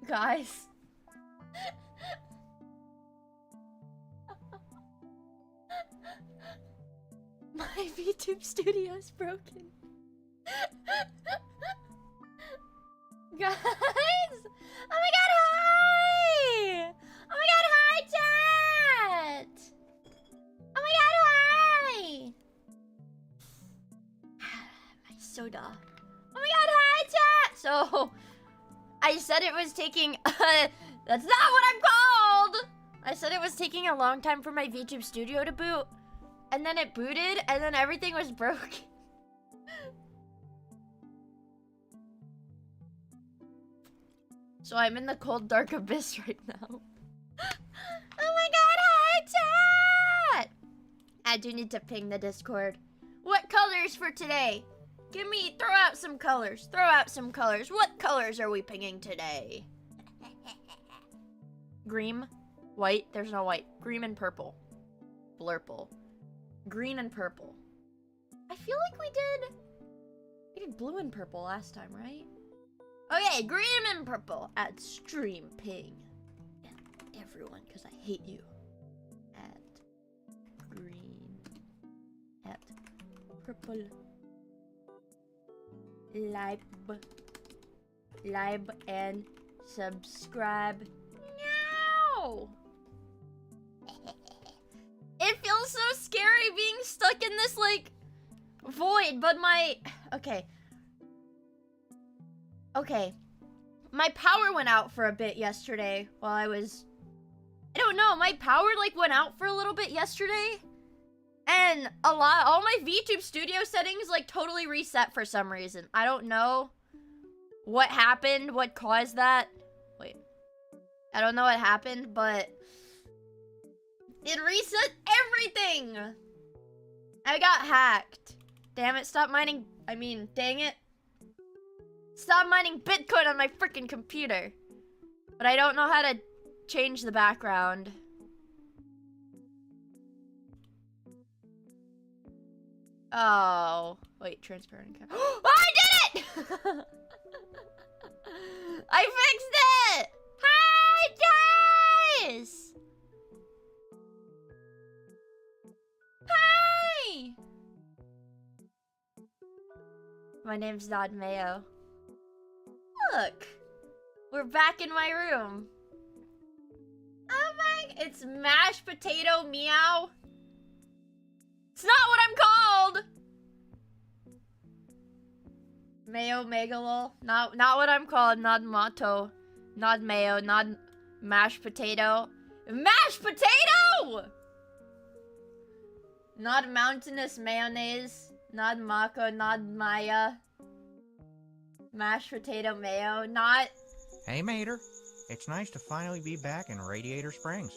Guys. My VTube studio's broken. Guys! Oh my god, hi! Oh my god, hi, chat! Oh my god, hi! My soda. Oh my god, hi, chat! So, I said it was taking... that's not what I'm called! I said it was taking a long time for my VTube studio to boot. And then it booted, and then everything was broken. So I'm in the cold, dark abyss right now. Oh my god, hi, chat! I do need to ping the Discord. What colors for today? Throw out some colors. Throw out some colors. What colors are we pinging today? Green, white, there's no white. Green and purple. Blurple. Green and purple. I feel like we did blue and purple last time, right? Okay, green and purple at stream ping. Yeah, everyone, because I hate you. At green. At purple. Like and subscribe now. It feels so scary being stuck in this like void, but okay. My power went out for a bit yesterday while I don't know, my power like went out for a little bit yesterday. And all my VTube studio settings like totally reset for some reason. I don't know what happened, what caused that. Wait. I don't know what happened, but it reset everything. I got hacked. Damn it, dang it. Stop mining Bitcoin on my freaking computer. But I don't know how to change the background. Oh, wait, transparent. Oh, I did it! I fixed it! Hi, guys! Hi! My name's Vod of Miia. Look! We're back in my room. Oh my... It's mashed potato meow. It's not what I'm called! Mayo megalol. Not what I'm called. Not motto. Not mayo. Not mashed potato. Mashed potato! Not mountainous mayonnaise. Not mako. Not MIIA. Mashed potato mayo. Not... Hey, Mater. It's nice to finally be back in Radiator Springs.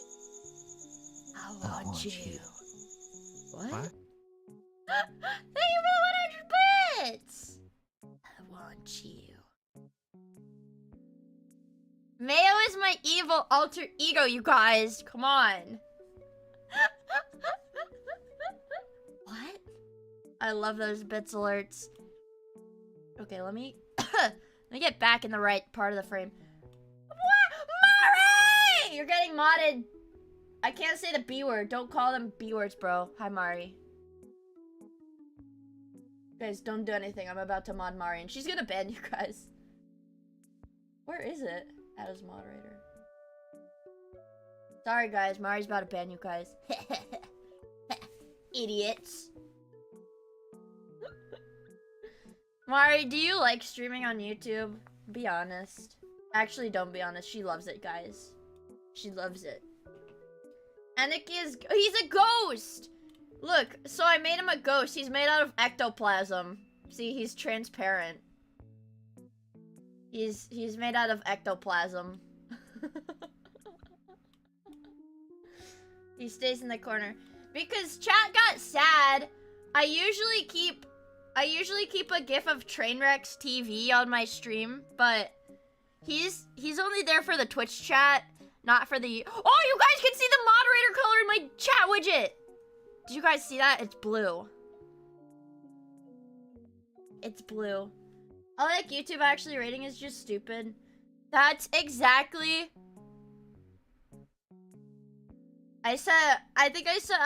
I want you. What? What? Thank you for the 100 bits! I want you. Mayo is my evil alter ego, you guys. Come on. What? I love those bits alerts. Okay, let me get back in the right part of the frame. What? Mari! You're getting modded. I can't say the B word. Don't call them B words, bro. Hi, Mari. Guys, don't do anything. I'm about to mod Mari, and she's gonna ban you guys. Where is it? As moderator. Sorry, guys. Mari's about to ban you guys. Idiots. Mari, do you like streaming on YouTube? Be honest. Actually, don't be honest. She loves it, guys. She loves it. He's a ghost! Look, so I made him a ghost. He's made out of ectoplasm. See, he's transparent. He's made out of ectoplasm. He stays in the corner. Because chat got sad, I usually keep a gif of Trainwreck's TV on my stream, but he's only there for the Twitch chat, not for the... Oh, you guys can see the moderator color in my chat widget! Did you guys see that? It's blue. It's blue. I like YouTube actually rating is just stupid. That's exactly... I think I said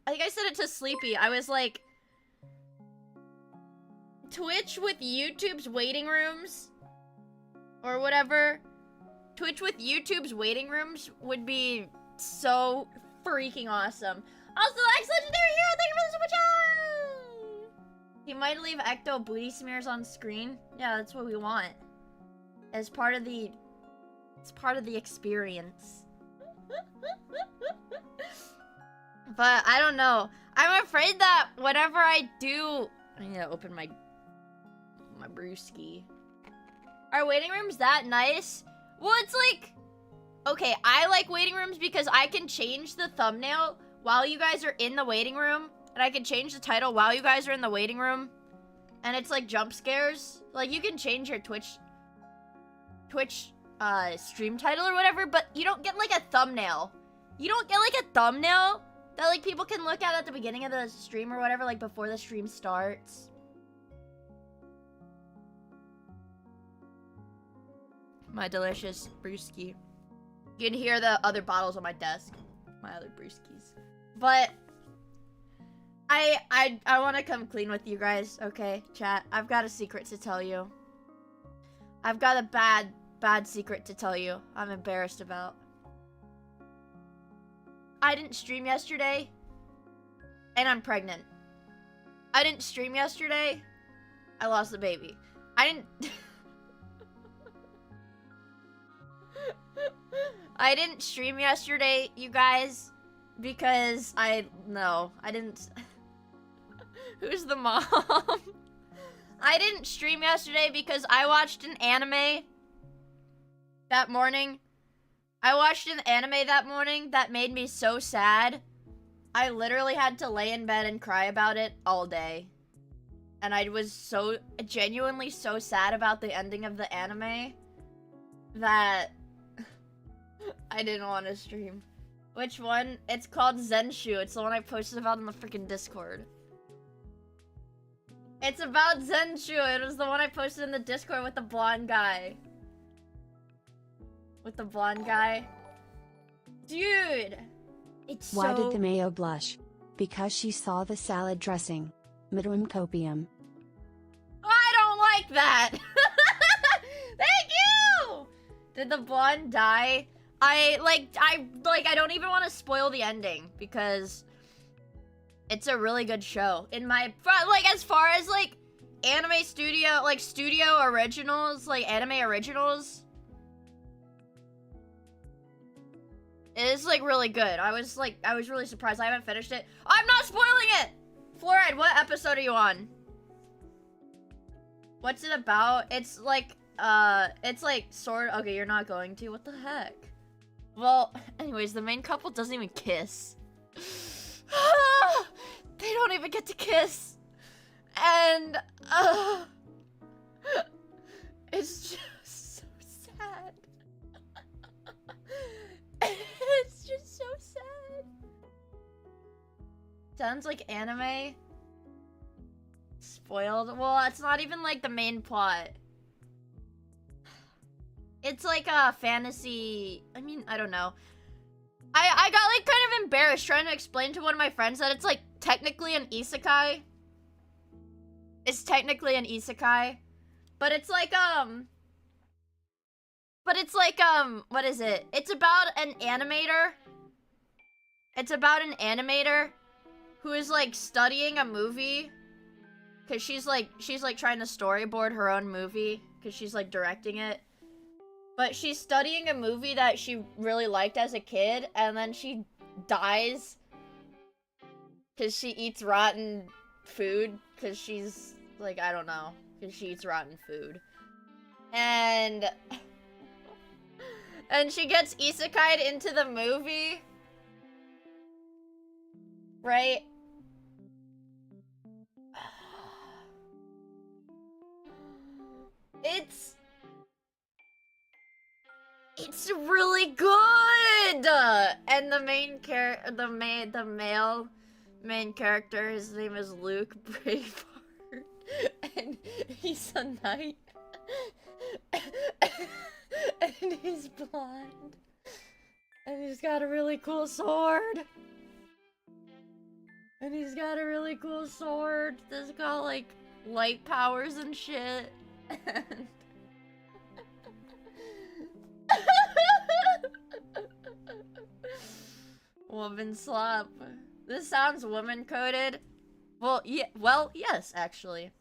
it to Sleepy. I was like, Twitch with YouTube's waiting rooms, or whatever. Twitch with YouTube's waiting rooms would be so freaking awesome. Also, ex-legendary hero, thank you for the super chat! He might leave ecto booty smears on screen. Yeah, that's what we want. As part of the... It's part of the experience. But I don't know. I'm afraid that whenever I do... I need to open my brewski. Are waiting rooms that nice? Well, it's like... Okay, I like waiting rooms because I can change the thumbnail while you guys are in the waiting room. And I can change the title while you guys are in the waiting room. And it's like jump scares. Like, you can change your Twitch stream title or whatever, but you don't get like a thumbnail. You don't get like a thumbnail that like people can look at the beginning of the stream or whatever, like before the stream starts. My delicious brewski. You can hear the other bottles on my desk. My other brewskis. But I want to come clean with you guys, okay, chat? I've got a secret to tell you. I've got a bad secret to tell you. I'm embarrassed about. I didn't stream yesterday, and I'm pregnant. I didn't stream yesterday. I lost the baby. I didn't... I didn't stream yesterday, you guys, because I didn't... Who's the mom? I didn't stream yesterday because I watched an anime that morning. I watched an anime that morning that made me so sad. I literally had to lay in bed and cry about it all day. And I was so genuinely so sad about the ending of the anime that I didn't want to stream. Which one? It's called Zenshu. It's the one I posted about in the freaking Discord. It's about Zenshu. It was the one I posted in the Discord with the blonde guy. With the blonde guy. Dude! It's so... Why did the mayo blush? Because she saw the salad dressing. Midwim copium. I don't like that! Thank you! Did the blonde die? I don't even want to spoil the ending because it's a really good show. In my, like, as far as, like, anime studio, like, studio originals, like, anime originals, it is, like, really good. I was really surprised. I haven't finished it. I'm not spoiling it! Fluoride, what episode are you on? What's it about? It's, like, sort of, okay, you're not going to. What the heck? Well, anyways, the main couple doesn't even kiss. They don't even get to kiss. And, it's just so sad. It's just so sad. Sounds like anime. Spoiled. Well, it's not even like the main plot. It's like a fantasy. I mean, I don't know. I got like kind of embarrassed trying to explain to one of my friends that it's like technically an isekai. It's technically an isekai. But it's like, what is it? It's about an animator. It's about an animator who is like studying a movie. Cause she's like trying to storyboard her own movie. Cause she's like directing it. But she's studying a movie that she really liked as a kid, and then she dies because she eats rotten food, because she's, like, I don't know, because she eats rotten food. And she gets isekai'd into the movie, right? It's really good! And the main main character, his name is Luke Braveheart. And he's a knight. And he's blonde. And he's got a really cool sword. And he's got a really cool sword that's got like light powers and shit. And woman slop. This sounds woman coded. Well, yeah, well, yes, actually.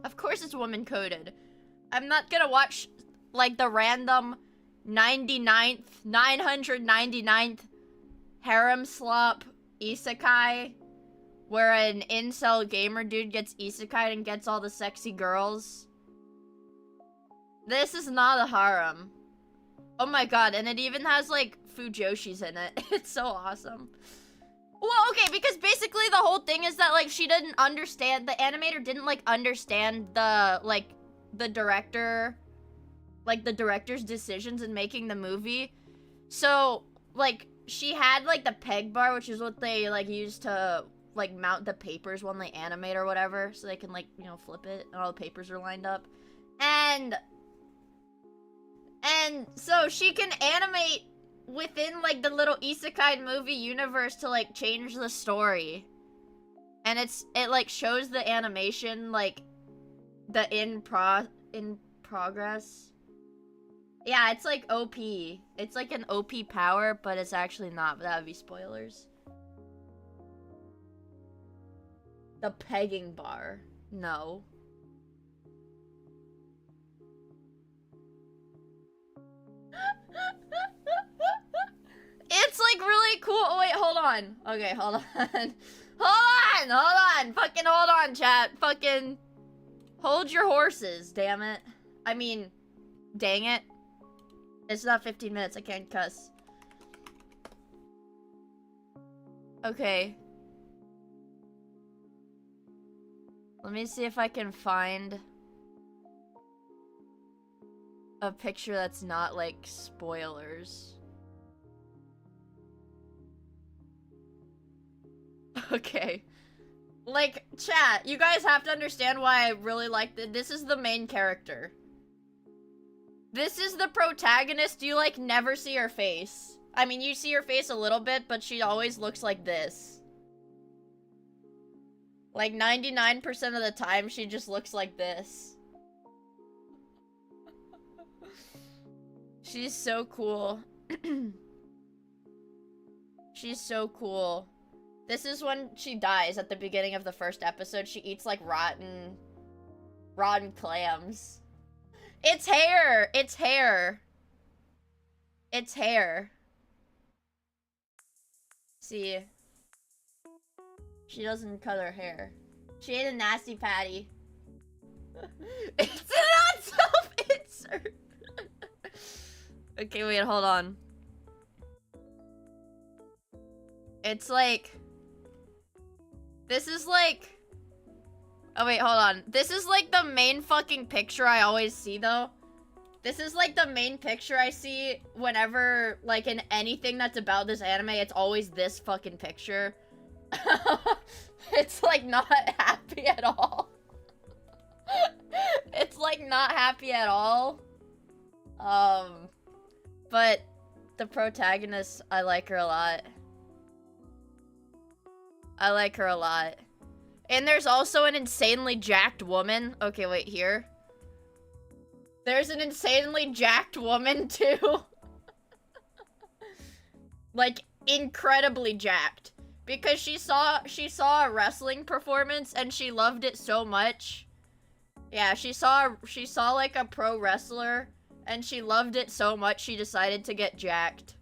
Of course it's woman coded. I'm not gonna watch like the random 999th harem slop isekai where an incel gamer dude gets isekai and gets all the sexy girls. This is not a harem. Oh my god, and it even has like fujoshis in it. It's so awesome. Well, okay, because basically the whole thing is that like she didn't understand, the animator didn't like understand the like the director, like the director's decisions in making the movie. So like she had like the peg bar, which is what they like use to like mount the papers when they animate or whatever, so they can like, you know, flip it and all the papers are lined up. And so she can animate within like the little isekai movie universe to like change the story. And it like shows the animation like the in progress. Yeah, it's like OP. It's like an OP power, but it's actually not, but that would be spoilers. The pegging bar. No. It's like really cool. Oh wait, hold on. Okay, hold on. Hold on. Fucking hold on, chat. Fucking hold your horses, damn it. I mean, dang it. It's not 15 minutes, I can't cuss. Okay. Let me see if I can find a picture that's not like spoilers. Okay. Like, chat, you guys have to understand why I really like this is the main character. This is the protagonist. You, like, never see her face. I mean, you see her face a little bit, but she always looks like this. Like, 99% of the time, she just looks like this. She's so cool. She's so cool. This is when she dies at the beginning of the first episode. She eats, like, rotten clams. It's hair! It's hair! It's hair. See? She doesn't cut her hair. She ate a nasty patty. It's not self-insert! Okay, wait, hold on. It's like... This is like... Oh wait, hold on. This is like the main fucking picture I always see though. This is like the main picture I see whenever, like in anything that's about this anime, it's always this fucking picture. It's like not happy at all. It's like not happy at all. But the protagonist, I like her a lot. I like her a lot. And there's also an insanely jacked woman. Okay, wait, here. There's an insanely jacked woman, too. Like, incredibly jacked. Because she saw a wrestling performance and she loved it so much. Yeah, she saw like a pro wrestler and she loved it so much she decided to get jacked.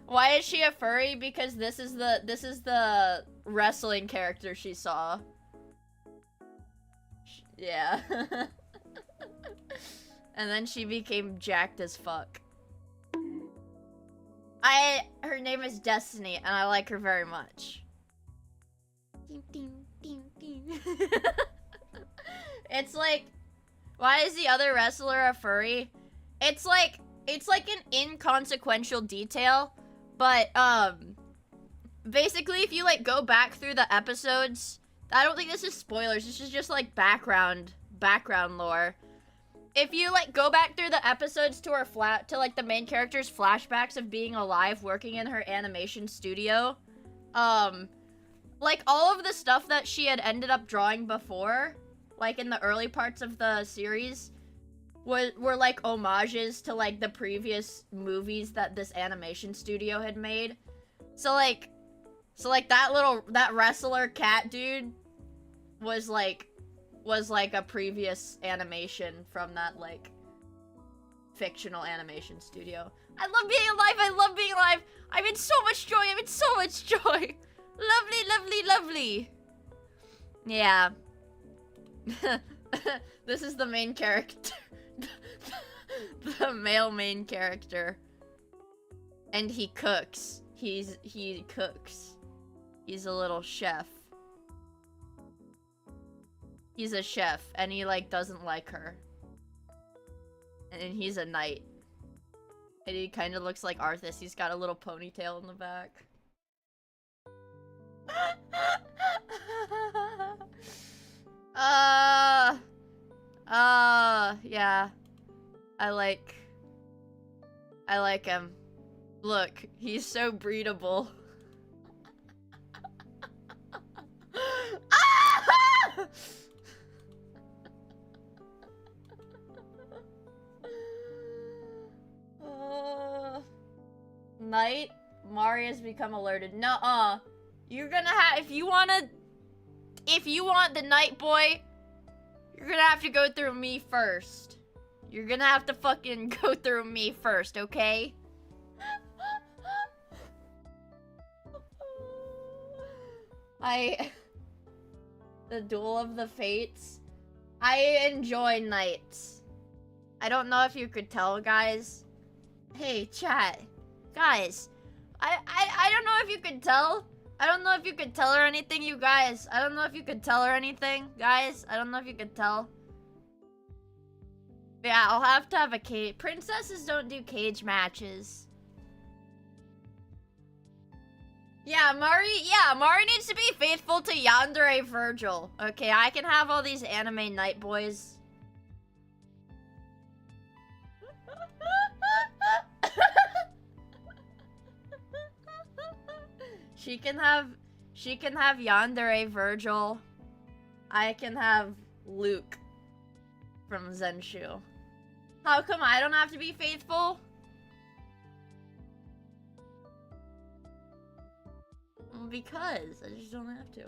Why is she a furry? Because this is the wrestling character she saw. Yeah. And then she became jacked as fuck. Her name is Destiny, and I like her very much. It's like, why is the other wrestler a furry? It's like an inconsequential detail, but, basically, if you, like, go back through the episodes, I don't think this is spoilers, this is just, like, background lore. if you like go back through the episodes to her like the main character's flashbacks of being alive working in her animation studio, like all of the stuff that she had ended up drawing before, like in the early parts of the series, were like homages to like the previous movies that this animation studio had made. So like that wrestler cat dude was like a previous animation from that like fictional animation studio. I love being alive. I love being alive. I'm in so much joy. I'm in so much joy. Lovely, lovely, lovely. Yeah. This is the main character. The male main character. And he cooks. He cooks. He's a little chef. He's a chef, and he, like, doesn't like her. And he's a knight. And he kind of looks like Arthas. He's got a little ponytail in the back. Yeah. I like him. Look, he's so breedable. Knight, Maria's become alerted. Nuh-uh. You're gonna have, if you want the Knight boy, you're gonna have to go through me first. You're gonna have to fucking go through me first, okay? The Duel of the Fates. I enjoy Knights. I don't know if you could tell, guys. Hey, chat. Guys, I don't know if you could tell. I don't know if you could tell her anything, you guys. I don't know if you could tell her anything, guys. I don't know if you could tell. Yeah, I'll have to have a cage. Princesses don't do cage matches. Yeah, Mari needs to be faithful to Yandere Virgil. Okay, I can have all these anime Knight boys. She can have Yandere Virgil. I can have Luke from Zenshu. How come I don't have to be faithful? Because I just don't have to.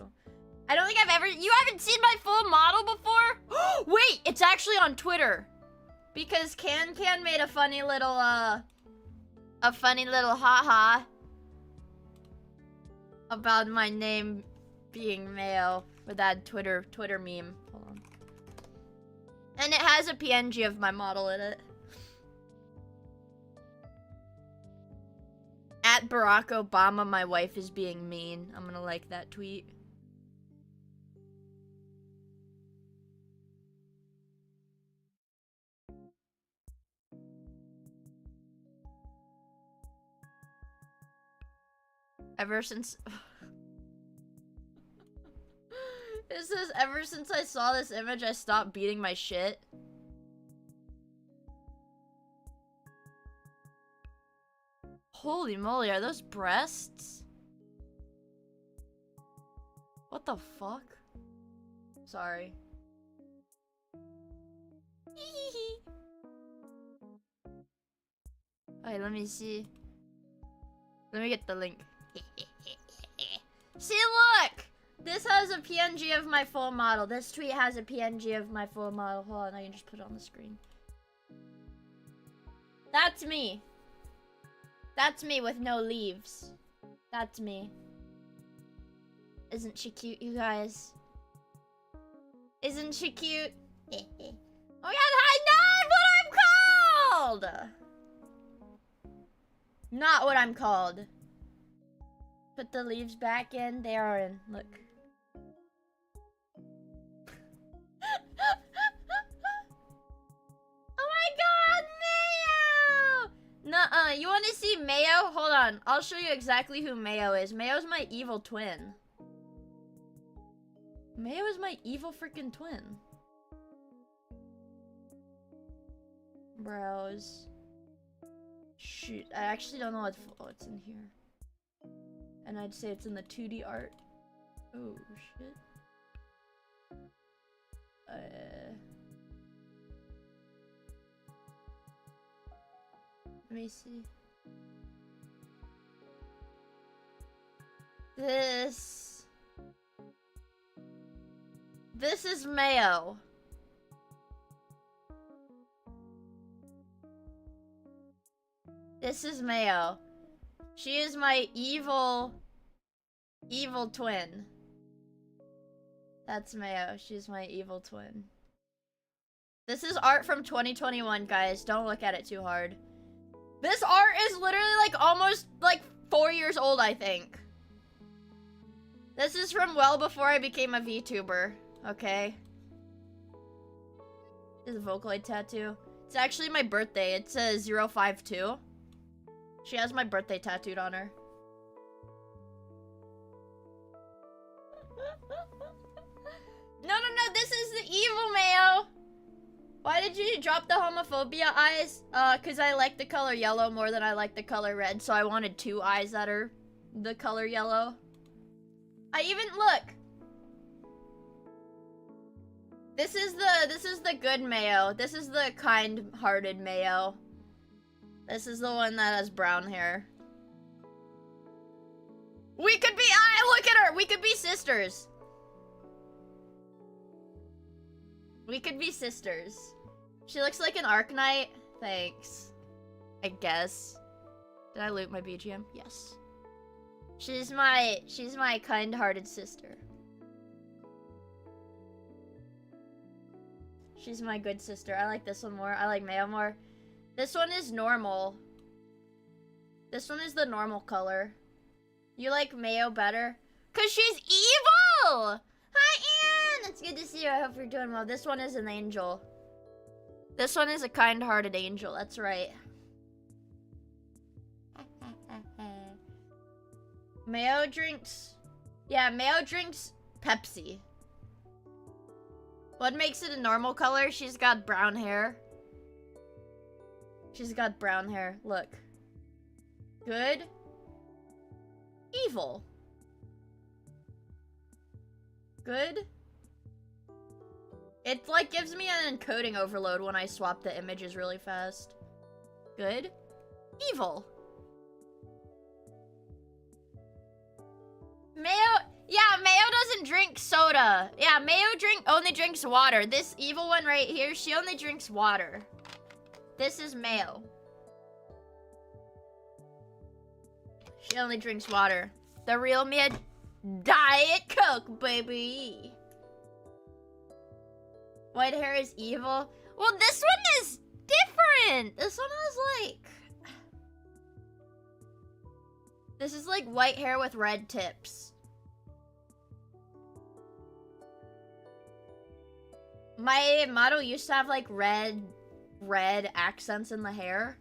I don't think I've ever. You haven't seen my full model before? Wait, it's actually on Twitter. Because Can made a funny little haha about my name being male with that Twitter meme. Hold on. And it has a PNG of my model in it. At Barack Obama, my wife is being mean. I'm gonna like that tweet. Ever since... It says, ever since I saw this image, I stopped beating my shit. Holy moly, are those breasts? What the fuck? Sorry. Alright, let me see. Let me get the link. See, look! This has a PNG of my full model. This tweet has a PNG of my full model. Hold on, I can just put it on the screen. That's me. That's me with no leaves. That's me. Isn't she cute, you guys? Isn't she cute? Oh my god, hi, not what I'm called! Not what I'm called. Put the leaves back in. They are in. Look. Oh my god, Mayo! Nuh-uh. You want to see Mayo? Hold on. I'll show you exactly who Mayo is. Mayo's my evil twin. Mayo is my evil freaking twin. Browse. Shoot, I actually don't know what's in here. And I'd say it's in the 2D art. Oh, shit. Let me see. This is MIIA. This is MIIA. She is my evil twin. That's MIIA. She's my evil twin. This is art from 2021, guys. Don't look at it too hard. This art is literally like almost like 4 years old, I think. This is from well before I became a VTuber, okay? This is a Vocaloid tattoo. It's actually my birthday. It says 052. She has my birthday tattooed on her. No, this is the evil Mayo. Why did you drop the homophobia eyes? Cause I like the color yellow more than I like the color red, so I wanted 2 eyes that are the color yellow. I even look. This is the good Mayo. This is the kind-hearted Mayo. This is the one that has brown hair. We could be look at her! We could be sisters. We could be sisters. She looks like an Arknight. Thanks. I guess. Did I loot my BGM? Yes. She's my kind-hearted sister. She's my good sister. I like this one more. I like Mayo more. This one is normal. This one is the normal color. You like Mayo better? Cause she's evil! Hi, Ann! It's good to see you. I hope you're doing well. This one is an angel. This one is a kind-hearted angel. That's right. Mayo drinks... Yeah, Mayo drinks Pepsi. What makes it a normal color? She's got brown hair. She's got brown hair. Look. Good. Evil. Good. It like gives me an encoding overload when I swap the images really fast. Good. Evil. Mayo, yeah, Mayo doesn't drink soda. Yeah, Mayo only drinks water. This evil one right here, she only drinks water. This is Mayo. She only drinks water. The real Miia, Diet Coke, baby. White hair is evil. Well, this one is different. This one is like... This is like white hair with red tips. My model used to have like red accents in the hair.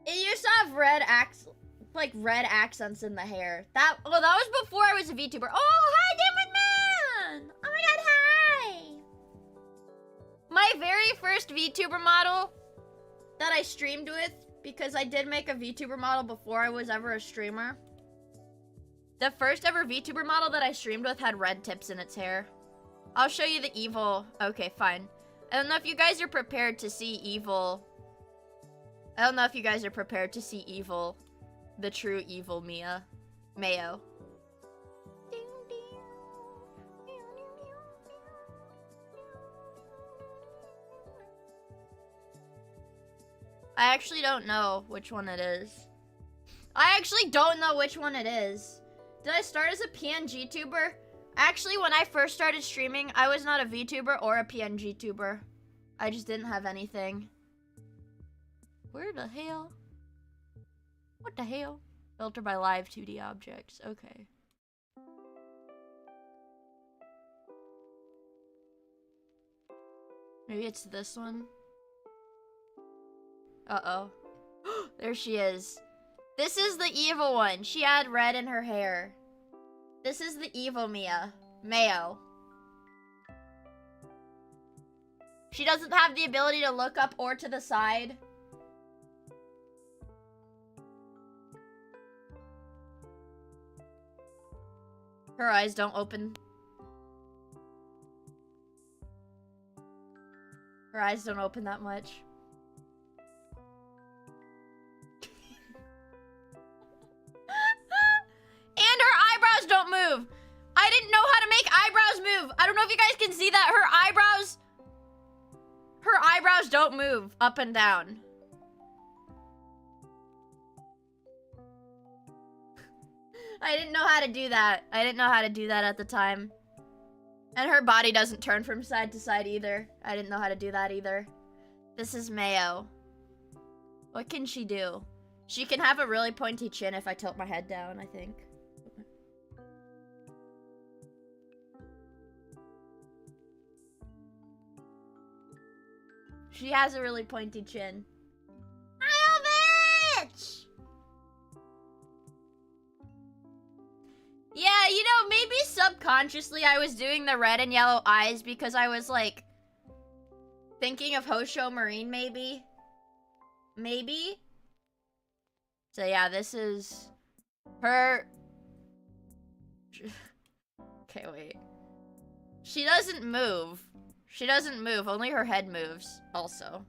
It used to have red accents in the hair. That was before I was a VTuber. Oh, hi, Demon Man! Oh my god, hi! My very first VTuber model that I streamed with, because I did make a VTuber model before I was ever a streamer. The first ever VTuber model that I streamed with had red tips in its hair. I'll show you the evil. Okay, fine. I don't know if you guys are prepared to see evil. I don't know if you guys are prepared to see evil. The true evil Miia. Mayo. I actually don't know which one it is. I actually don't know which one it is. Did I start as a PNG tuber? Actually, when I first started streaming, I was not a VTuber or a PNG tuber. I just didn't have anything. Where the hell? What the hell? Filter by live 2D objects. Okay. Maybe it's this one. Uh-oh. There she is. This is the evil one. She had red in her hair. This is the evil Miia. Mayo. She doesn't have the ability to look up or to the side. Her eyes don't open. Her eyes don't open that much. And her eyebrows don't move. I didn't know how to make eyebrows move. I don't know if you guys can see that. Her eyebrows don't move up and down. I didn't know how to do that. I didn't know how to do that at the time. And her body doesn't turn from side to side either. I didn't know how to do that either. This is Mayo. What can she do? She can have a really pointy chin if I tilt my head down, I think. She has a really pointy chin. Bitch! Yeah, you know, maybe subconsciously I was doing the red and yellow eyes because I was, like, thinking of Hosho Marine, maybe? Maybe? So, yeah, this is her... Okay, wait. She doesn't move. She doesn't move, only her head moves, also.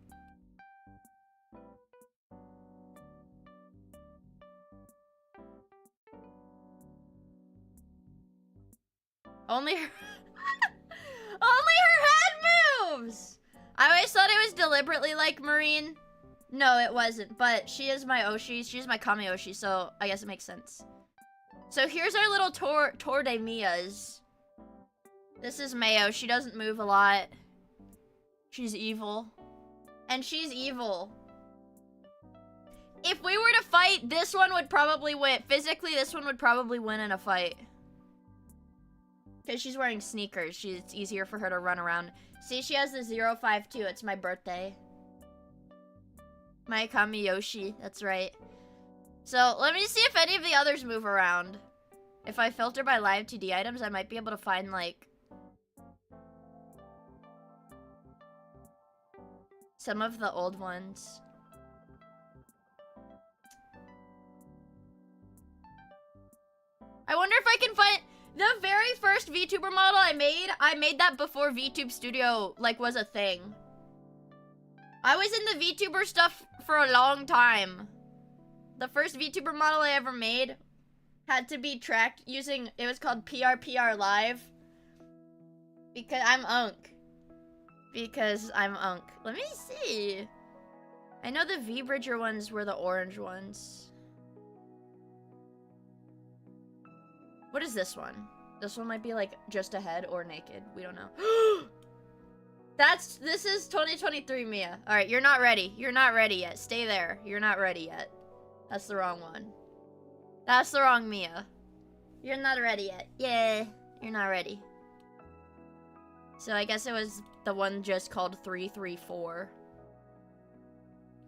Only her... Only her head moves! I always thought it was deliberately like Marine. No, it wasn't, but she is my Oshi. She's my Kami Oshi, so I guess it makes sense. So here's our little Tour de Mias. This is Mayo. She doesn't move a lot. She's evil. And she's evil. If we were to fight, this one would probably win. Physically, this one would probably win in a fight. Because she's wearing sneakers. It's easier for her to run around. See, she has the 052. It's my birthday. My Kamiyoshi. That's right. So, let me see if any of the others move around. If I filter by live 2D items, I might be able to find, like... some of the old ones. I wonder if I can find... The very first VTuber model I made that before VTube Studio, like, was a thing. I was in the VTuber stuff for a long time. The first VTuber model I ever made had to be tracked using, it was called PRPR Live. Because I'm Unk. Because I'm Unk. Let me see. I know the V-Bridger ones were the orange ones. What is this one? This one might be like just a head or naked. We don't know. This is 2023 Mia. Alright, you're not ready. You're not ready yet. Stay there. You're not ready yet. That's the wrong one. That's the wrong Mia. You're not ready yet. Yeah, you're not ready. So I guess it was the one just called 334.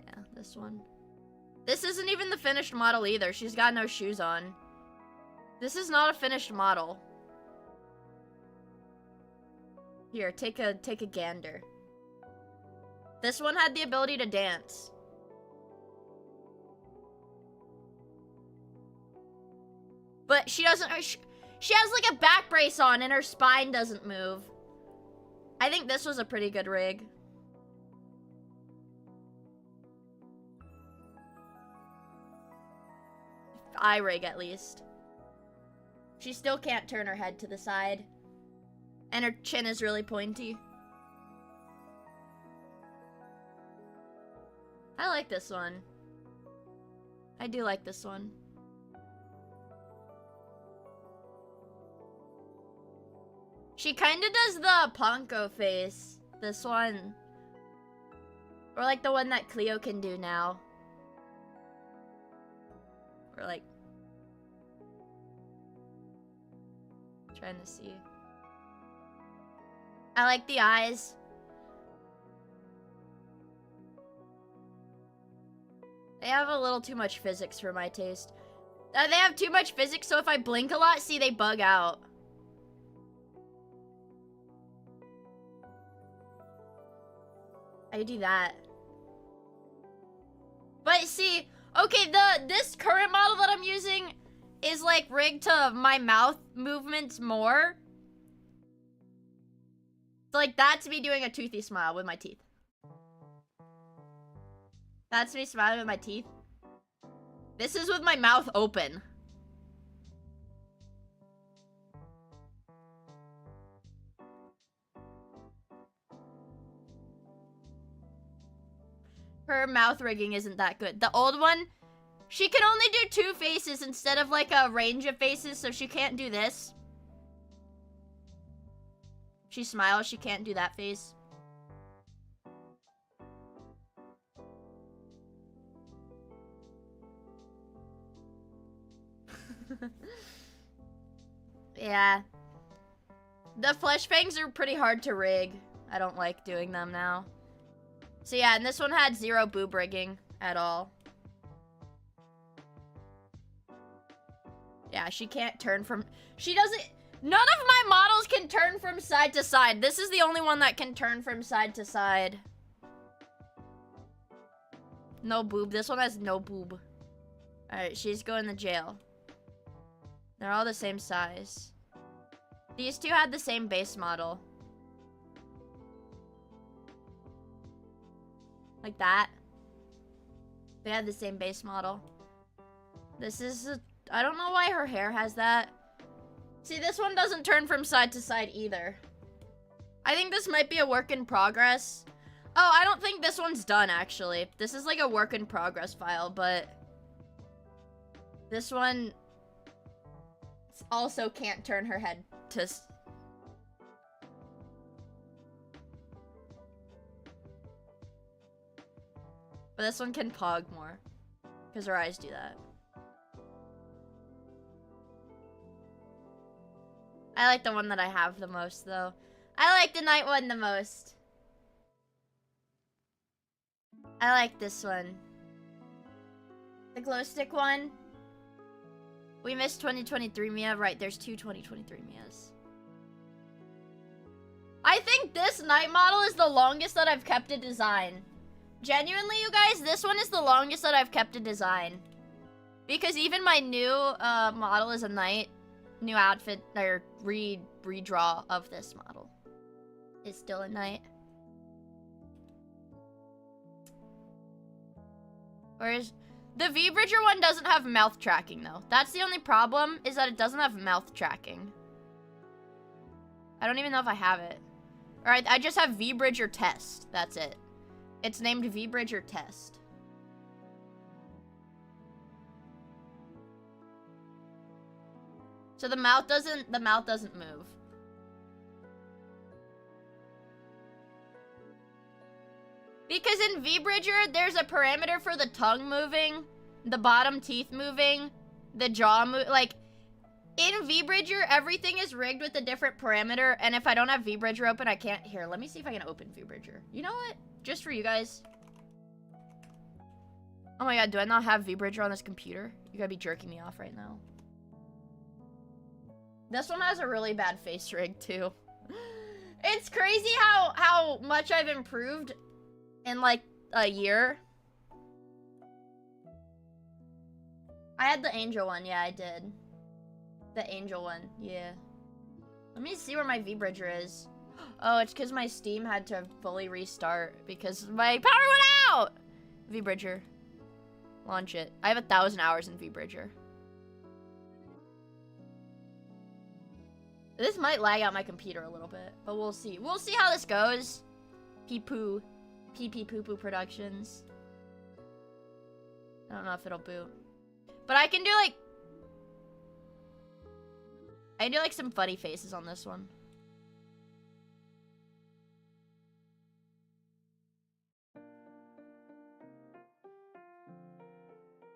Yeah, this one. This isn't even the finished model either. She's got no shoes on. This is not a finished model. Here, take a gander. This one had the ability to dance. But she doesn't... She has like a back brace on and her spine doesn't move. I think this was a pretty good rig. Eye rig, at least. She still can't turn her head to the side. And her chin is really pointy. I like this one. I do like this one. She kinda does the Ponko face. This one. Or like the one that Cleo can do now. Or like... trying to see. I like the eyes. They have a little too much physics for my taste. They have too much physics, so if I blink a lot, see, they bug out. I do that. But see, okay, this current model that I'm using is like rigged to my mouth movements more. So like that's me doing a toothy smile with my teeth. That's me smiling with my teeth. This is with my mouth open. Her mouth rigging isn't that good. The old one, she can only do 2 faces instead of like a range of faces, so she can't do this. She smiles, she can't do that face. Yeah. The flesh fangs are pretty hard to rig. I don't like doing them now. So yeah, and this one had 0 boob rigging at all. Yeah, she can't turn from... She doesn't... None of my models can turn from side to side. This is the only one that can turn from side to side. No boob. This one has no boob. Alright, she's going to jail. They're all the same size. These two had the same base model. Like that. They had the same base model. This is... I don't know why her hair has that. See, this one doesn't turn from side to side either. I think this might be a work in progress. Oh, I don't think this one's done, actually. This is like a work in progress file, but... This one... also can't turn her head to... But this one can pog more. Because her eyes do that. I like the one that I have the most, though. I like the night one the most. I like this one. The glow stick one. We missed 2023 MIIA. Right, there's 2 2023 MIIAs. I think this night model is the longest that I've kept a design. Genuinely, you guys, this one is the longest that I've kept a design. Because even my new model is a night. New outfit, or redraw of this model is still a night. Whereas the V-Bridger one doesn't have mouth tracking, though. That's the only problem, is that it doesn't have mouth tracking. I don't even know if I have it. Alright, I just have V-Bridger test. That's it. It's named V-Bridger test. So the mouth doesn't move. Because in V-Bridger, there's a parameter for the tongue moving, the bottom teeth moving, the jaw like, in V-Bridger, everything is rigged with a different parameter, and if I don't have V-Bridger open, I can't. Here, let me see if I can open V-Bridger. You know what? Just for you guys. Oh my god, do I not have V-Bridger on this computer? You gotta be jerking me off right now. This one has a really bad face rig, too. It's crazy how much I've improved in, like, a year. I had the angel one. Yeah, I did. The angel one. Yeah. Let me see where my V-Bridger is. Oh, it's because my Steam had to fully restart because my power went out! V-Bridger. Launch it. I have 1,000 hours in V-Bridger. This might lag out my computer a little bit, but we'll see. We'll see how this goes. Pee-poo. Pee-pee-poo-poo Productions. I don't know if it'll boot. But I can do, like... I can do, like, some funny faces on this one.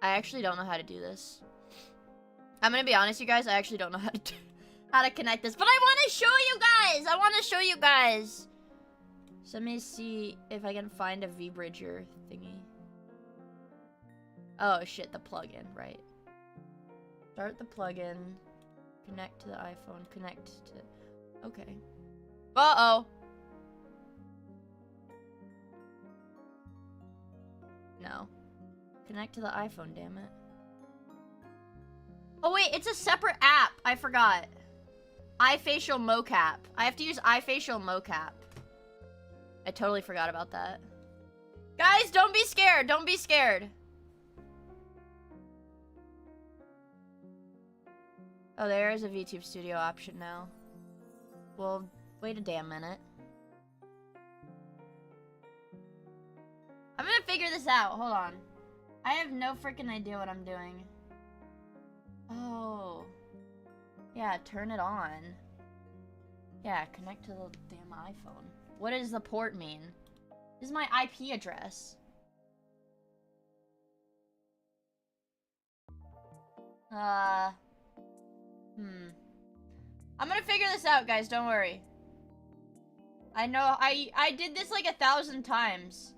I actually don't know how to do this. I'm gonna be honest, you guys. I actually don't know how to connect this, but I want to show you guys. I want to show you guys. So let me see if I can find a V-Bridger thingy. Oh shit, the plugin, right? Start the plugin. Connect to the iPhone. Connect to. Okay. Uh-oh. No. Connect to the iPhone, damn it. Oh wait, it's a separate app. I forgot. iFacial mocap. I have to use iFacial mocap. I totally forgot about that. Guys, don't be scared. Don't be scared. Oh, there is a VTube Studio option now. Well, wait a damn minute. I'm gonna figure this out. Hold on. I have no freaking idea what I'm doing. Oh. Yeah, turn it on. Yeah, connect to the damn iPhone. What does the port mean? This is my IP address. I'm gonna figure this out, guys. Don't worry. I know, I did this like 1,000 times.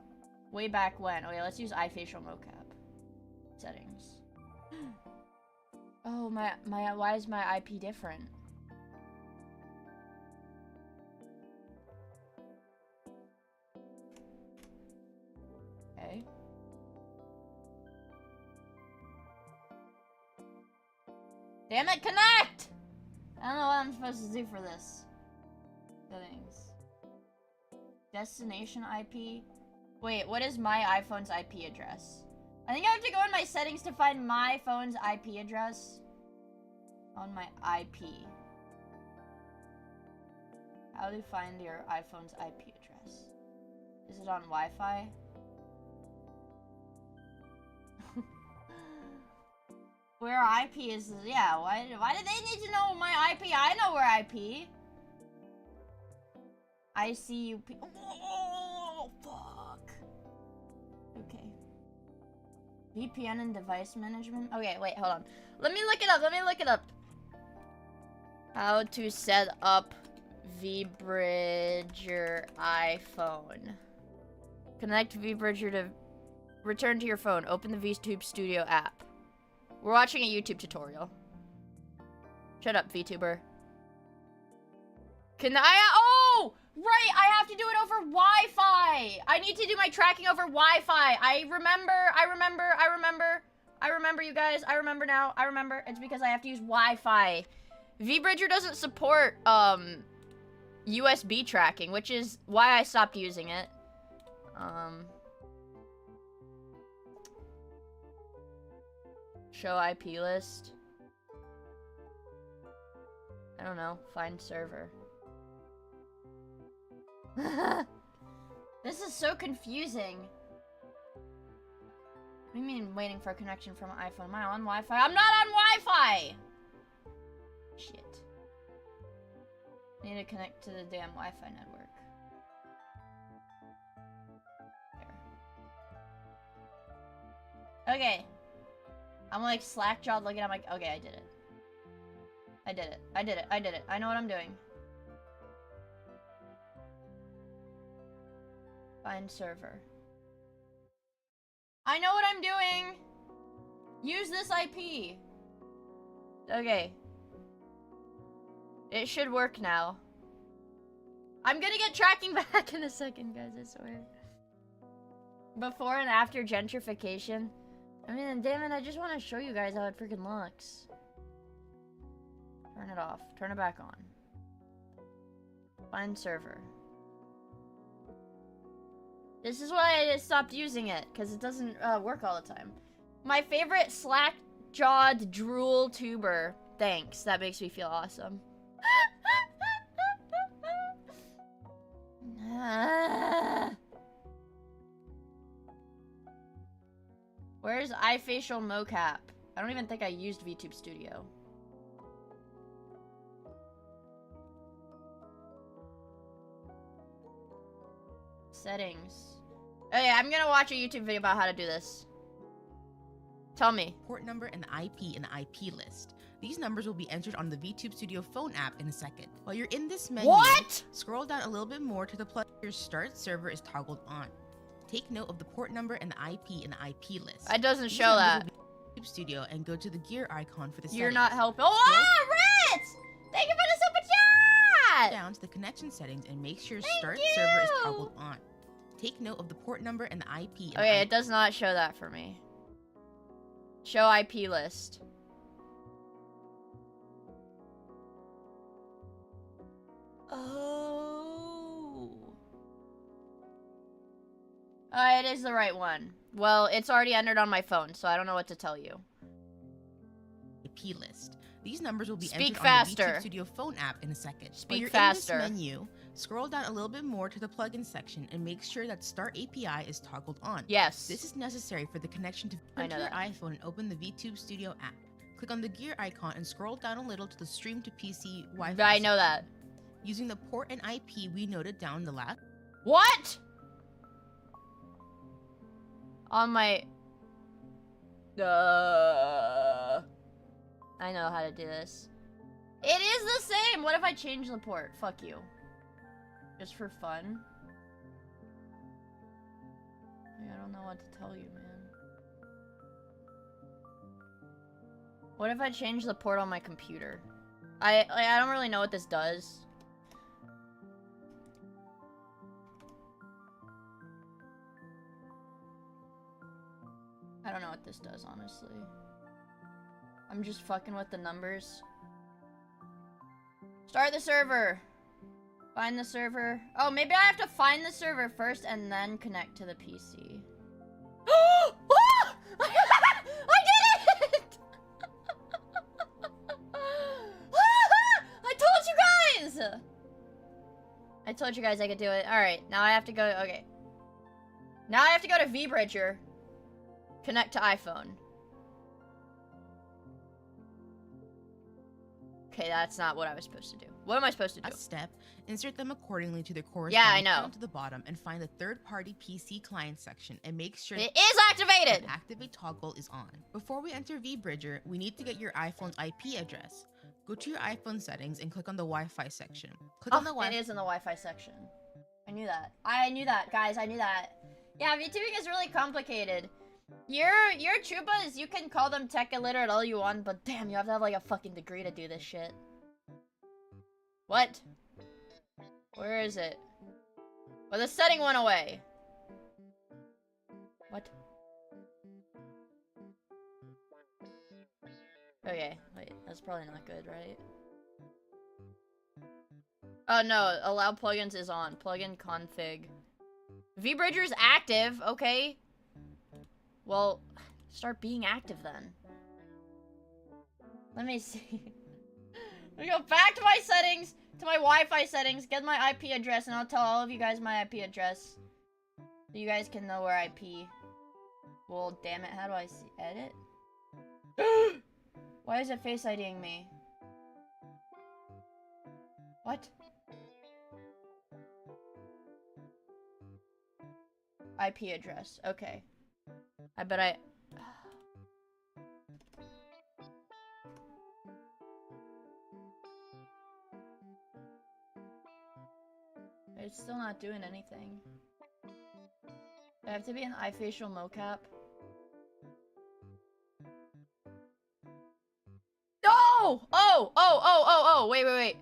Way back when. Okay, let's use iFacial mocap. Settings. Oh, why is my IP different? Okay. Damn it, connect! I don't know what I'm supposed to do for this. Settings. Destination IP. Wait, what is my iPhone's IP address? I think I have to go in my settings to find my phone's IP address. On my IP. How to find your iPhone's IP address? Is it on Wi-Fi? Where IP is, yeah, why do they need to know my IP? I know where IP. ICUP. Oh, fuck. Okay. VPN and device management. Okay, wait, hold on. Let me look it up. Let me look it up. How to set up vBridger iPhone. Connect vBridger to return to your phone. Open the VTube Studio app. We're watching a YouTube tutorial. Shut up, VTuber. Can I? Oh! Right, I have to do it over Wi-Fi. I need to do my tracking over Wi-Fi. I remember, you guys. I remember now. I remember. It's because I have to use Wi-Fi. vBridger doesn't support, USB tracking, which is why I stopped using it. Show IP list. I don't know. Find server. This is so confusing. What do you mean waiting for a connection from an iPhone? Am I on Wi-Fi? I'm not on Wi-Fi! Shit. I need to connect to the damn Wi-Fi network. There. Okay. I'm like slack-jawed looking at my... Okay, I did it. I did it. I did it. I did it. I know what I'm doing. Find server. I know what I'm doing! Use this IP! Okay. It should work now. I'm gonna get tracking back in a second, guys, I swear. Before and after gentrification. I mean, damn it, I just want to show you guys how it freaking looks. Turn it off. Turn it back on. Find server. This is why I stopped using it, because it doesn't work all the time. My favorite slack-jawed drool tuber. Thanks, that makes me feel awesome. Where's iFacial mocap? I don't even think I used VTube Studio. Settings. Oh yeah, I'm gonna watch a YouTube video about how to do this. Tell me. Port number and the IP in the IP list. These numbers will be entered on the VTube Studio phone app in a second. While you're in this menu, scroll down a little bit more to the plus your start server is toggled on. Take note of the port number and the IP in the IP list. It doesn't show that. VTube Studio and go to the gear icon for the settings. You're not helping. Oh, Ritz! Thank you for the super chat! Down to the connection settings and make sure start server is toggled on. Take note of the port number and the IP. in the Okay, IP it does not show that for me. Show IP list. Oh. It is the right one. Well, it's already entered on my phone, so I don't know what to tell you. IP list. These numbers will be Speak entered faster. on the VTube Studio phone app in a second. Speak While you're faster. in this menu, scroll down a little bit more to the plugin section and make sure that Start API is toggled on. Yes. This is necessary for the connection to I know your that. iPhone and open the VTube Studio app. Click on the gear icon and scroll down a little to the Stream to PC Wi-Fi. I know that. Using the port and IP we noted down the last. What? On my... I know how to do this. It is the same! What if I change the port? Fuck you. Just for fun? I don't know what to tell you, man. What if I change the port on my computer? I don't really know what this does. I don't know what this does, honestly. I'm just fucking with the numbers. Start the server. Find the server. Oh, maybe I have to find the server first and then connect to the PC. I did it! I told you guys! I told you guys I could do it. Alright, now I have to go. Okay. Now I have to go to VBridger. Connect to iPhone. Okay, that's not what I was supposed to do. What am I supposed to do? Last step, insert them accordingly to their corresponding Yeah, I know. down to the bottom and find the third-party PC client section and make sure It is activated! the activate toggle is on. Before we enter VBridger, we need to get your iPhone's IP address. Go to your iPhone settings and click on the Wi-Fi section. Click on the It Wi-Fi. is in the Wi-Fi section. I knew that. I knew that, guys. I knew that. Yeah, VTubing is really complicated. Your chupas, you can call them tech illiterate all you want, but damn, you have to have like a fucking degree to do this shit. What? Where is it? Well, the setting went away. What? Okay, wait, that's probably not good, right? Oh no, allow plugins is on. Plugin config. VBridger is active, okay. Well, start being active then. Let me see. Let me go back to my settings, to my Wi-Fi settings, get my IP address, and I'll tell all of you guys my IP address. So you guys can know where I pee. Well, damn it, how do I see edit? Why is it face IDing me? What? IP address, okay. I bet I... It's still not doing anything. I have to be an eye facial mocap. No! Oh, wait.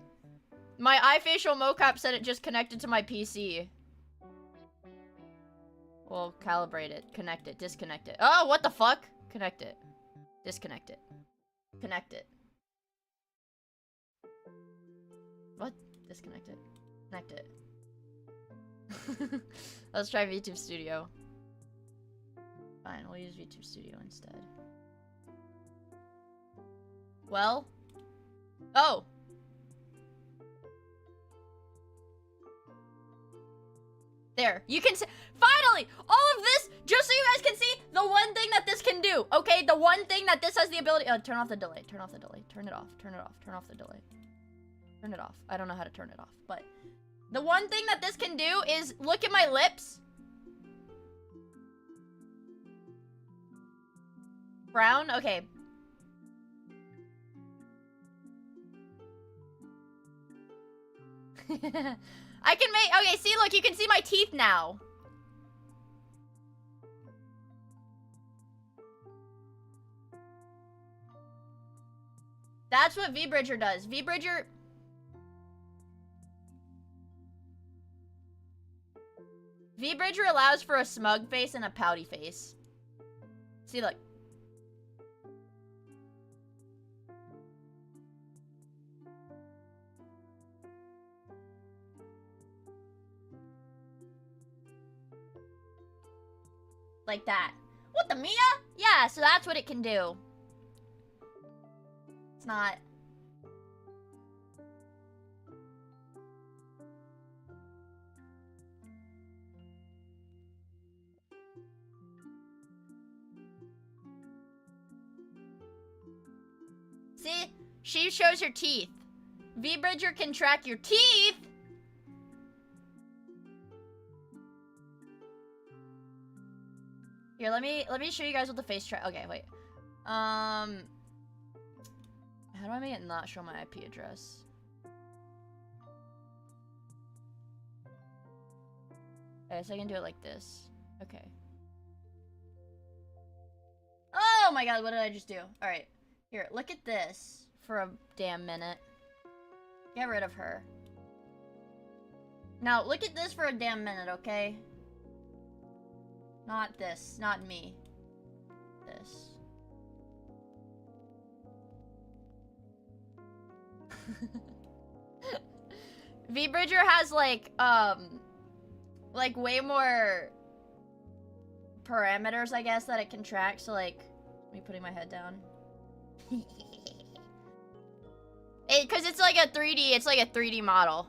My eye facial mocap said it just connected to my PC. Well, calibrate it, connect it, disconnect it. Oh, what the fuck? Connect it. Disconnect it. Connect it. What? Disconnect it. Connect it. Let's try VTube Studio. Fine, we'll use VTube Studio instead. Well? Oh! There, you can see- Finally! All of this, just so you guys can see the one thing that this can do, okay? The one thing that this has the ability- Oh, turn off the delay, turn off the delay, turn it off, turn it off, turn off the delay. Turn it off. I don't know how to turn it off, but... The one thing that this can do is look at my lips. Brown? Okay. I can make... Okay, see, look, you can see my teeth now. That's what VBridger does. V-Bridger allows for a smug face and a pouty face. See, look. Like that. What, the Miia? Yeah, so that's what it can do. It's not... See? She shows her teeth. V-Bridger can track your teeth! Here, let me show you guys what the face track. Okay, wait. How do I make it not show my IP address? Okay, so I can do it like this. Okay. Oh my god, what did I just do? Alright. Here, look at this for a damn minute. Get rid of her. Now, look at this for a damn minute, okay? Not this. Not me. This. V-Bridger has, like way more parameters, I guess, that it can track. So, like, me putting my head down. Because it's like a 3D, it's like a 3D model.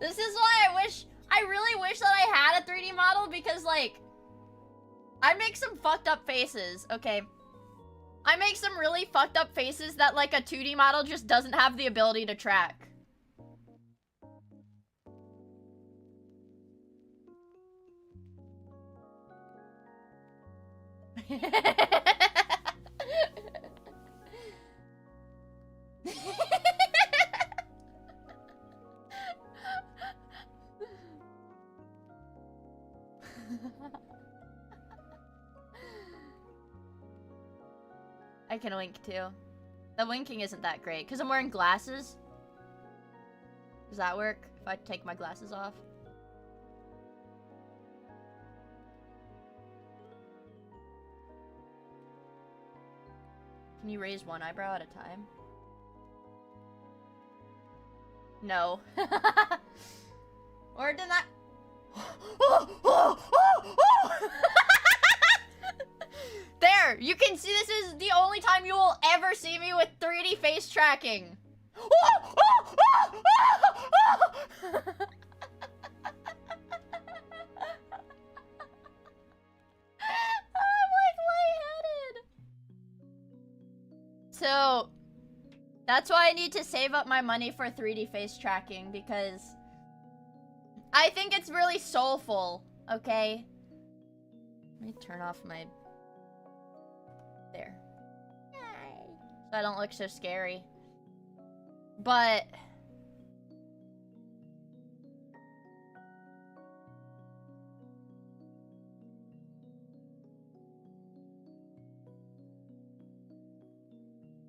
This is why I really wish that I had a 3D model, because, like, I make some fucked up faces, okay? I make some really fucked up faces that, like, a 2D model just doesn't have the ability to track. I can wink too. The winking isn't that great because I'm wearing glasses. Does that work if I take my glasses off? Can you raise one eyebrow at a time? No. Or did that... There! You can see this is the only time you will ever see me with 3D face tracking. So, that's why I need to save up my money for 3D face tracking, because I think it's really soulful, okay? Let me turn off my... There. So I don't look so scary. But...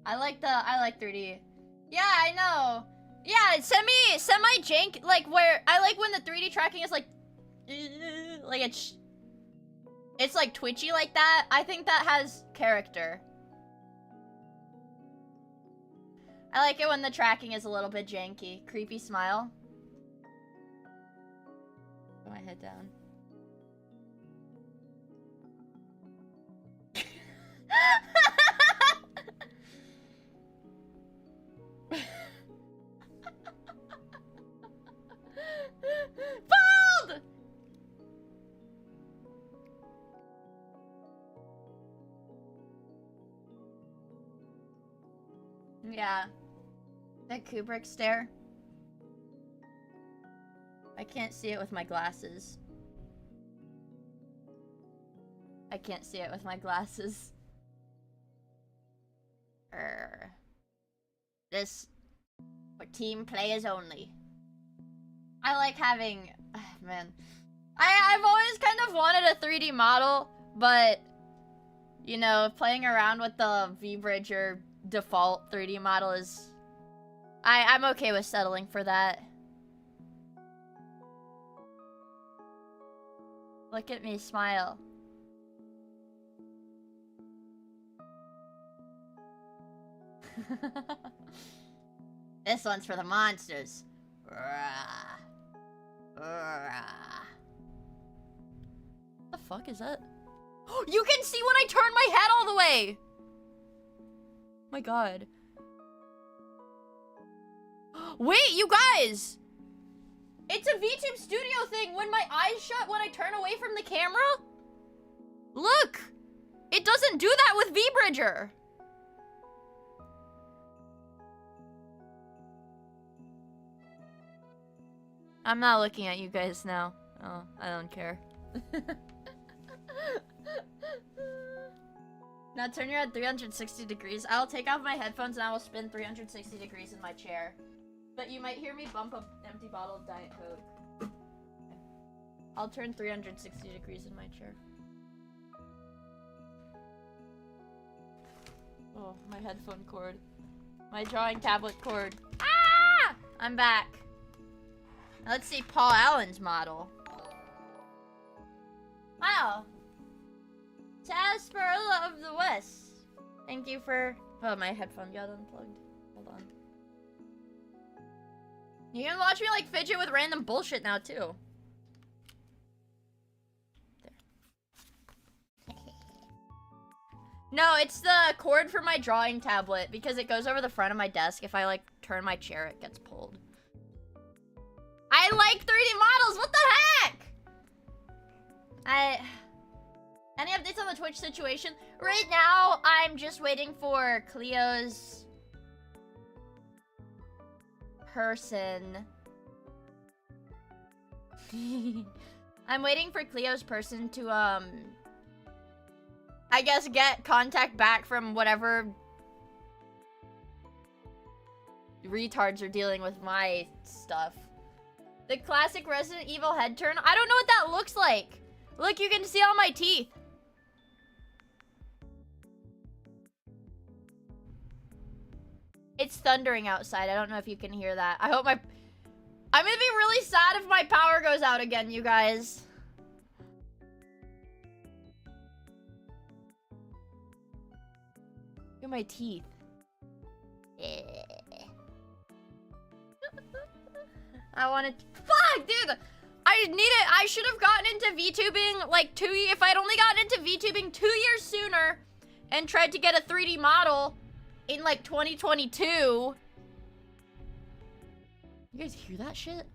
I like 3D. Yeah, I know. Yeah, semi-jank, like where I like when the 3D tracking is like it's like twitchy like that. I think that has character. I like it when the tracking is a little bit janky. Creepy smile. Put my head down. Bald! Yeah. That Kubrick stare. I can't see it with my glasses. I can't see it with my glasses. This for team players only. I like having, man. I've always kind of wanted a 3D model, but you know, playing around with the V-Bridger default 3D model is... I'm okay with settling for that. Look at me smile. This one's for the monsters. The fuck is that? You can see when I turn my head all the way! My god. Wait, you guys! It's a VTube Studio thing when my eyes shut when I turn away from the camera. Look! It doesn't do that with V-Bridger. I'm not looking at you guys now. Oh, I don't care. Now turn your head 360 degrees. I'll take off my headphones and I will spin 360 degrees in my chair. But you might hear me bump an empty bottle of Diet Coke. Okay. I'll turn 360 degrees in my chair. Oh, my headphone cord. My drawing tablet cord. Ah! I'm back. Now let's see Paul Allen's model. Wow. Sarsaparilla of the West. Thank you for... Oh, my headphone got unplugged. Hold on. You can watch me like fidget with random bullshit now too. There. No, it's the cord for my drawing tablet because it goes over the front of my desk. If I like turn my chair, it gets pulled. I like 3D models. What the heck? Any updates on the Twitch situation? Right now, I'm just waiting for Cleo's person. I'm waiting for Cleo's person to, I guess get contact back from whatever retards are dealing with my stuff. The classic Resident Evil head turn. I don't know what that looks like. Look, you can see all my teeth. It's thundering outside. I don't know if you can hear that. I hope my... I'm gonna be really sad if my power goes out again, you guys. Look at my teeth. I wanted... Fuck, dude! I need it. I should have gotten into VTubing like if I'd only gotten into VTubing 2 years sooner and tried to get a 3D model in like 2022. You guys hear that shit?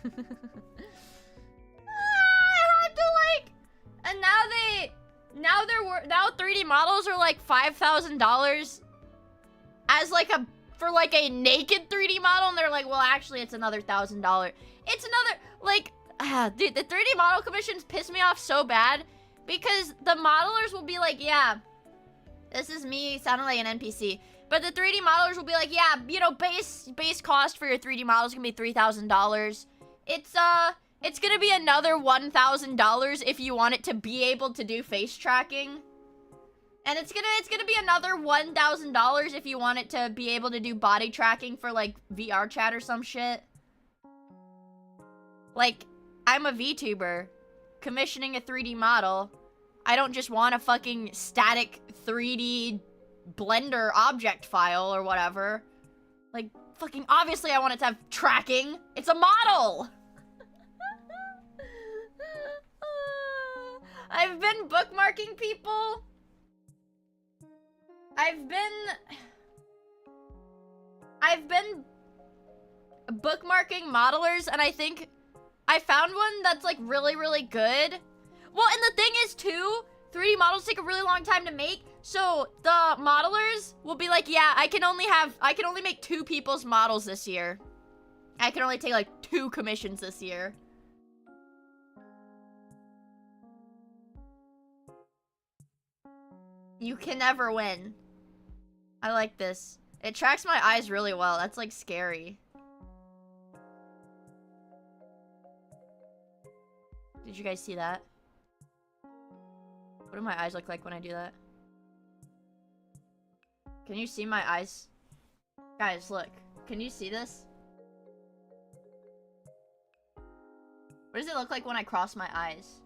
I had to like, and now 3D models are like $5,000 as like for like a naked 3D model, and they're like, well, actually, it's another $1,000. It's another, like, dude, the 3D model commissions piss me off so bad because the modelers will be like, yeah, this is me sounding like an NPC, but the 3D modelers will be like, yeah, you know, base cost for your 3D model is gonna be $3,000. It's gonna be another $1,000 if you want it to be able to do face tracking. And it's gonna be another $1,000 if you want it to be able to do body tracking for like VR chat or some shit. Like, I'm a VTuber commissioning a 3D model. I don't just want a fucking static 3D Blender object file or whatever. Like, fucking obviously I want it to have tracking. It's a model! I've been bookmarking people. I've been bookmarking modelers, and I think I found one that's like really, really good. Well, and the thing is too, 3D models take a really long time to make, so the modelers will be like, yeah, I can only make 2 people's models this year. I can only take like 2 commissions this year. You can never win. I like this. It tracks my eyes really well. That's like scary. Did you guys see that? What do my eyes look like when I do that? Can you see my eyes? Guys, look. Can you see this? What does it look like when I cross my eyes?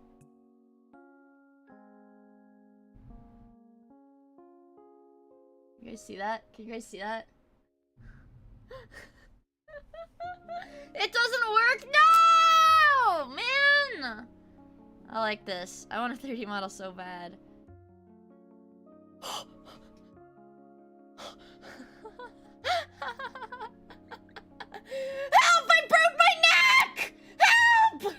You guys see that? Can you guys see that? It doesn't work! No! Man! I like this. I want a 3D model so bad. Help! I broke my neck! Help!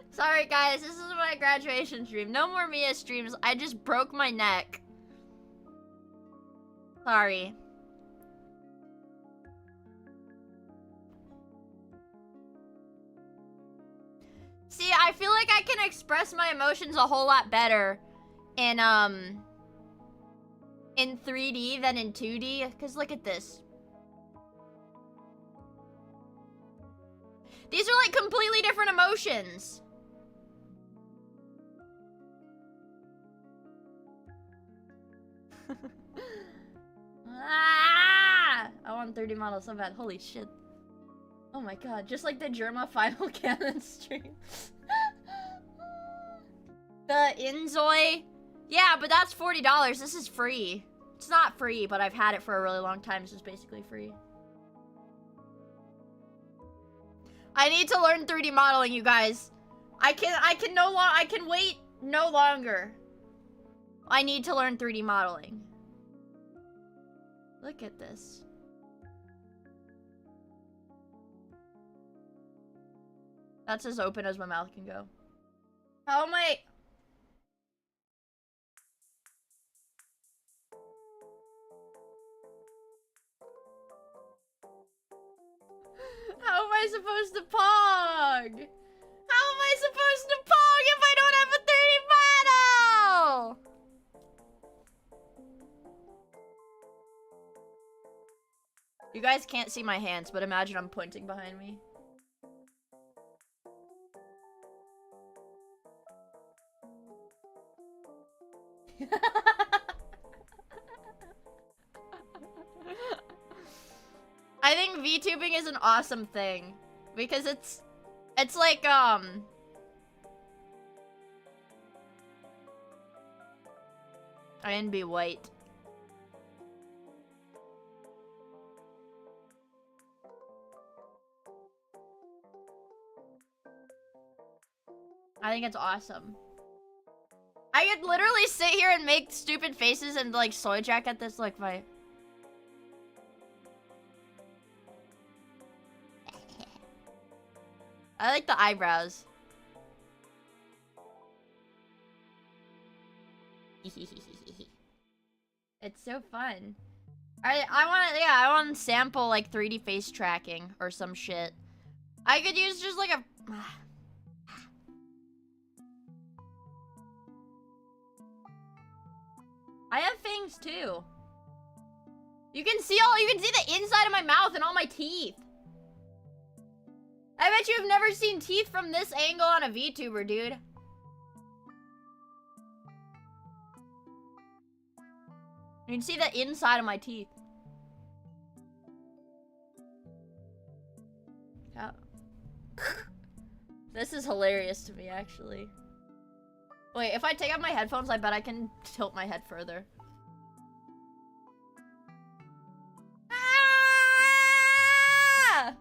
Sorry guys, this is my graduation stream. No more MIIA streams. I just broke my neck. Sorry. See, I feel like I can express my emotions a whole lot better in 3D than in 2D. Cause look at this. These are like completely different emotions. Ah! I want 3D models so bad. Holy shit. Oh my god. Just like the Germa Final Canon stream. The Inzoi. Yeah, but that's $40. This is free. It's not free, but I've had it for a really long time. This is basically free. I need to learn 3D modeling, you guys. I can wait no longer. I need to learn 3D modeling. Look at this. That's as open as my mouth can go. How am I... How am I supposed to pog? How am I supposed to pog if I don't have a 3D model? You guys can't see my hands, but imagine I'm pointing behind me. I think VTubing is an awesome thing because it's like I can be white. I think it's awesome. I could literally sit here and make stupid faces and like soy jack at this like my... I like the eyebrows. It's so fun. I want to sample like 3D face tracking or some shit. I could use just like a... I have fangs too. You can see the inside of my mouth and all my teeth. I bet you've never seen teeth from this angle on a VTuber, dude. You can see the inside of my teeth. Yeah. This is hilarious to me, actually. Wait, if I take off my headphones, I bet I can tilt my head further. Ah!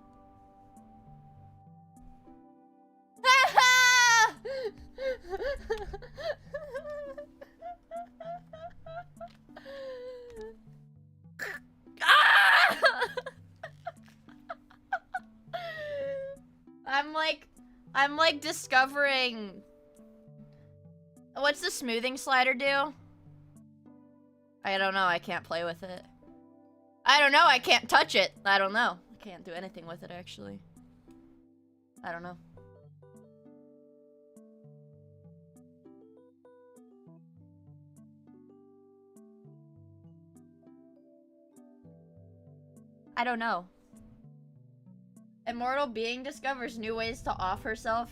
I'm like discovering... What's the smoothing slider do? I don't know, I can't play with it. I don't know, I can't touch it. I don't know. I can't do anything with it, actually. I don't know. I don't know. Immortal being discovers new ways to off herself.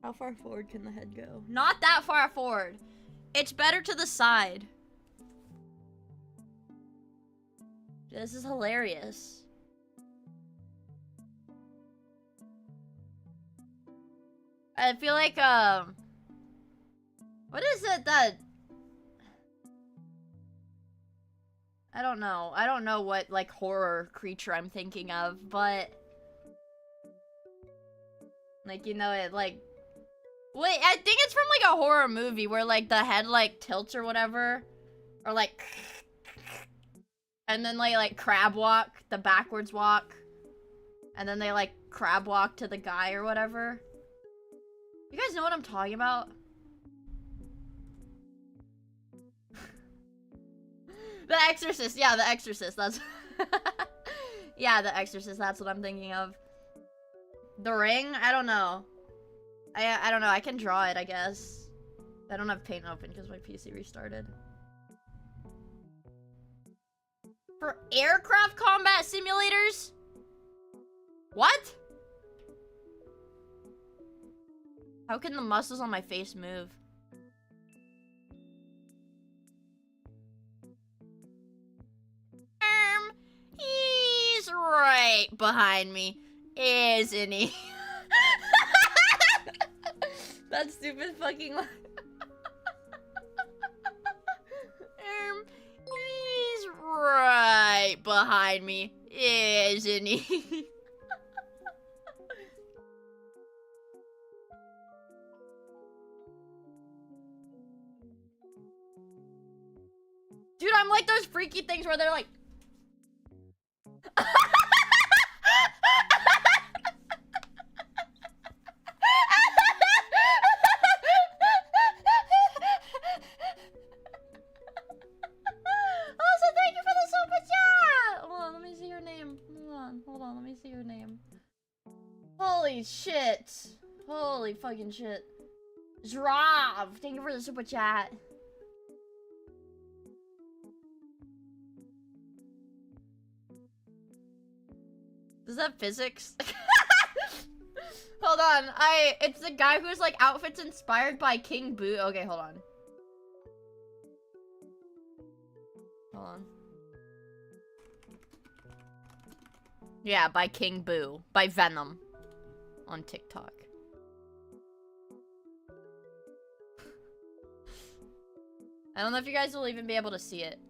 How far forward can the head go? Not that far forward. It's better to the side. This is hilarious. I feel like, what is it that... I don't know. I don't know what, like, horror creature I'm thinking of, but... Like, you know, it, like... Wait, I think it's from, like, a horror movie where, like, the head, like, tilts or whatever. Or, like... And then they, like, crab walk, the backwards walk. And then they, like, crab walk to the guy or whatever. You guys know what I'm talking about? The Exorcist, yeah, The Exorcist, that's... Yeah, The Exorcist, that's what I'm thinking of. The Ring? I don't know. I don't know, I can draw it, I guess. I don't have paint open because my PC restarted. For aircraft combat simulators? What? How can the muscles on my face move? He's right behind me, isn't he? That stupid fucking line. He's right behind me, isn't he? Dude, I'm like those freaky things where they're like... Also, thank you for the super chat! Hold on, let me see your name. Hold on, let me see your name. Holy shit. Holy fucking shit. Zrav, thank you for the super chat. Is that physics? Hold on, it's the guy who's like outfits inspired by King Boo. Okay, hold on. Hold on. Yeah, by King Boo. By Venom. On TikTok. I don't know if you guys will even be able to see it.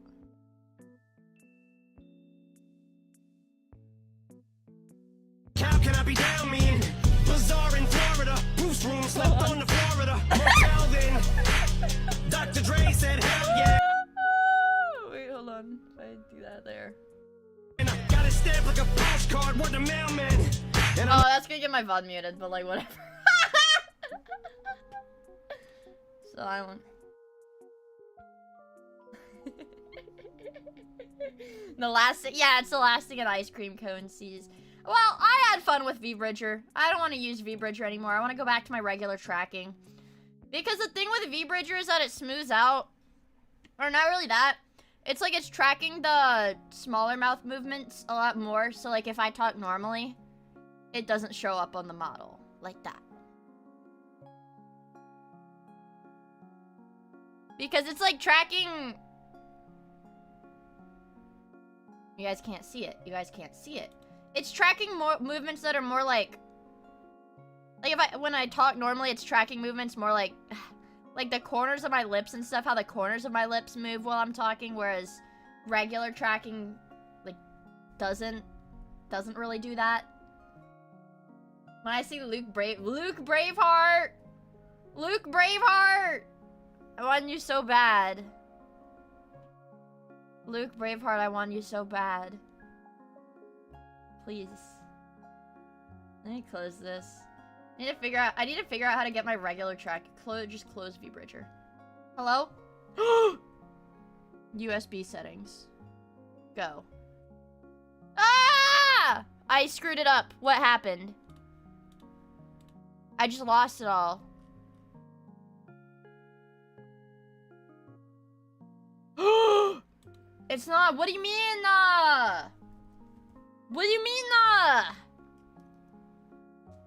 How can I be down mean? Bazaar in Florida. Bruce room slept on the Florida. Motel then. Dr. Dre said hell yeah. Wait, hold on. If I do that there. And I got it stamped like a postcard with the mailman. And Oh, that's gonna get my VOD muted, but like whatever. Silent. The last thing, yeah, it's the last thing an ice cream cone sees. Well, I had fun with V-Bridger. I don't want to use V-Bridger anymore. I want to go back to my regular tracking. Because the thing with V-Bridger is that it smooths out. Or not really that. It's like it's tracking the smaller mouth movements a lot more. So like if I talk normally, it doesn't show up on the model. Like that. Because it's like tracking... You guys can't see it. You guys can't see it. It's tracking more movements that are more like if when I talk normally, it's tracking movements more like the corners of my lips and stuff, how the corners of my lips move while I'm talking, whereas regular tracking like doesn't really do that. When I see Luke Braveheart, I want you so bad. Luke Braveheart, I want you so bad. Please. Let me close this. I need to figure out how to get my regular track. Just close VBridger. Hello? USB settings. Go. Ah! I screwed it up. What happened? I just lost it all. It's not. What do you mean? What do you mean?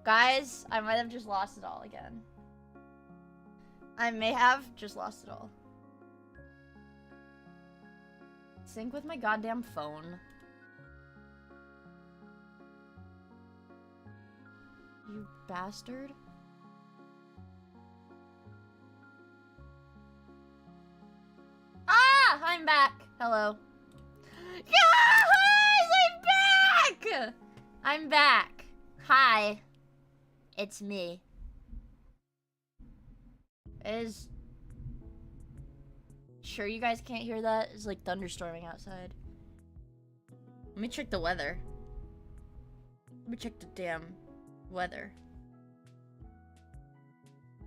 Guys, I might have just lost it all again. I may have just lost it all. Sync with my goddamn phone. You bastard. Ah! I'm back. Hello. Guys, I'm back! I'm back. Hi. It's me. Is... Sure you guys can't hear that? It's like thunderstorming outside. Let me check the weather. Let me check the damn weather.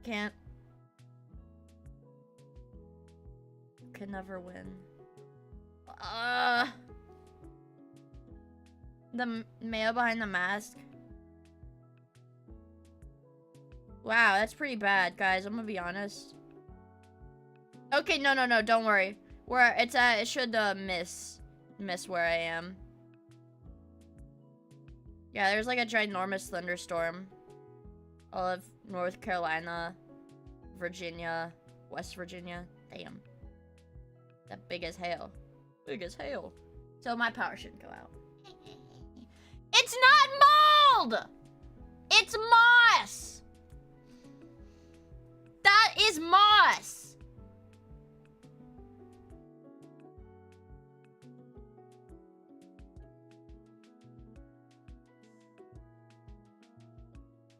Can't. Can never win. The MIIA behind the mask. Wow, that's pretty bad, guys. I'm gonna be honest. Okay, no, don't worry. It should miss where I am. Yeah, there's like a ginormous thunderstorm. All of North Carolina, Virginia, West Virginia. Damn. That big as hail. Big as hail. So my power shouldn't go out. It's not mold! It's moss! That is moss!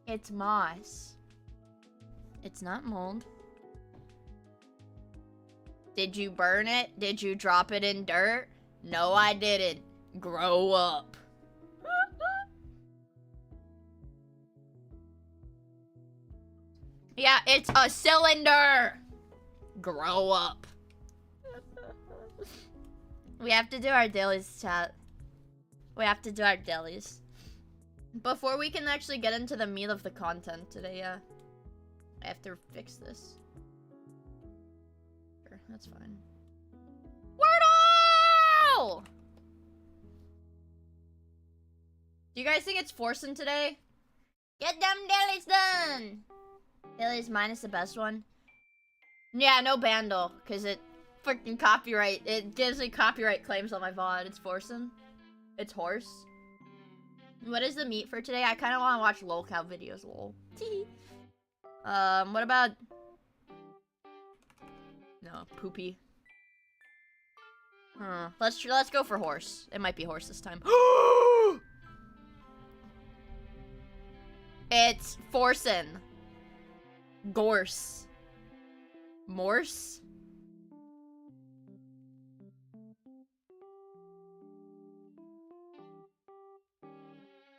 It's moss. It's not mold. Did you burn it? Did you drop it in dirt? No, I didn't. Grow up. Yeah, it's a cylinder. Grow up. We have to do our dailies, chat. We have to do our dailies. Before we can actually get into the meat of the content today, yeah. I have to fix this. Sure, that's fine. Wordle! Do you guys think it's forcing today? Get them dailies done! Dailies minus the best one. Yeah, no bandle, because it freaking copyright. It gives me copyright claims on my VOD. It's forcing. It's horse. What is the meat for today? I kind of want to watch lol cow videos, lol. What about... No, poopy. Huh. Let's go for horse. It might be horse this time. It's forcin'. Gorse. Morse?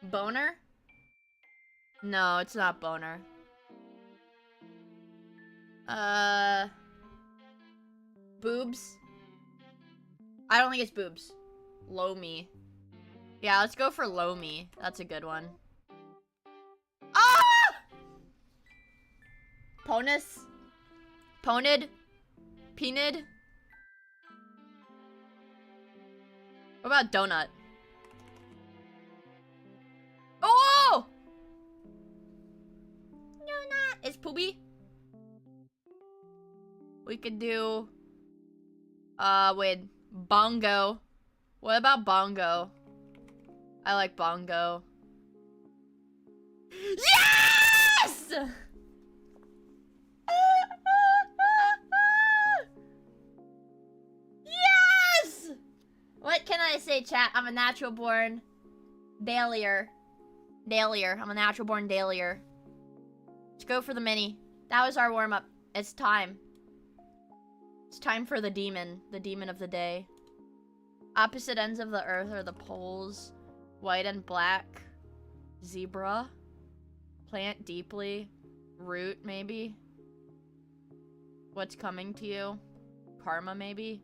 Boner? No, it's not boner. Boobs? I don't think it's boobs. Low me. Yeah, let's go for low me. That's a good one. Ah! Ponus? Ponid? Penid? What about donut? Oh! Donut. Is poopy? We could do... wait. Bongo. What about bongo? I like bongo. Yes! Yes! What can I say, chat? I'm a natural born dailier. Dailier. I'm a natural born dailier. Let's go for the mini. That was our warm-up. It's time. It's time for the demon of the day. Opposite ends of the earth are the poles. White and black. Zebra. Plant deeply. Root, maybe. What's coming to you? Karma, maybe?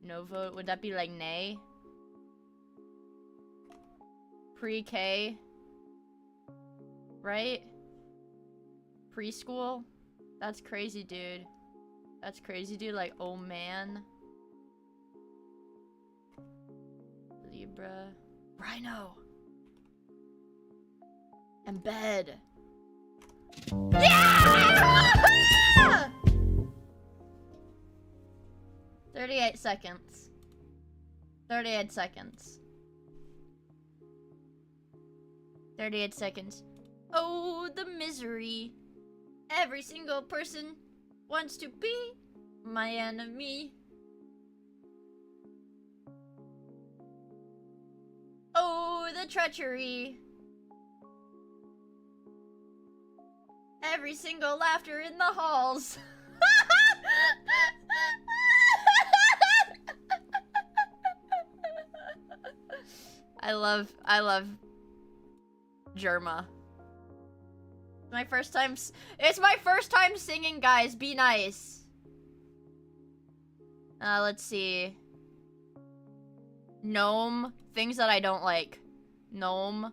No vote. Would that be like nay? Pre-K? Right? Preschool? That's crazy, dude. That's crazy, dude. Like, oh man. Libra. Rhino. Embed. Yeah! 38 seconds. 38 seconds. 38 seconds. Oh, the misery. Every single person wants to be my enemy. Oh, the treachery. Every single laughter in the halls. I love Germa. It's my first time singing, guys. Be nice. Let's see. Gnome. Things that I don't like. Gnome.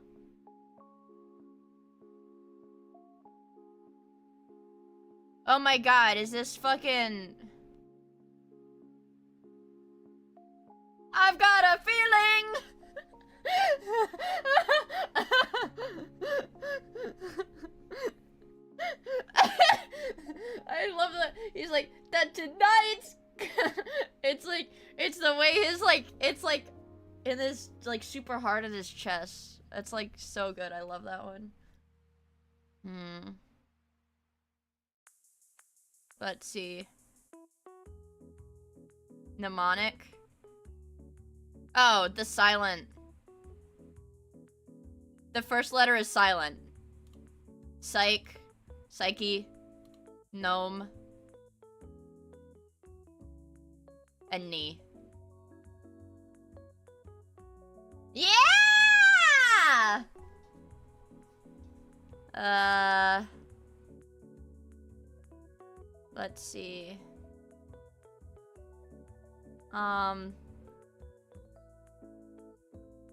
Oh my god, is this fucking... I've got a feeling! I love that. He's like, that tonight's... it's like, it's the way his, like, it's like, in his, like, super hard in his chest. It's like, so good. I love that one. Let's see. Mnemonic. Oh, the silent. The first letter is silent. Psych. Psyche. Gnome. And knee. Yeah! Let's see.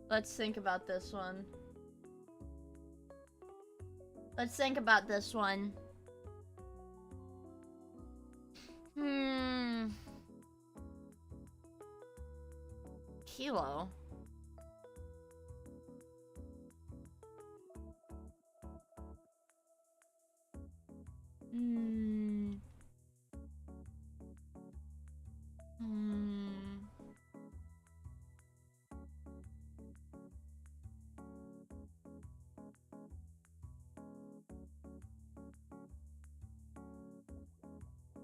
Let's think about this one. Let's think about this one. Kilo.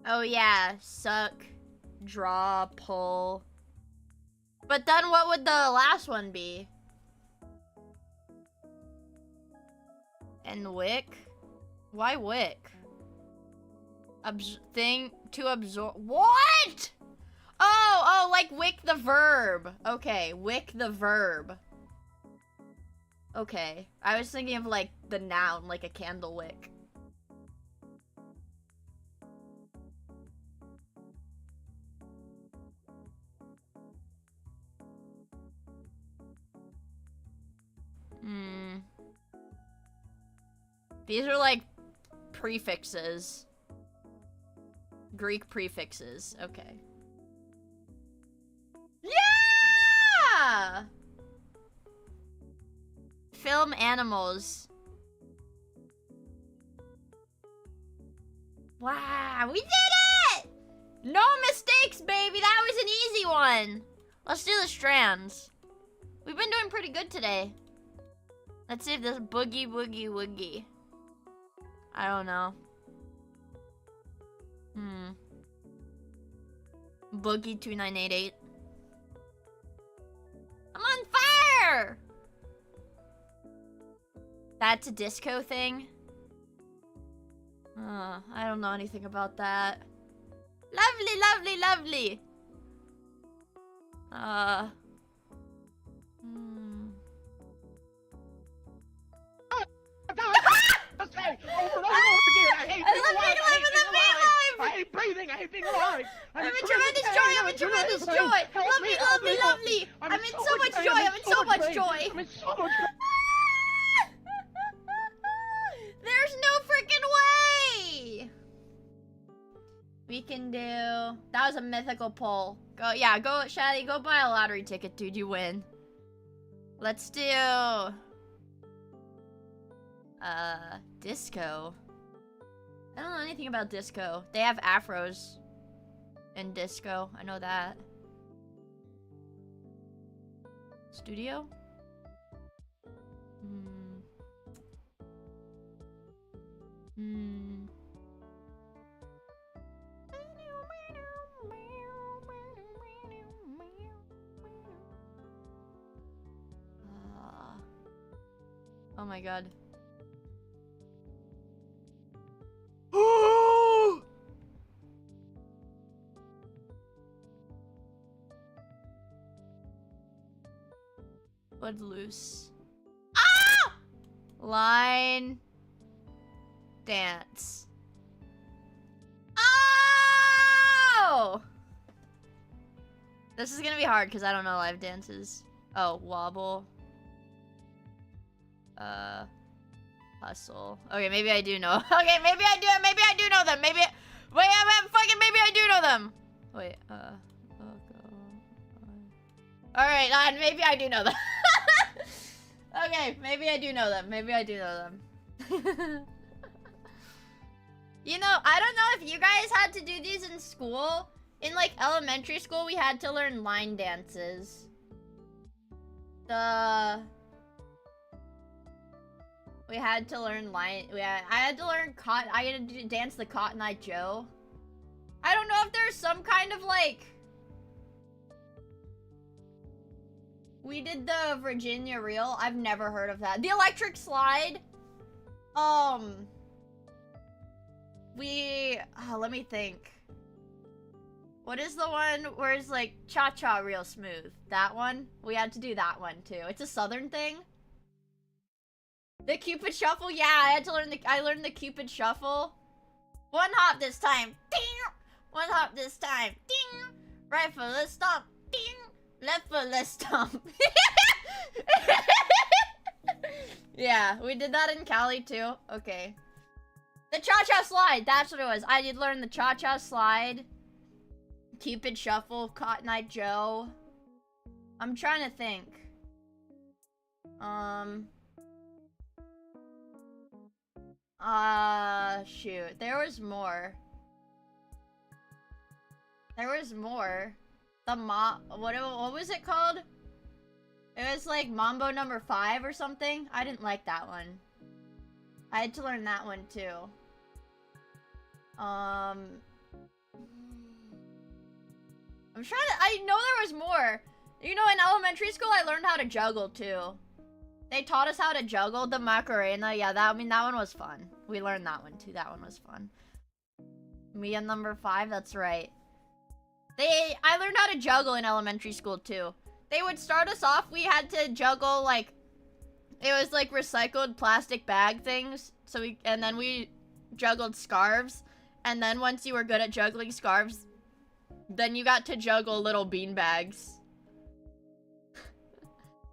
Oh yeah, suck, draw, pull. But then what would the last one be? And wick? Why wick? Thing to absorb. What? Oh, like wick the verb. Okay, wick the verb. Okay, I was thinking of like the noun, like a candle wick. These are like prefixes. Greek prefixes. Okay. Yeah! Film animals. Wow, we did it! No mistakes, baby. That was an easy one. Let's do the strands. We've been doing pretty good today. Let's see if this boogie woogie woogie. I don't know. Boogie 2988. I'm on fire! That's a disco thing? I don't know anything about that. Lovely, lovely, lovely! I'm in so much joy. I'm in so much joy. I'm in so much There's no freaking way. We can do. That was a mythical poll. Go, yeah, go, Shaddy. Go buy a lottery ticket, dude. You win. Let's do. Disco. I don't know anything about disco. They have afros in disco. I know that. Studio? Oh my god. Footloose. Ah! Line. Dance. Oh! This is gonna be hard because I don't know live dances. Oh, wobble. Hustle. Okay, maybe I do know. Okay, maybe I do. Maybe I do know them. Maybe. Wait, fucking. Maybe I do know them. Wait. All right. Maybe I do know them. Okay, maybe I do know them. Maybe I do know them. You know, I don't know if you guys had to do these in school. In like elementary school, we had to learn line dances. We had to learn line. I had to learn I had to dance the Cotton Eye Joe. I don't know if there's some kind of like. We did the Virginia Reel. I've never heard of that. The electric slide. Let me think. What is the one where it's like cha-cha real smooth? That one? We had to do that one too. It's a southern thing. The Cupid Shuffle? Yeah, I learned the Cupid Shuffle. One hop this time. Ding! One hop this time. Ding! Right foot, let's stomp. Ding! Left foot, let's stomp. Yeah, we did that in Cali too. Okay. The cha-cha slide, that's what it was. I did learn the cha-cha slide. Cupid Shuffle, Cotton Eye Joe. I'm trying to think. Shoot. There was more. What was it called? It was like Mambo number 5 or something. I didn't like that one. I had to learn that one too. I'm trying to. I know there was more. You know, in elementary school, I learned how to juggle too. They taught us how to juggle the Macarena. Yeah, that one was fun. We learned that one too. That one was fun. MIIA number 5. That's right. I learned how to juggle in elementary school too. They would start us off. We had to juggle like. It was like recycled plastic bag things. And then we juggled scarves. And then once you were good at juggling scarves, then you got to juggle little bean bags.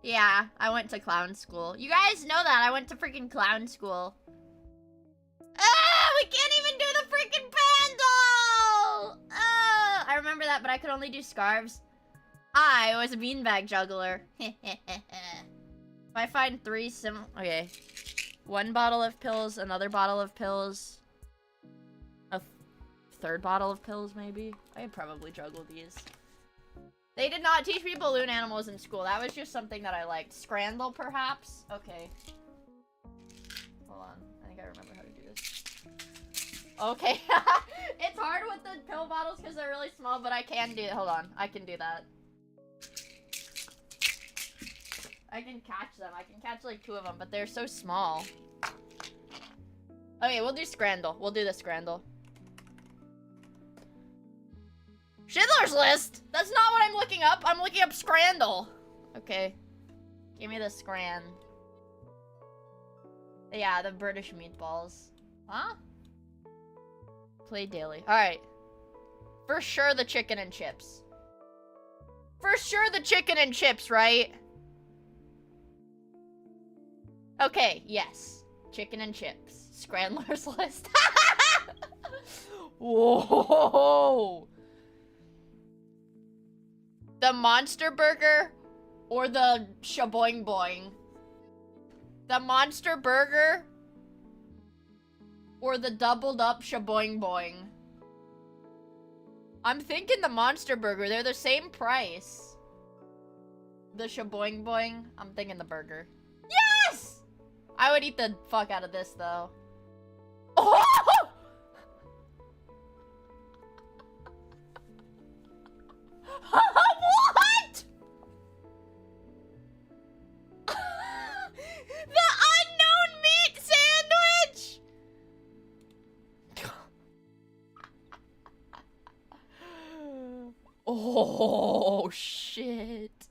Yeah, I went to clown school. You guys know that. I went to freaking clown school. Ah, we can't even do the freaking pandal! I remember that, but I could only do scarves. I was a beanbag juggler. If I find 3 okay. 1 bottle of pills, another bottle of pills. A 3rd bottle of pills, maybe? I could probably juggle these. They did not teach me balloon animals in school. That was just something that I liked. Scrandle, perhaps? Okay. Hold on. I think I remember how to do this. Okay. It's hard with the pill bottles because they're really small, but I can do it. Hold on. I can do that. I can catch them. I can catch like 2 of them, but they're so small. Okay, we'll do Scrandle. We'll do the Scrandle. Schindler's List? That's not what I'm looking up. I'm looking up Scrandle. Okay. Give me the Scran. Yeah, the British meatballs. Huh? Play daily. Alright. For sure the chicken and chips. For sure the chicken and chips, right? Okay, yes. Chicken and chips. Scrandler's list. Whoa! The Monster Burger or the Shaboing Boing? The Monster Burger or the doubled up Shaboing Boing? I'm thinking the Monster Burger. They're the same price. The Shaboing Boing. I'm thinking the burger. Yes! I would eat the fuck out of this, though. Oh! What? The unknown meat sandwich! Oh, shit.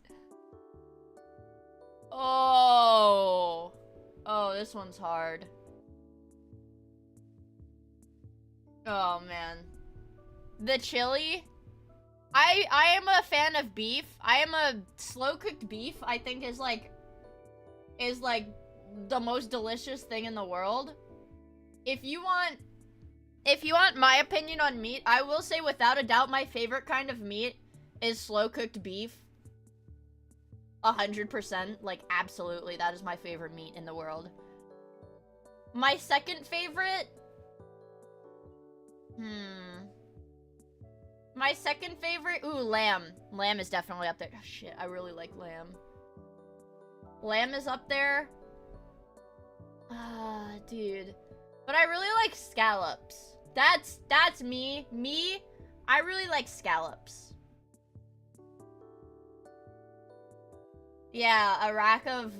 Oh. Oh, this one's hard. Oh, man. The chili? I am a fan of beef. I am a slow-cooked beef, I think is like the most delicious thing in the world. If you want my opinion on meat, I will say without a doubt my favorite kind of meat is slow-cooked beef. 100%, like absolutely, that is my favorite meat in the world. My second favorite? My second favorite? Ooh, lamb. Lamb is definitely up there. Oh, shit, I really like lamb. Lamb is up there. Ah, dude. But I really like scallops. That's me. I really like scallops. Yeah, a rack of,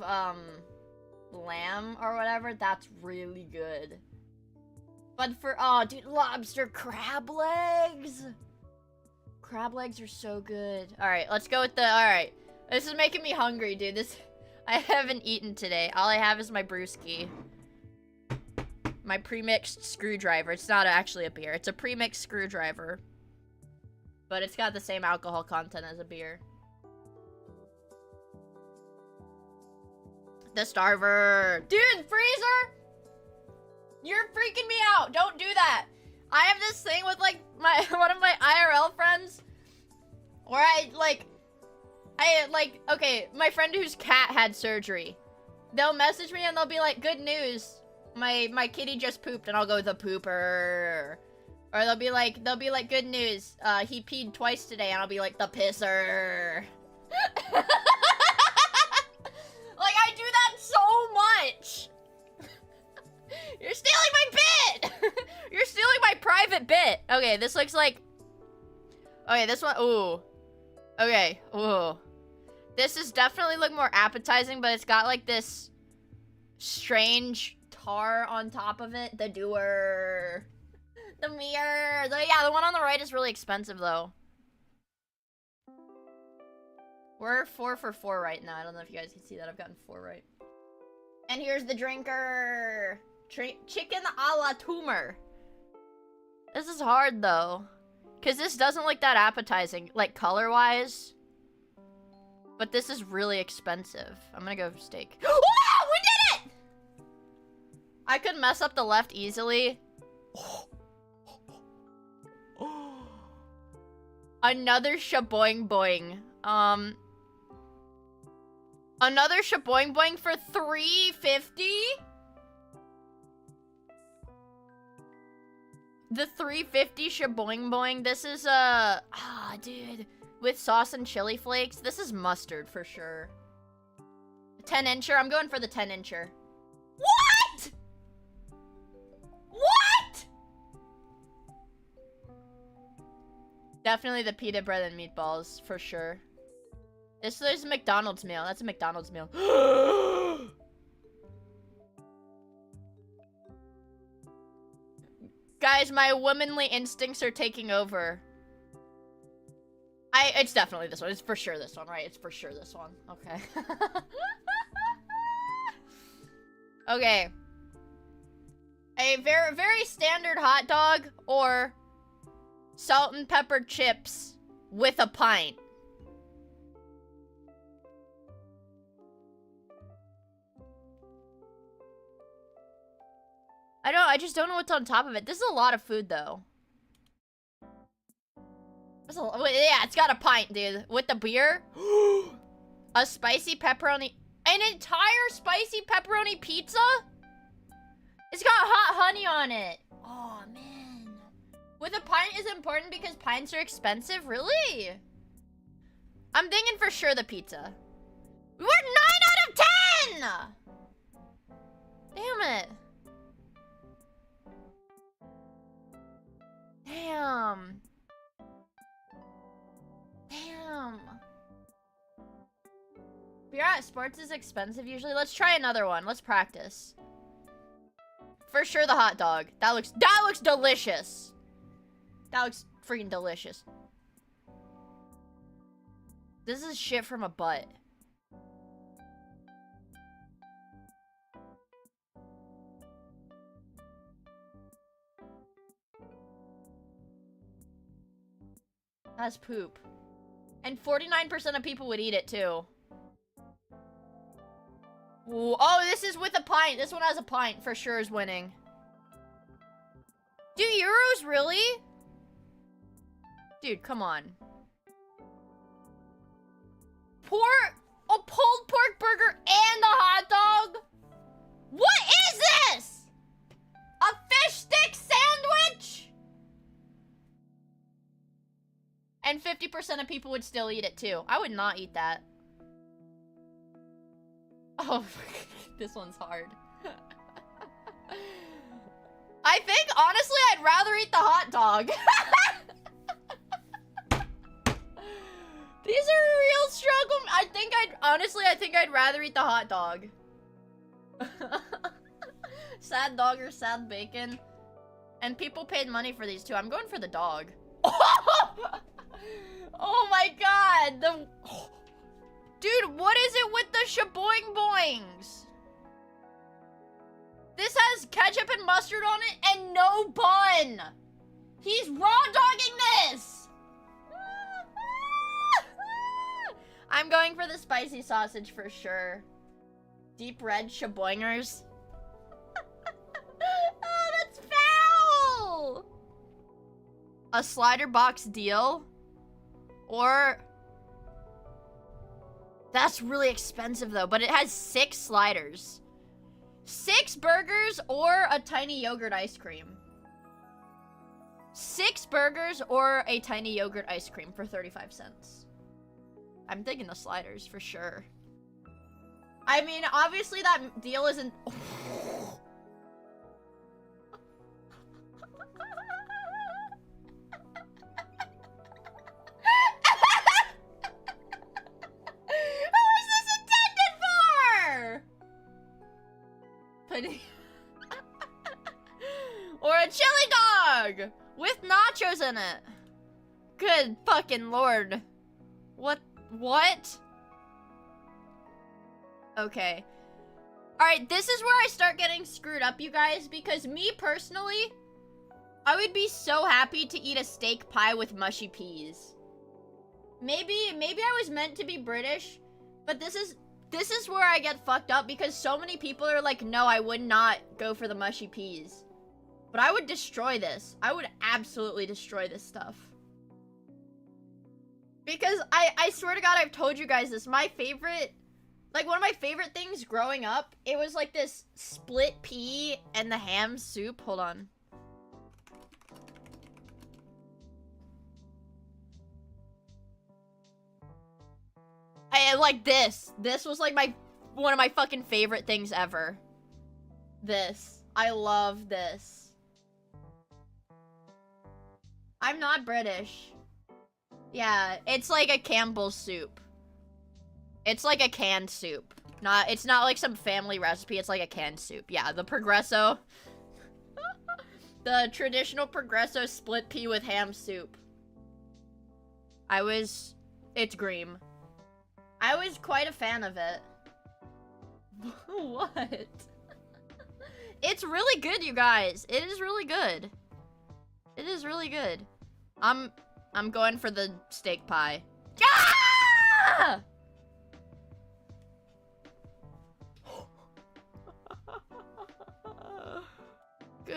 lamb or whatever, that's really good. But for, oh, dude, lobster crab legs. Crab legs are so good. Alright, let's go with the, alright. This is making me hungry, dude. This, I haven't eaten today. All I have is my brewski. My pre-mixed screwdriver. It's not actually a beer. It's a pre-mixed screwdriver. But it's got the same alcohol content as a beer. The Starver. Dude, Freezer! You're freaking me out. Don't do that. I have this thing with, like, one of my IRL friends. Where okay, my friend whose cat had surgery. They'll message me and they'll be like, good news. My kitty just pooped, and I'll go, the pooper. Or they'll be like, good news. He peed twice today, and I'll be like, the pisser. Like, I do that so much. You're stealing my bit. You're stealing my private bit. Okay, this looks like... Okay, this one... Ooh. Okay, ooh. This is definitely look more appetizing, but it's got, like, this strange tar on top of it. The doer. The mirror. Yeah, the one on the right is really expensive, though. We're 4 for 4 right now. I don't know if you guys can see that. I've gotten 4 right. And here's the drinker. Chicken a la tumor. This is hard, though. Because this doesn't look that appetizing, like, color-wise. But this is really expensive. I'm gonna go steak. Oh, we did it! I could mess up the left easily. Another shaboing boing. Another shaboing boing for $3.50? The $3.50 shaboing boing. This is dude, with sauce and chili flakes. This is mustard for sure. 10-incher. I'm going for the 10-incher. What? What? Definitely the pita bread and meatballs for sure. This is a McDonald's meal. That's a McDonald's meal. Guys, my womanly instincts are taking over. It's definitely this one. It's for sure this one, right? It's for sure this one. Okay. Okay. A very, very standard hot dog or salt and pepper chips with a pint. I just don't know what's on top of it. This is a lot of food, though. Yeah, it's got a pint, dude. With the beer. A spicy pepperoni. An entire spicy pepperoni pizza? It's got hot honey on it. Oh, man. With a pint is important because pints are expensive? Really? I'm thinking for sure the pizza. We're 9 out of 10! Damn it. Damn. Damn. Beer at sports is expensive usually. Let's try another one. Let's practice. For sure the hot dog. That looks delicious. That looks freaking delicious. This is shit from a butt. That's poop. And 49% of people would eat it too. Ooh, oh, this is with a pint. This one has a pint for sure is winning. Do euros really? Dude, come on. A pulled pork burger and a hot dog? What is this? A fish stick sandwich? And 50% of people would still eat it too. I would not eat that. Oh, this one's hard. I think, honestly, I'd rather eat the hot dog. These are a real struggle. I think I'd rather eat the hot dog. Sad dog or sad bacon. And people paid money for these too. I'm going for the dog. Oh my god. Dude, what is it with the shaboing boings? This has ketchup and mustard on it and no bun. He's raw dogging this. I'm going for the spicy sausage for sure. Deep red shaboingers. Oh, that's foul. A slider box deal? Or... That's really expensive though, but it has 6 sliders. 6 burgers or a tiny yogurt ice cream. 6 burgers or a tiny yogurt ice cream for 35 cents. I'm thinking the sliders for sure. I mean, obviously that deal isn't... Or a chili dog with nachos in it. Good fucking lord. What? Okay. Alright, this is where I start getting screwed up, you guys, because me personally, I would be so happy to eat a steak pie with mushy peas. Maybe I was meant to be British, but this is where I get fucked up because so many people are like, no, I would not go for the mushy peas. But I would destroy this. I would absolutely destroy this stuff. Because I swear to God, I've told you guys this. My favorite, like one of my favorite things growing up, it was like this split pea and the ham soup. Hold on. I like this. This was like one of my fucking favorite things ever. This. I love this. I'm not British. Yeah, it's like a Campbell's soup. It's like a canned soup. It's not like some family recipe, it's like a canned soup. Yeah, the Progresso. The traditional Progresso split pea with ham soup. It's Greem. I was quite a fan of it. What? It's really good, you guys. It is really good. It is really good. I'm going for the steak pie. Ah!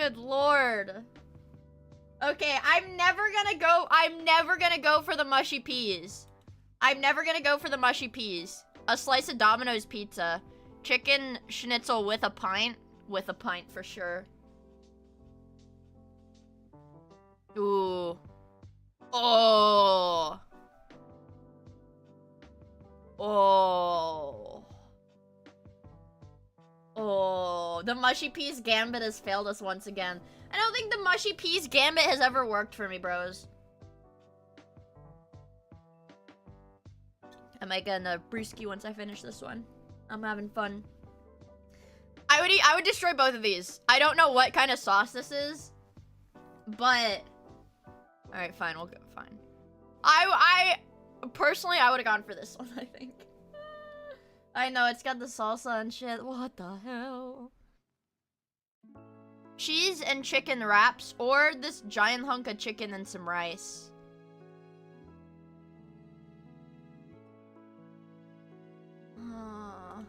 Good lord. Okay, I'm never gonna go for the mushy peas. I'm never gonna go for the mushy peas. A slice of Domino's pizza. Chicken schnitzel with a pint. With a pint for sure. Ooh. Oh. Oh. Oh. The mushy peas gambit has failed us once again. I don't think the mushy peas gambit has ever worked for me, bros. I might get a brewski once I finish this one. I'm having fun. I would destroy both of these. I don't know what kind of sauce this is, but alright, fine, we'll go. Fine. I personally, I would have gone for this one, I think. I know, it's got the salsa and shit. What the hell? Cheese and chicken wraps, or this giant hunk of chicken and some rice. Ah!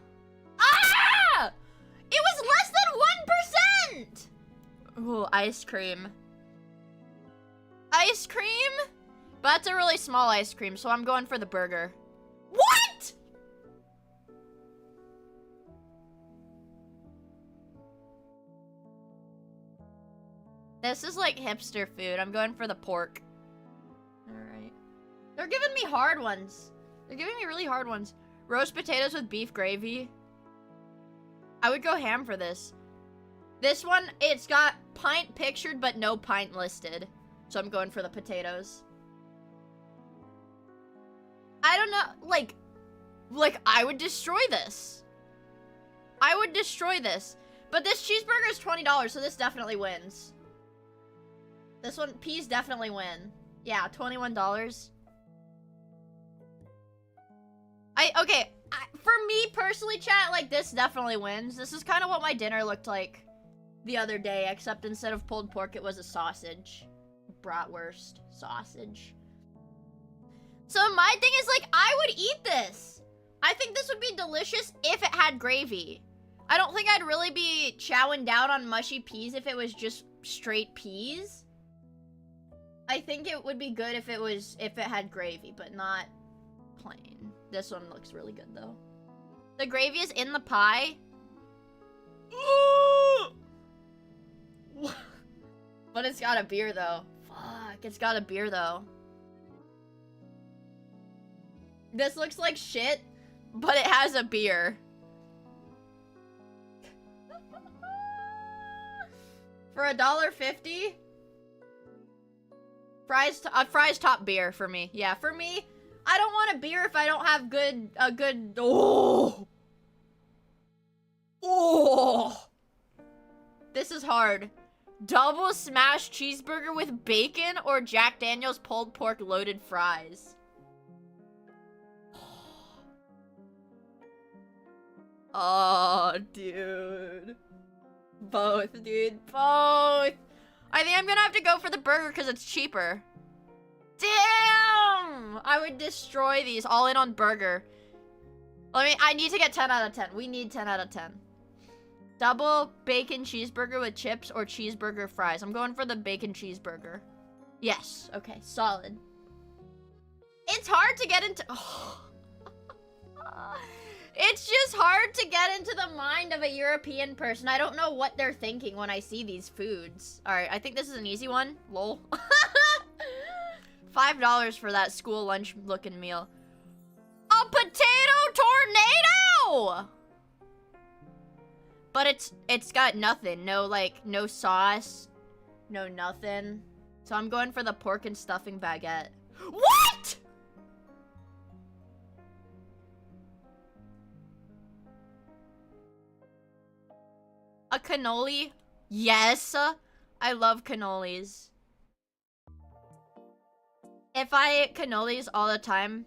It was less than 1%! Ooh, ice cream. Ice cream? But that's a really small ice cream, so I'm going for the burger. What?! This is like hipster food. I'm going for the pork. Alright. They're giving me hard ones. They're giving me really hard ones. Roast potatoes with beef gravy. I would go ham for this. This one, it's got pint pictured, but no pint listed. So I'm going for the potatoes. I don't know, like, I would destroy this. I would destroy this. But this cheeseburger is $20, so this definitely wins. This one, peas definitely win. Yeah, $21. Okay, for me personally, chat, like, this definitely wins. This is kind of what my dinner looked like the other day, except instead of pulled pork, it was a sausage. Bratwurst sausage. So my thing is, like, I would eat this. I think this would be delicious if it had gravy. I don't think I'd really be chowing down on mushy peas if it was just straight peas. I think it would be good if it had gravy, but not plain. This one looks really good though. The gravy is in the pie. But it's got a beer though. Fuck, it's got a beer though. This looks like shit, but it has a beer. For $1.50? Fries top beer for me. Yeah, for me, I don't want a beer if I don't have a good, oh! Oh! This is hard. Double smashed cheeseburger with bacon or Jack Daniel's pulled pork loaded fries? Oh, dude. Both, dude. Both. I think I'm gonna have to go for the burger because it's cheaper. Damn! I would destroy these all in on burger. I need to get 10 out of 10. We need 10 out of 10. Double bacon cheeseburger with chips or cheeseburger fries. I'm going for the bacon cheeseburger. Yes. Okay, solid. It's hard to get into... Oh. It's just hard to get into the mind of a European person. I don't know what they're thinking when I see these foods. Alright, I think this is an easy one. Lol. $5 for that school lunch looking meal. A potato tornado! But it's got nothing. No, like, no sauce. No nothing. So I'm going for the pork and stuffing baguette. What?! A cannoli? Yes. I love cannolis. If I ate cannolis all the time,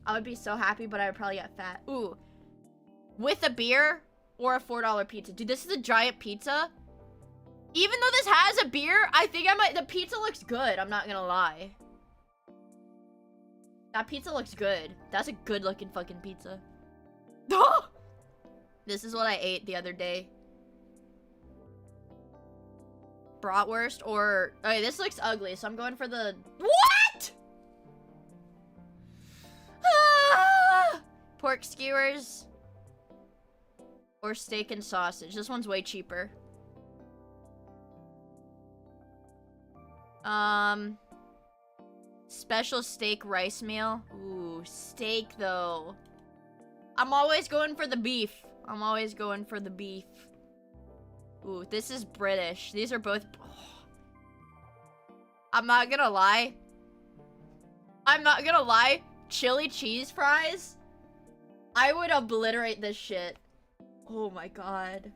I would be so happy, but I would probably get fat. Ooh. With a beer or a $4 pizza. Dude, this is a giant pizza. Even though this has a beer, I think I might... The pizza looks good, I'm not gonna lie. That pizza looks good. That's a good looking fucking pizza. This is what I ate the other day. bratwurst or... Okay, this looks ugly, so I'm going for the... What?! Ah! Pork skewers. Or steak and sausage. This one's way cheaper. Special steak rice meal. Ooh, steak though. I'm always going for the beef. I'm always going for the beef. Ooh, this is British. These are both... Oh. I'm not gonna lie. I'm not gonna lie. Chili cheese fries? I would obliterate this shit. Oh my god.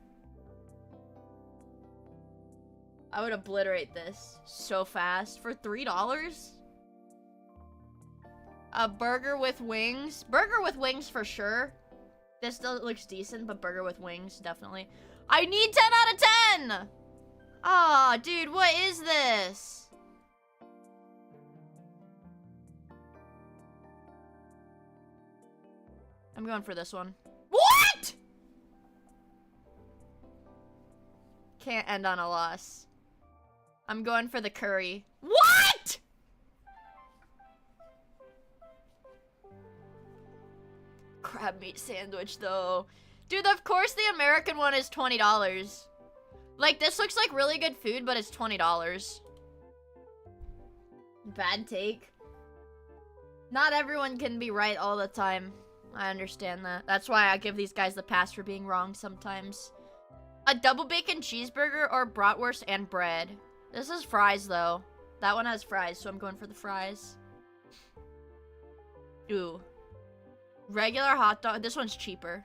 I would obliterate this so fast for $3? A burger with wings. Burger with wings for sure. This still looks decent, but burger with wings, definitely. I need 10 out of 10! Aw, dude, what is this? I'm going for this one. What?! Can't end on a loss. I'm going for the curry. What?! Crab meat sandwich, though. Dude, of course the American one is $20. Like, this looks like really good food, but it's $20. Bad take. Not everyone can be right all the time. I understand that. That's why I give these guys the pass for being wrong sometimes. A double bacon cheeseburger or bratwurst and bread. This is fries, though. That one has fries, so I'm going for the fries. Ooh. Regular hot dog. This one's cheaper.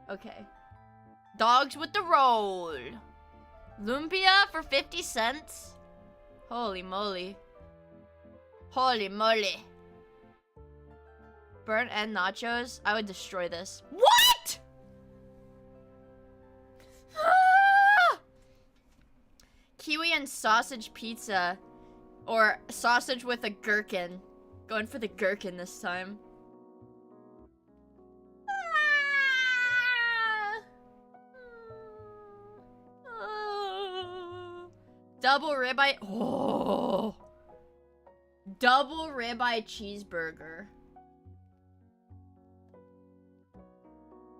Okay. Dogs with the roll. Lumpia for 50 cents. Holy moly. Holy moly. Burnt end nachos. I would destroy this. What?! Ah! Kiwi and sausage pizza. Or sausage with a gherkin. Going for the gherkin this time. Double ribeye. Oh. Double ribeye cheeseburger.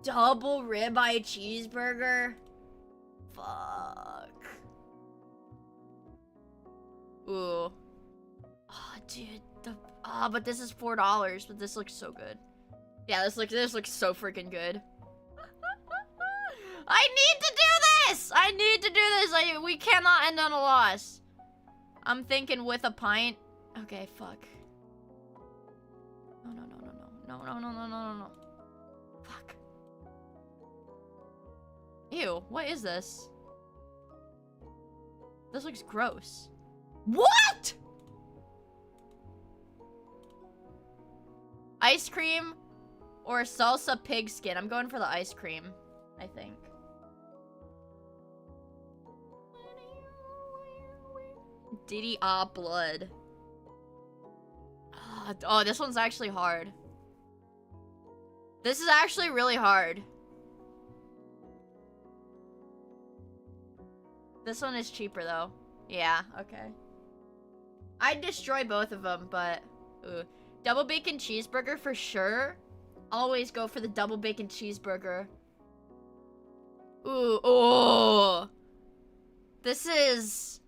Double ribeye cheeseburger. Fuck. Ooh. Oh, dude. But this is $4. But this looks so good. Yeah, this looks so freaking good. I need to do this! I need to do this! We cannot end on a loss. I'm thinking with a pint. Okay, fuck. No. No. Fuck. Ew, what is this? This looks gross. What?! Ice cream or salsa pigskin? I'm going for the ice cream, I think. Diddy blood. Oh, this one's actually hard. This is actually really hard. This one is cheaper though. Yeah, okay. I'd destroy both of them, but... Ooh. Double bacon cheeseburger for sure. Always go for the double bacon cheeseburger. Ooh, oh. This is...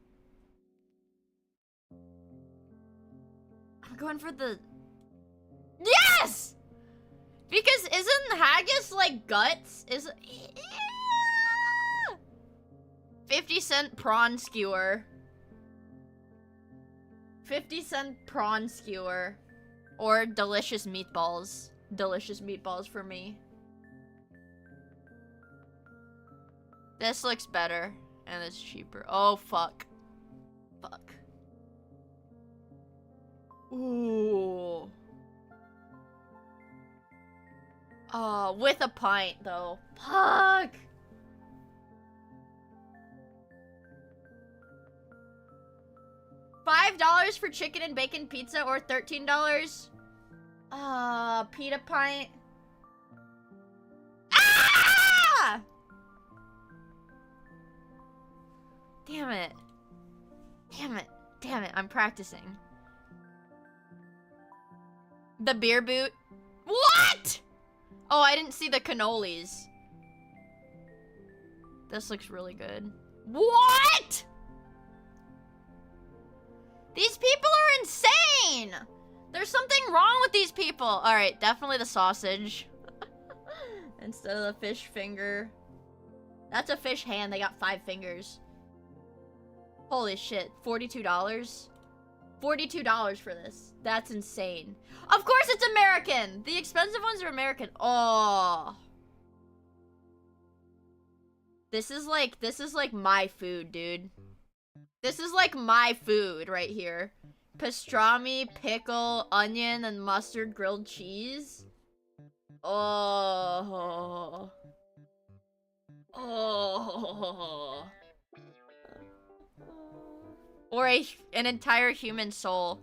I'm going for the... Yes! Because isn't haggis like guts? Is it... 50-cent prawn skewer. 50-cent prawn skewer. Or delicious meatballs. Delicious meatballs for me. This looks better. And it's cheaper. Oh, fuck. Fuck. Ooh. Oh, with a pint, though. Fuck! $5 for chicken and bacon pizza or $13? Pita pint. Ah! Damn it. Damn it. Damn it. I'm practicing. The beer boot. What? Oh, I didn't see the cannolis. This looks really good. What? These people are insane. There's something wrong with these people. All right, definitely the sausage. Instead of the fish finger. That's a fish hand. They got 5 fingers. Holy shit. $42? $42 for this. That's insane. Of course it's American. The expensive ones are American. Oh. This is like my food, dude. This is like my food right here. Pastrami, pickle, onion, and mustard grilled cheese. Oh. Oh. Or an entire human soul.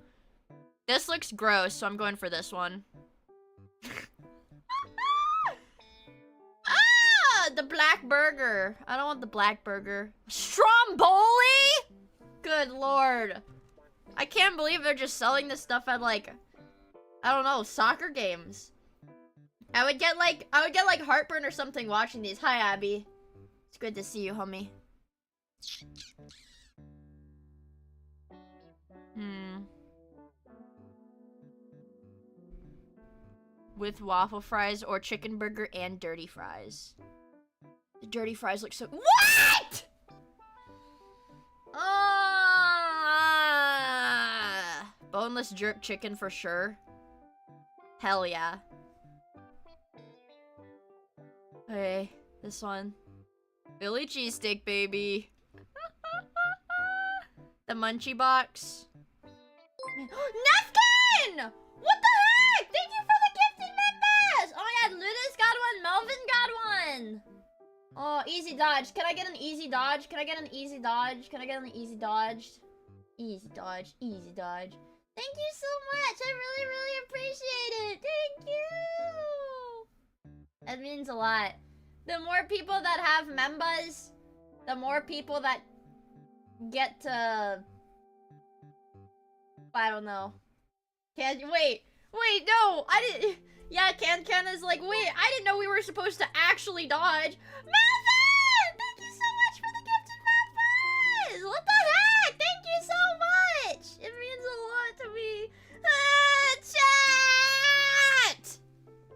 This looks gross, so I'm going for this one. Ah, the black burger. I don't want the black burger. Stromboli? Good lord. I can't believe they're just selling this stuff at like, I don't know, soccer games. I would get like heartburn or something watching these. Hi, Abby. It's good to see you, homie. With waffle fries or chicken burger and dirty fries. The dirty fries look so— What?! Boneless jerk chicken for sure. Hell yeah. Okay, this one. Philly cheesesteak, baby. The munchie box. Nefkin! What the heck? Thank you for the gifting members! Oh my god, Luda's got one, Melvin got one! Oh, easy dodge. Can I get an easy dodge? Can I get an easy dodge? Can I get an easy dodge? Easy dodge, easy dodge. Thank you so much. I really, really appreciate it. Thank you. That means a lot. The more people that have members, the more people that get to— I don't know. Wait, no, I didn't— Yeah, Can is like, wait, I didn't know we were supposed to actually dodge. Melvin! Thank you so much for the gifted members! What the heck? Thank you so much! It means a lot to me. Chat!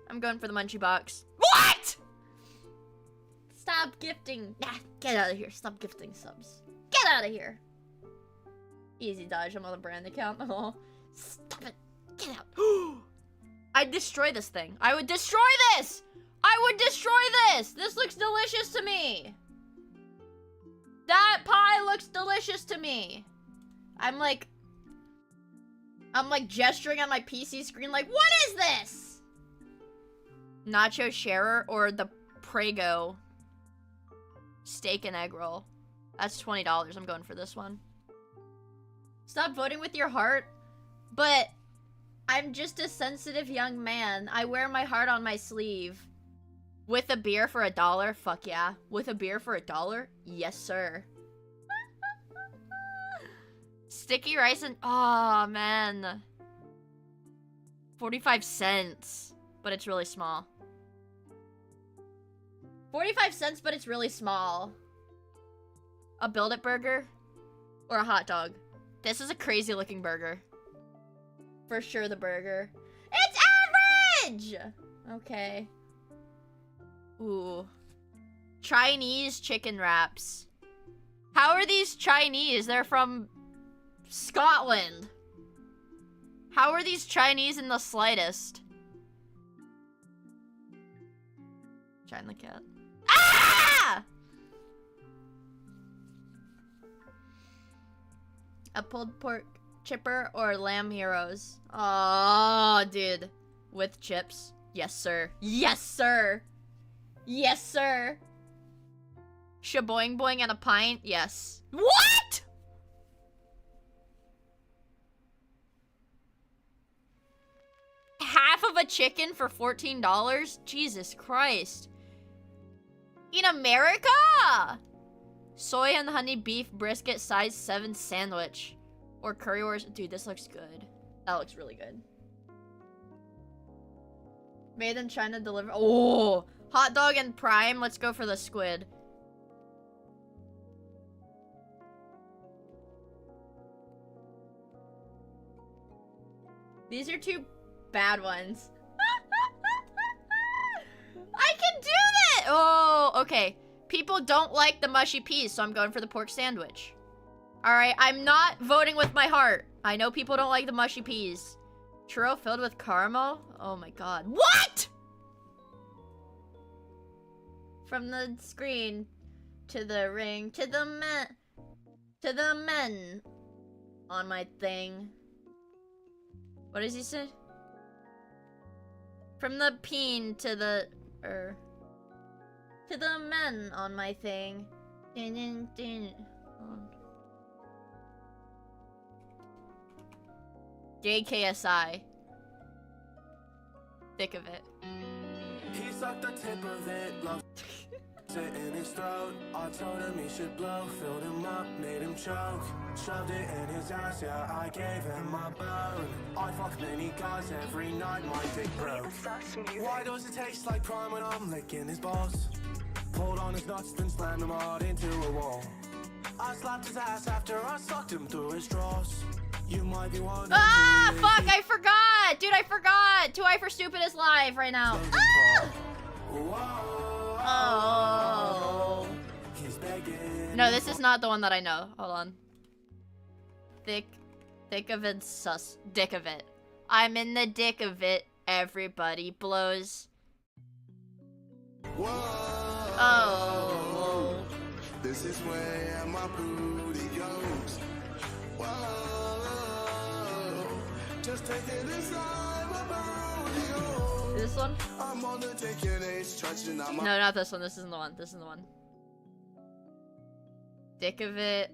I'm going for the munchie box. What?! Stop gifting. Nah, get out of here. Stop gifting subs. Get out of here. Easy dodge. I'm on the brand account. Oh, stop it. Get out. I'd destroy this thing. I would destroy this. I would destroy this. This looks delicious to me. That pie looks delicious to me. I'm like gesturing on my PC screen like, what is this? Nacho sharer or the Prego steak and egg roll. That's $20. I'm going for this one. Stop voting with your heart. But I'm just a sensitive young man. I wear my heart on my sleeve. With a beer for $1? Fuck yeah. With a beer for $1? Yes, sir. Sticky rice and— oh, man. 45 cents. But it's really small. 45 cents, but it's really small. A Build-It burger? Or a hot dog? This is a crazy looking burger. For sure the burger. It's average! Okay. Ooh. Chinese chicken wraps. How are these Chinese? They're from Scotland. How are these Chinese in the slightest? China cat. Ah! A pulled pork chipper or lamb heroes? Oh, dude. With chips? Yes, sir. Yes, sir. Yes, sir. Shaboing boing and a pint? Yes. What?! Half of a chicken for $14? Jesus Christ. In America? Soy and honey beef brisket size 7 sandwich. Or currywurst. Dude, this looks good. That looks really good. Made in China deliver. Oh! Hot dog and prime. Let's go for the squid. These are 2 bad ones. I can do that! Oh, okay. People don't like the mushy peas, so I'm going for the pork sandwich. Alright, I'm not voting with my heart. I know people don't like the mushy peas. Churro filled with caramel? Oh my god. What?! From the screen to the ring to the men on my thing. What does he say? From the peen to the to the men on my thing. Din, din, din. JKSI. Thick of it. He sucked the tip of it, loved it in his throat. I told him he should blow, filled him up, made him choke. Shoved it in his ass, yeah, I gave him my bone. I fuck many guys every night, my dick broke. Why does it taste like prime when I'm licking his balls? Pulled on his nuts, then slammed him hard into a wall. I slapped his ass after I sucked him through his drawers. You might be wondering. Ah, fuck, I forgot! Dude, I forgot! 2i for Stupid is live right now. Ah! Oh. No, this is not the one that I know. Hold on. Thick of it, sus. Dick of it. I'm in the dick of it. Everybody blows. Oh. This is where my booty goes. Just taking inside my booty. This one? I'm on the taking age, stretching out my. No, not this one. This isn't the one. This isn't the one. Dick of it.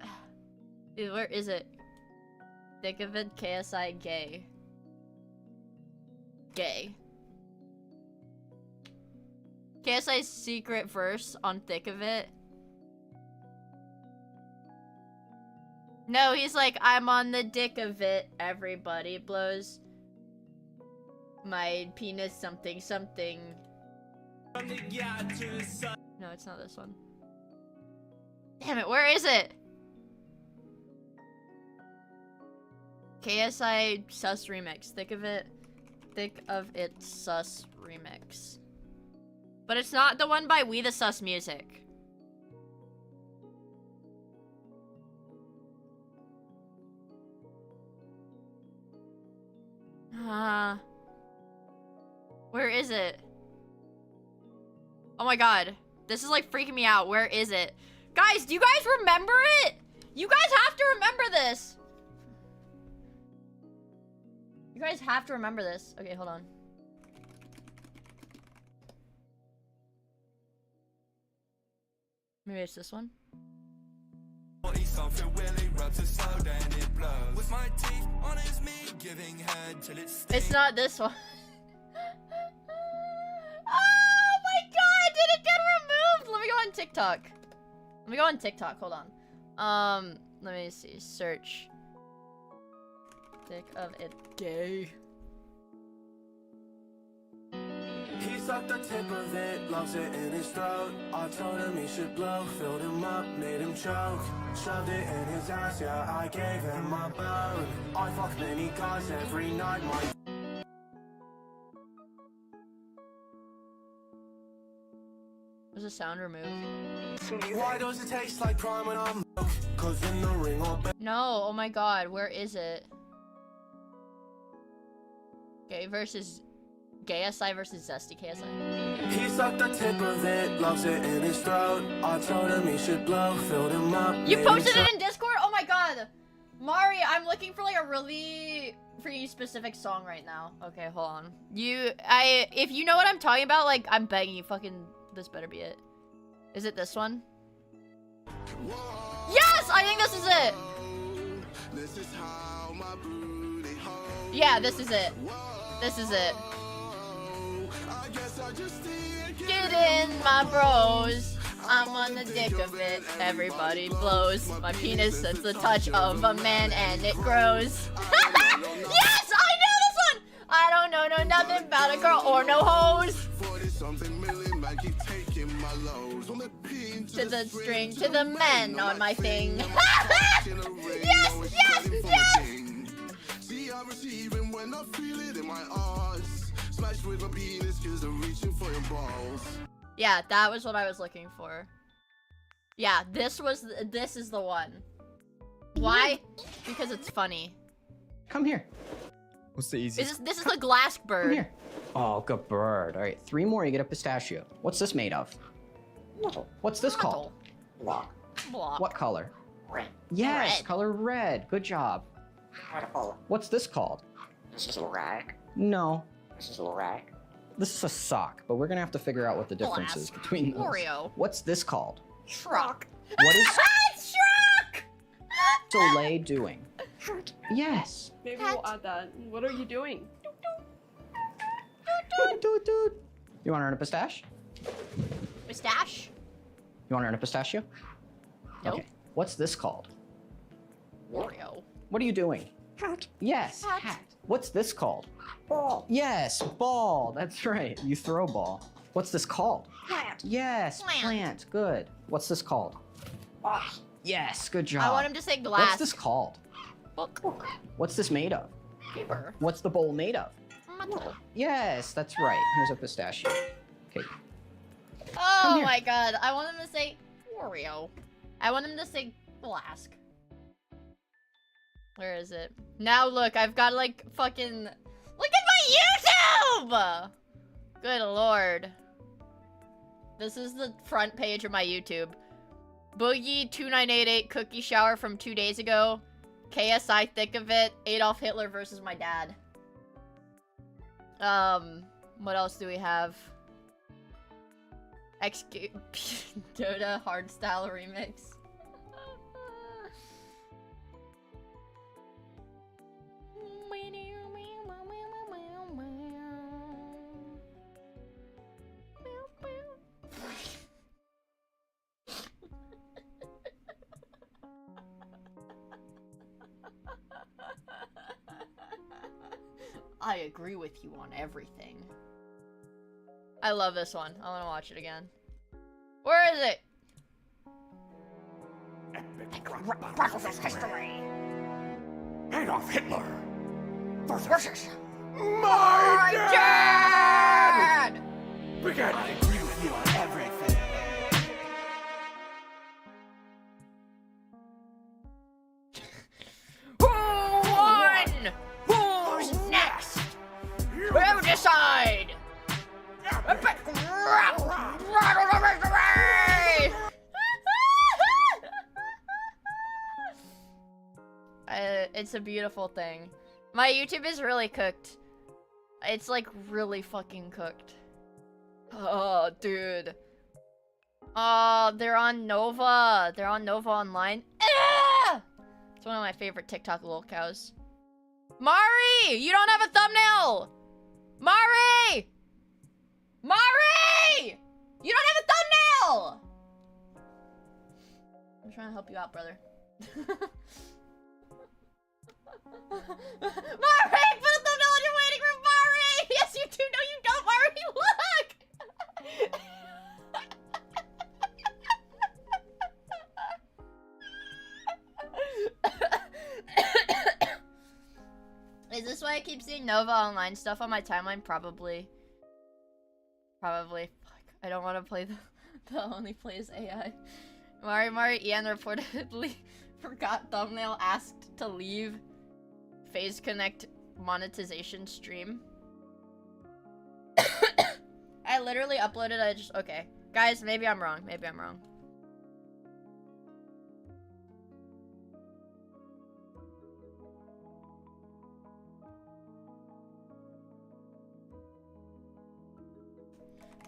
Dude, where is it? Dick of it, KSI, gay. Gay. KSI's secret verse on Thick of It. No, he's like, I'm on the dick of it. Everybody blows. My penis something something. No, it's not this one. Damn it, where is it? KSI sus remix. Thick of it sus remix. But it's not the one by We the Sus Music. Where is it? Oh my god. This is like freaking me out. Where is it? Guys, do you guys remember it? You guys have to remember this. You guys have to remember this. Okay, hold on. Maybe it's this one. It's not this one. Oh my god, did it get removed? Let me go on TikTok. Let me go on TikTok, hold on. Let me see, search. Thick of it gay. He sucked the tip of it, loves it in his throat. I told him he should blow, filled him up, made him choke. Shoved it in his ass, yeah, I gave him my bone. I fuck many guys every night, my. Was the sound removed? Why does it taste like prime when I'm milk? 'Cause in the ring or No, oh my god, where is it? Gay versus KSI versus Zesty KSI. He sucked the tip of it, loves it in his throat. I told him he should blow, filled him up. You posted it in Discord? Oh my god! Mari, I'm looking for like a really freaking specific song right now. Okay, hold on. If you know what I'm talking about, like, I'm begging you, fucking, this better be it. Is it this one? Yes! I think this is it! This is how my booty holds. Yeah, this is it. This is it. I guess I just Get in, my bros. I'm on the dick of it. Everybody blows. My penis sends the touch of a man and it grows. Yes, I know this one. I don't know nothing about a girl or no hoes. To the string, to the men on my thing. Yes, yes, yes. See, I receive it when I feel it in my arms. Smash with my penis 'cause I'm reaching for your balls. Yeah, that was what I was looking for. Yeah, this is the one. Why? Because it's funny. Come here. What's the easiest? This is the glass Come bird. here. Oh, good bird. All right, 3 more, you get a pistachio. What's this made of? What's this called? Block. What color? Red. Yes, Red. color red. Good job. What's this called? This is a rag. No, This is a rag. this is a sock, but we're gonna have to figure out what the difference is between those. Oreo. What's this called? Truck. What is It's Shrek! Soleil doing? Yes. Maybe we'll add that. What are you doing? Doot, doot. You want to earn a pistache? Mustache? You want to earn a pistachio? Nope. Okay. What's this called? Oreo. What are you doing? Hat. Yes, Hat. hat. What's this called? Ball. Yes, ball. That's right. You throw ball. What's this called? Plant. Yes, Plant. plant. Good. What's this called? Box. Yes, good job. I want him to say glass. What's this called? Book. What's this made of? Paper. What's the bowl made of? Metal. Yes, that's right. Here's a pistachio. Okay. Oh here. my god. I want him to say Oreo. I want him to say flask. Where is it? Now look, I've got like fucking... Look at my YouTube! Good lord. This is the front page of my YouTube. Boogie2988 cookie shower from 2 days ago. KSI thick of it. Adolf Hitler versus my dad. What else do we have? Dota hardstyle remix. I agree with you on everything. I love this one. I want to watch it again. Where is it? Rifle's history. Adolf Hitler versus My dad! Begin. I agree with you on everything. Who won? Who's next? We'll decide! It's a beautiful thing. My YouTube is really cooked. It's like really fucking cooked. Oh, dude. Oh, they're on Nova. They're on Nova Online. Ah! It's one of my favorite TikTok lol cows. Mari! You don't have a thumbnail! Mari! Mari! You don't have a thumbnail! I'm trying to help you out, brother. Mari! Put a thumbnail on your waiting room, Mari! Yes, you do. No, you don't, Mari! Look! Is this why I keep seeing Nova Online stuff on my timeline? Probably. Probably. Fuck. I don't want to play the only plays AI. Mari Ian reportedly forgot thumbnail, asked to leave Phase Connect monetization stream. I literally uploaded, okay. Guys, maybe I'm wrong. Maybe I'm wrong.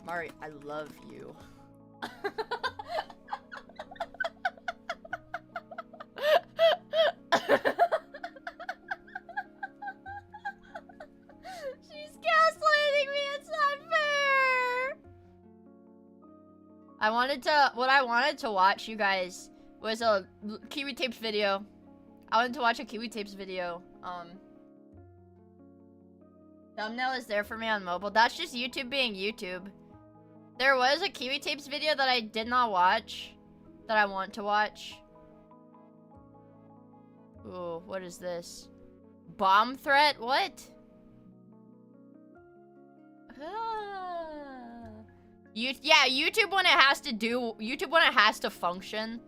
Mari, I love you. She's gaslighting me, it's not fair! What I wanted to watch, you guys, was a Kiwi Tapes video. I wanted to watch a Kiwi Tapes video. Thumbnail is there for me on mobile. That's just YouTube being YouTube. There was a Kiwi Tapes video that I did not watch, that I want to watch. Ooh, what is this? Bomb threat? What? Yeah, YouTube when it has to function.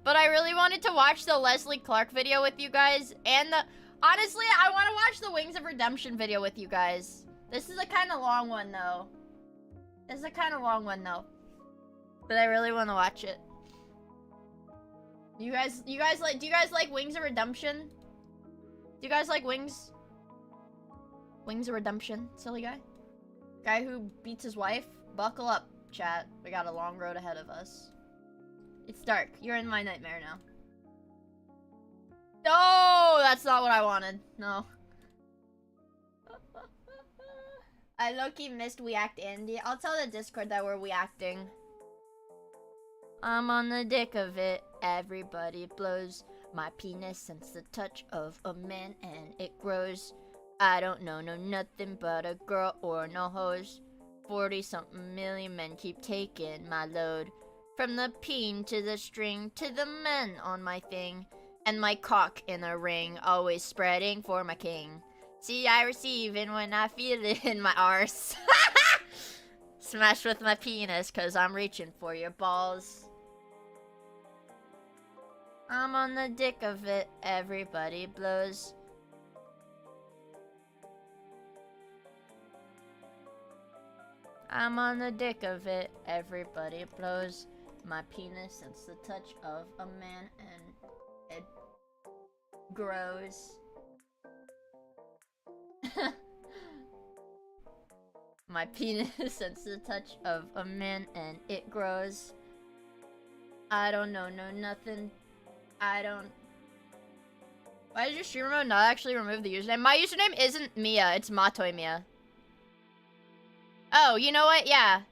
But I really wanted to watch the Leslie Clark video with you guys, and honestly, I want to watch the Wings of Redemption video with you guys. This is a kind of long one though. But I really want to watch it. Do you guys like Wings of Redemption? Do you guys like Wings? Wings of Redemption, silly guy? Guy who beats his wife? Buckle up, chat. We got a long road ahead of us. It's dark. You're in my nightmare now. No, that's not what I wanted. No. I low-key missed We Act Andy. I'll tell the Discord that we're We Acting. I'm on the dick of it. Everybody blows. My penis sense the touch of a man and it grows. I don't know nothing but a girl or no hose. 40-something million men keep taking my load. From the peen to the string to the men on my thing. And my cock in a ring, always spreading for my king. See, I receive it when I feel it in my arse. Smash with my penis, cause I'm reaching for your balls. I'm on the dick of it, everybody blows. I'm on the dick of it, everybody blows. My penis sense the touch of a man and it grows. My penis sense the touch of a man and it grows. I don't know nothing. I don't... Why did your stream remote not actually remove the username? My username isn't Miia, it's Matoi Miia. Oh, you know what? Yeah.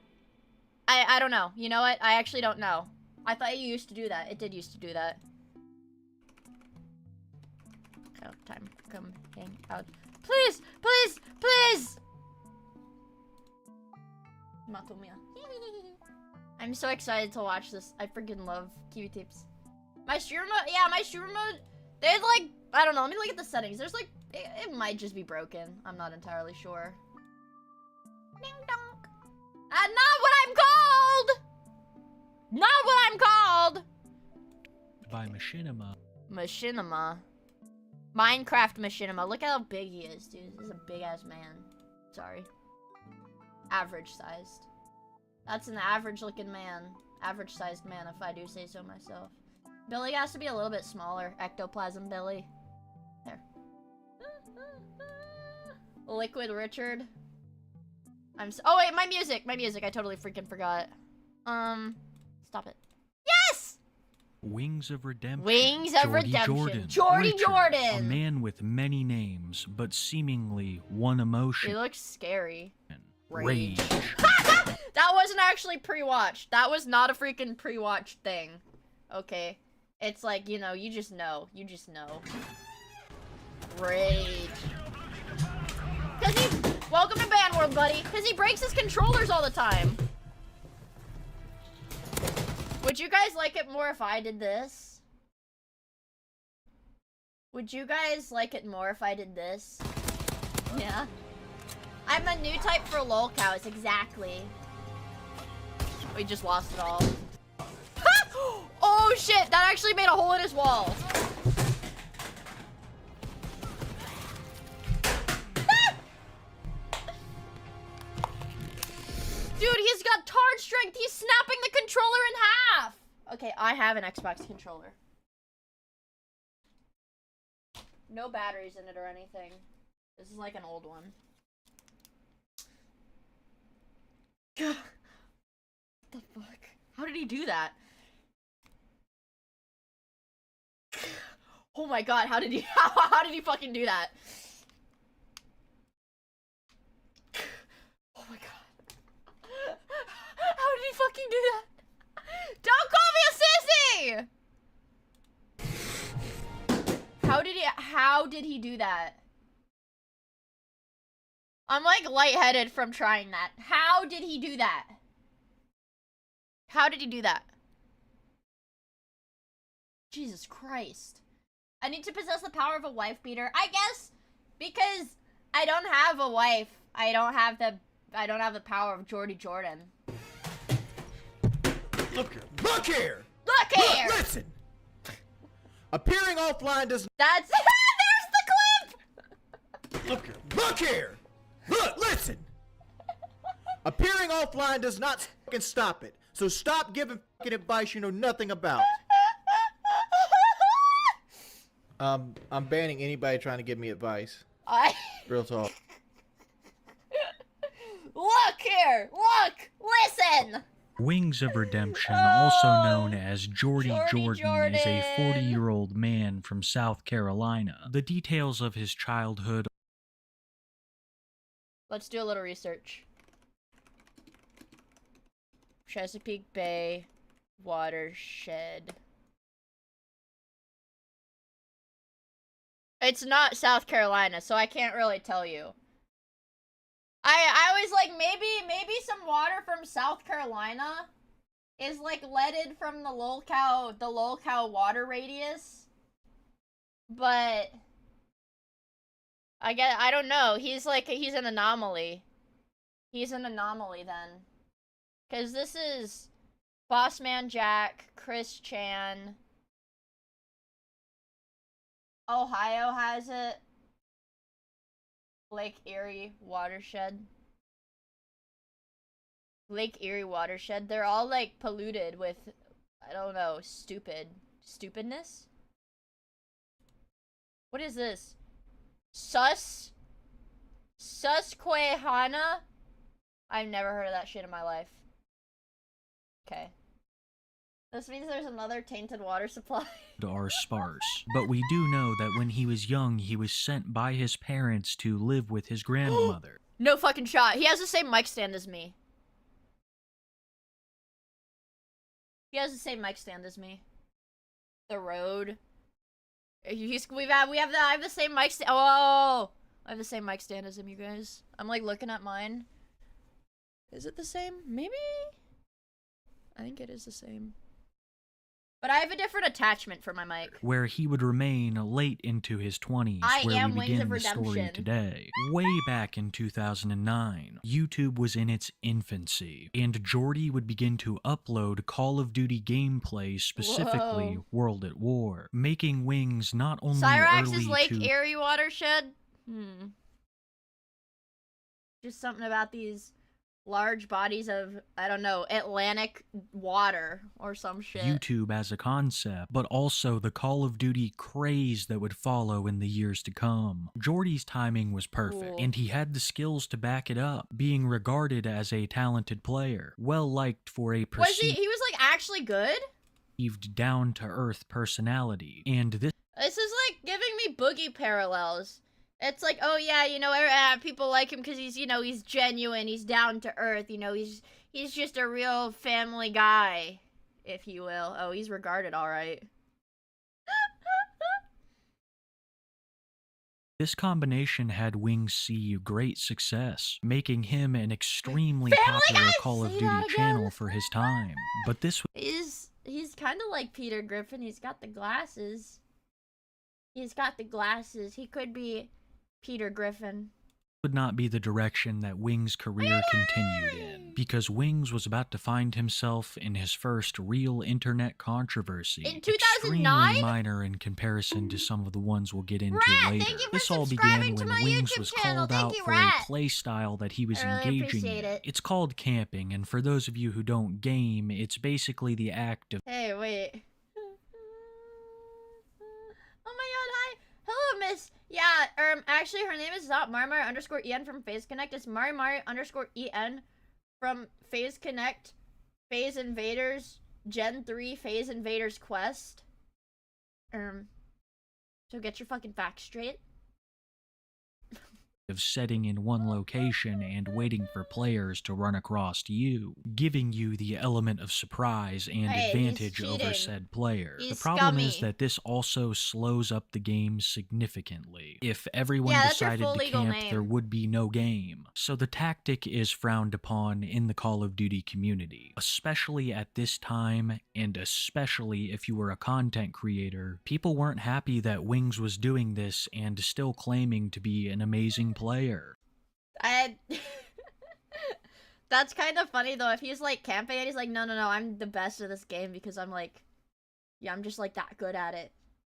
I don't know. You know what? I actually don't know. I thought you used to do that. It did used to do that. Oh, time. Come hang out. Please! Please! Please! Matoi Miia. I'm so excited to watch this. I freaking love Kiwi Tapes. My stream remote, yeah, my stream remote, there's like, I don't know, let me look at the settings. There's like, it might just be broken. I'm not entirely sure. Ding dong. Not what I'm called! Not what I'm called! By Machinima. Machinima. Minecraft Machinima. Look at how big he is, dude. This is a big ass man. Sorry. Average sized. That's an average looking man. Average sized man, if I do say so myself. Billy has to be a little bit smaller. Ectoplasm Billy. There. Liquid Richard. Oh wait, my music! My music, I totally freaking forgot. Stop it. Yes! Wings of Redemption. Wings of Redemption. Jordy Richard, Jordan! A man with many names, but seemingly one emotion. He looks scary. Rage. That wasn't actually pre-watched. That was not a freaking pre-watched thing. Okay. It's like, you know, you just know. You just know. Rage. Cause he... Welcome to Band World, buddy. Cause he breaks his controllers all the time. Would you guys like it more if I did this? Would you guys like it more if I did this? Yeah. I'm a new type for lolcows, exactly. We just lost it all. Oh shit, that actually made a hole in his wall. Dude, he's got tard strength. He's snapping the controller in half. Okay, I have an Xbox controller. No batteries in it or anything. This is like an old one. What the fuck? How did he do that? Oh my god, how did he fucking do that? Oh my god. How did he fucking do that? did he do that? I'm like lightheaded from trying that. How did he do that? How did he do that? Jesus Christ. I need to possess the power of a wife beater. I guess because I don't have a wife. I don't have the power of Jordy Jordan. Look here. Look here! Look here! Listen! Appearing offline does That's there's the clip! Look here. Look here! Look, listen! Appearing offline does not fucking stop it. So stop giving fucking advice you know nothing about. I'm banning anybody trying to give me advice. Real talk. Look here! Look! Listen! Wings of Redemption, also known as Jordy Jordan, is a 40-year-old man from South Carolina. The details of his childhood. Let's do a little research. Chesapeake Bay watershed. It's not South Carolina, so I can't really tell you. I was like, maybe some water from South Carolina is like leaded from the lolcow water radius. But I don't know. He's an anomaly. He's an anomaly then. Cause this is Bossman Jack, Chris Chan. Ohio has it. Lake Erie watershed. Lake Erie watershed. They're all like polluted with, I don't know, stupidness? What is this? Susquehanna? I've never heard of that shit in my life. Okay. This means there's another tainted water supply. Are sparse, but we do know that when he was young, he was sent by his parents to live with his grandmother. No fucking shot. He has the same mic stand as me. He has the same mic stand as me. The road. I have the same mic stand. Oh, I have the same mic stand as him, you guys. I'm like looking at mine. Is it the same? Maybe. I think it is the same. But I have a different attachment for my mic. Where he would remain late into his 20s, where we begin the story today. Way back in 2009, YouTube was in its infancy, and Jordy would begin to upload Call of Duty gameplay, specifically World at War, making Wings not only Cyrax's early Lake to... Erie watershed? Just something about these large bodies of, I don't know, Atlantic water or some shit. YouTube as a concept, but also the Call of Duty craze that would follow in the years to come. Jordy's timing was perfect, and he had the skills to back it up, being regarded as a talented player, well liked for a perceived... he was like actually good? down-to-earth personality, and this is like giving me Boogie parallels. It's like, oh yeah, you know, people like him because he's, you know, he's genuine, he's down to earth, you know, he's just a real family guy, if you will. Oh, he's regarded all right. This combination had Wings see great success, making him an extremely popular Call of Duty channel for his time. But this he's kind of like Peter Griffin. He's got the glasses. He's got the glasses. He could be Peter Griffin. Would not be the direction that Wings' career continued in, because Wings was about to find himself in his first real internet controversy. In 2009? Extremely minor in comparison to some of the ones we'll get into later. This all began when Wings was called out for a play style that he was engaging in. It's called camping, and for those of you who don't game, it's basically the act of... Hey, wait. Oh my god, hi. Hello, Miss. Yeah, actually, her name is not Marmar_EN from Phase Connect. It's Marmar_EN from Phase Connect, Phase Invaders, Gen 3 Phase Invaders Quest. So get your fucking facts straight. of setting in one location and waiting for players to run across you, giving you the element of surprise and advantage over said player. The problem is that this also slows up the game significantly. If everyone decided to camp, there would be no game. So the tactic is frowned upon in the Call of Duty community, especially at this time, and especially if you were a content creator. People weren't happy that Wings was doing this and still claiming to be an amazing player. That's kind of funny though, if he's like camping and he's like, no, I'm the best at this game because I'm like, yeah, I'm just like that good at it.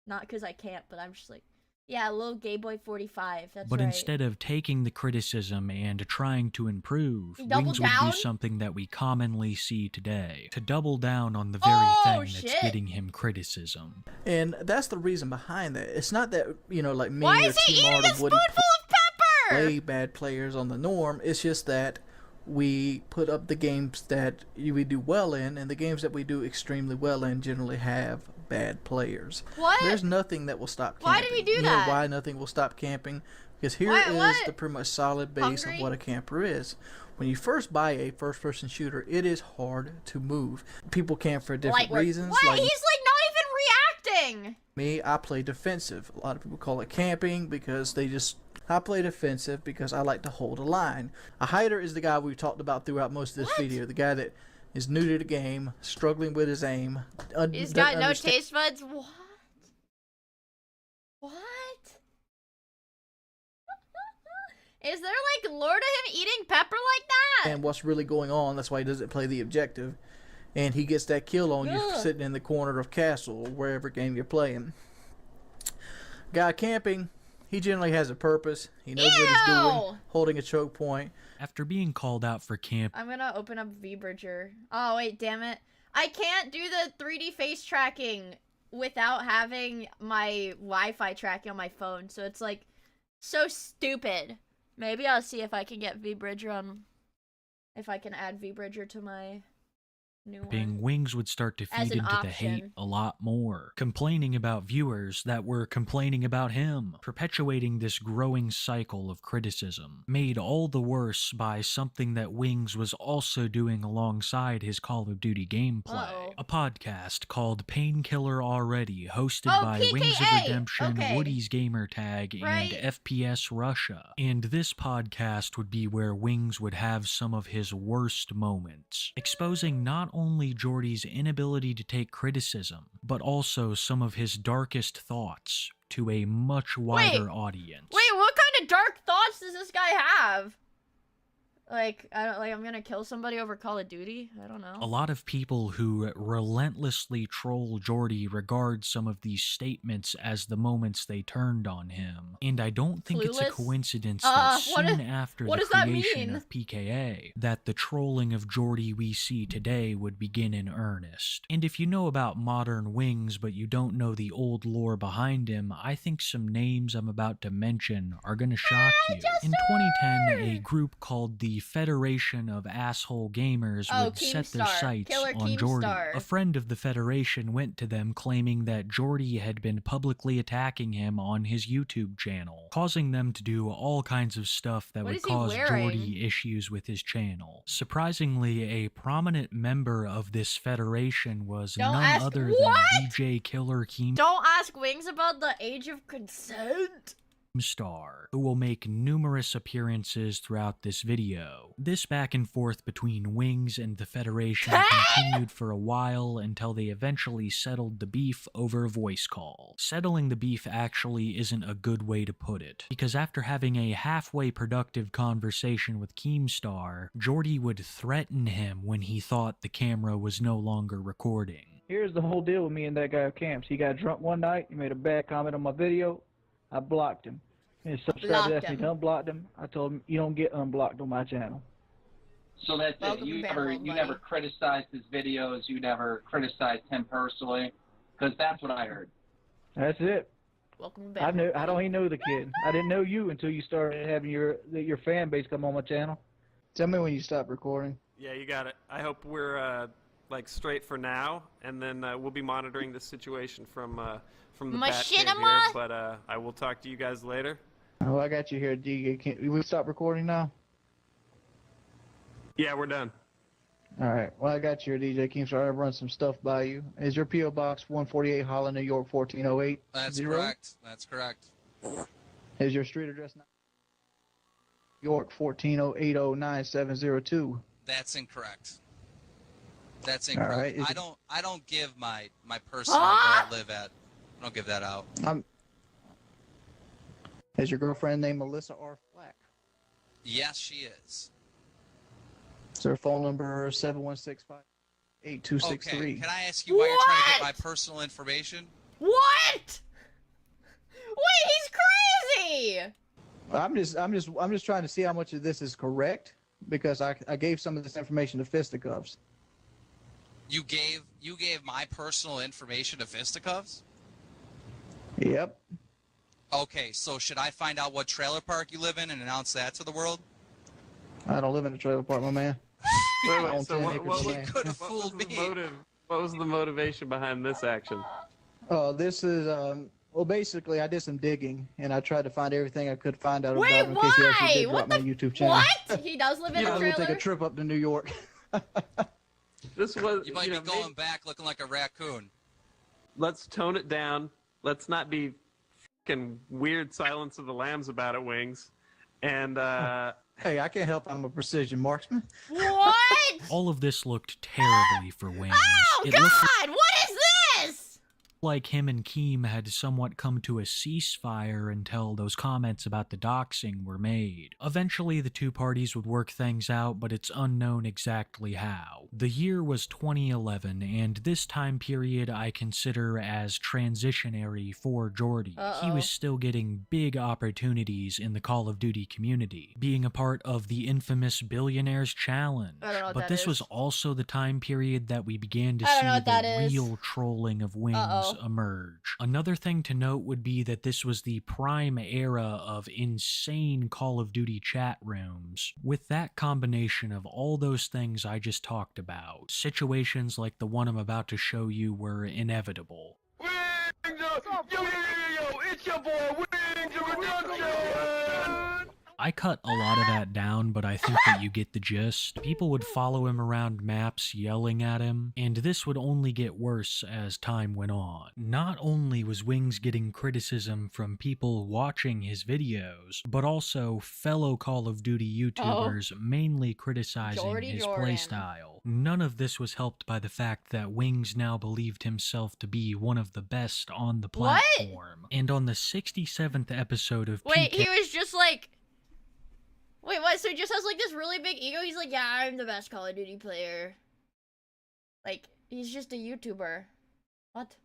Not because I can't, but I'm just like, yeah, little gay boy 45, that's But right. instead of taking the criticism and trying to improve, Wings would do something that we commonly see today. To double down on the very thing that's getting him criticism. And that's the reason behind that. It's not that, you know, like me Why or is he Team eating Art a of Woody spoonful of pepper? play bad players on the norm. It's just that we put up the games that we do well in, and the games that we do extremely well in generally have bad players. What? There's nothing that will stop camping. Why did he do you that? know why nothing will stop camping? Because here is the pretty much solid base of what a camper is. When you first buy a first-person shooter, it is hard to move. People camp for different reasons. What? He's like not even reacting! Me, I play defensive. A lot of people call it camping because they just... I play defensive because I like to hold a line. A hider is the guy we've talked about throughout most of this video. The guy that is new to the game, struggling with his aim. He's got no taste buds? What? What? Is there like lore to him eating pepper like that? And what's really going on, that's why he doesn't play the objective. And he gets that kill on you sitting in the corner of castle or wherever game you're playing. Guy camping, he generally has a purpose. He knows what he's doing, holding a choke point. After being called out for camp, I'm gonna open up VBridger. Oh wait, damn it. I can't do the 3D face tracking without having my Wi-Fi tracking on my phone, so it's like so stupid. Maybe I'll see if I can get VBridger on, if I can add VBridger to my new one. Wings would start to feed into the hate a lot more, complaining about viewers that were complaining about him, perpetuating this growing cycle of criticism, made all the worse by something that Wings was also doing alongside his Call of Duty gameplay. A podcast called Painkiller Already, hosted by PKA. Wings of Redemption, Woody's Gamertag, and FPS Russia. And this podcast would be where Wings would have some of his worst moments, exposing not only Jordy's inability to take criticism, but also some of his darkest thoughts to a much wider audience. Wait, what kind of dark thoughts does this guy have? Like, I'm gonna kill somebody over Call of Duty? I don't know. A lot of people who relentlessly troll Jordy regard some of these statements as the moments they turned on him. And I don't think it's a coincidence that soon after the creation of PKA, that the trolling of Jordy we see today would begin in earnest. And if you know about modern Wings but you don't know the old lore behind him, I think some names I'm about to mention are gonna shock you. In 2010, a group called the Federation of Asshole Gamers would set their sights on Jordy. A friend of the Federation went to them claiming that Jordy had been publicly attacking him on his YouTube channel, causing them to do all kinds of stuff that would cause Jordy issues with his channel. Surprisingly, a prominent member of this federation was none other than DJ Killer Keem. Don't ask Wings about the age of consent. Star, who will make numerous appearances throughout this video. This back and forth between Wings and the Federation continued for a while until they eventually settled the beef over a voice call. Settling the beef actually isn't a good way to put it, because after having a halfway productive conversation with Keemstar, Jordy would threaten him when he thought the camera was no longer recording. Here's the whole deal with me and that guy who camps. He got drunk one night, he made a bad comment on my video, I blocked him. And his subscribers asked me to unblock him. I told him, you don't get unblocked on my channel. So that's it. You never criticized his videos. You never criticized him personally, because that's what I heard. That's it. Welcome back. I don't even know the kid. I didn't know you until you started having your fan base come on my channel. Tell me when you stop recording. Yeah, you got it. I hope we're like straight for now, and then we'll be monitoring the situation from the bat cave here. But I will talk to you guys later. Oh, I got you here, D. We stop recording now? Yeah, we're done. All right. Well, I got you here, DJ Keem, so I'll run some stuff by you. Is your P.O. Box 148 Holland, New York, 14080? That's correct. That's correct. Is your street address New York, 140809702? That's incorrect. That's incorrect. Right. I don't give my personal where I live at. I don't give that out. Is your girlfriend named Melissa R. Flack? Yes, she is. Is her phone number 716-58263? Okay, can I ask you why you're trying to get my personal information? What? Wait, he's crazy! I'm just trying to see how much of this is correct, because I gave some of this information to Fisticuffs. You gave my personal information to Fisticuffs? Yep. Okay, so should I find out what trailer park you live in and announce that to the world? I don't live in a trailer park, my man. Wait, so what was the motivation behind this action? This is well, basically I did some digging and I tried to find everything I could find out Wait, about him in case he actually did why? drop my YouTube channel. What? He does live in a I'm trailer? gonna take a trip up to New York. You might be going back looking like a raccoon. Let's tone it down. Let's not be fucking weird Silence of the Lambs about it, Wings. And hey, I can't help. I'm a precision marksman. What? All of this looked terribly for Wings. Oh, It God! looked What is this? like him and Keem had somewhat come to a ceasefire until those comments about the doxing were made. Eventually, the two parties would work things out, but it's unknown exactly how. The year was 2011, and this time period I consider as transitionary for Jordy. He was still getting big opportunities in the Call of Duty community, being a part of the infamous Billionaires Challenge. I don't know what But that this is. was also the time period that we began to I don't see know what that the is. real trolling of Wings emerge. Another thing to note would be that this was the prime era of insane Call of Duty chat rooms. With that combination of all those things I just talked about, situations like the one I'm about to show you were inevitable. It's your boy Wings Production! I cut a lot of that down, but I think that you get the gist. People would follow him around maps yelling at him, and this would only get worse as time went on. Not only was Wings getting criticism from people watching his videos, but also fellow Call of Duty YouTubers mainly criticizing his playstyle. None of this was helped by the fact that Wings now believed himself to be one of the best on the platform. And on the 67th episode of Wait, he was just like... Wait, what? So he just has like this really big ego? He's like, yeah, I'm the best Call of Duty player. Like, he's just a YouTuber. What?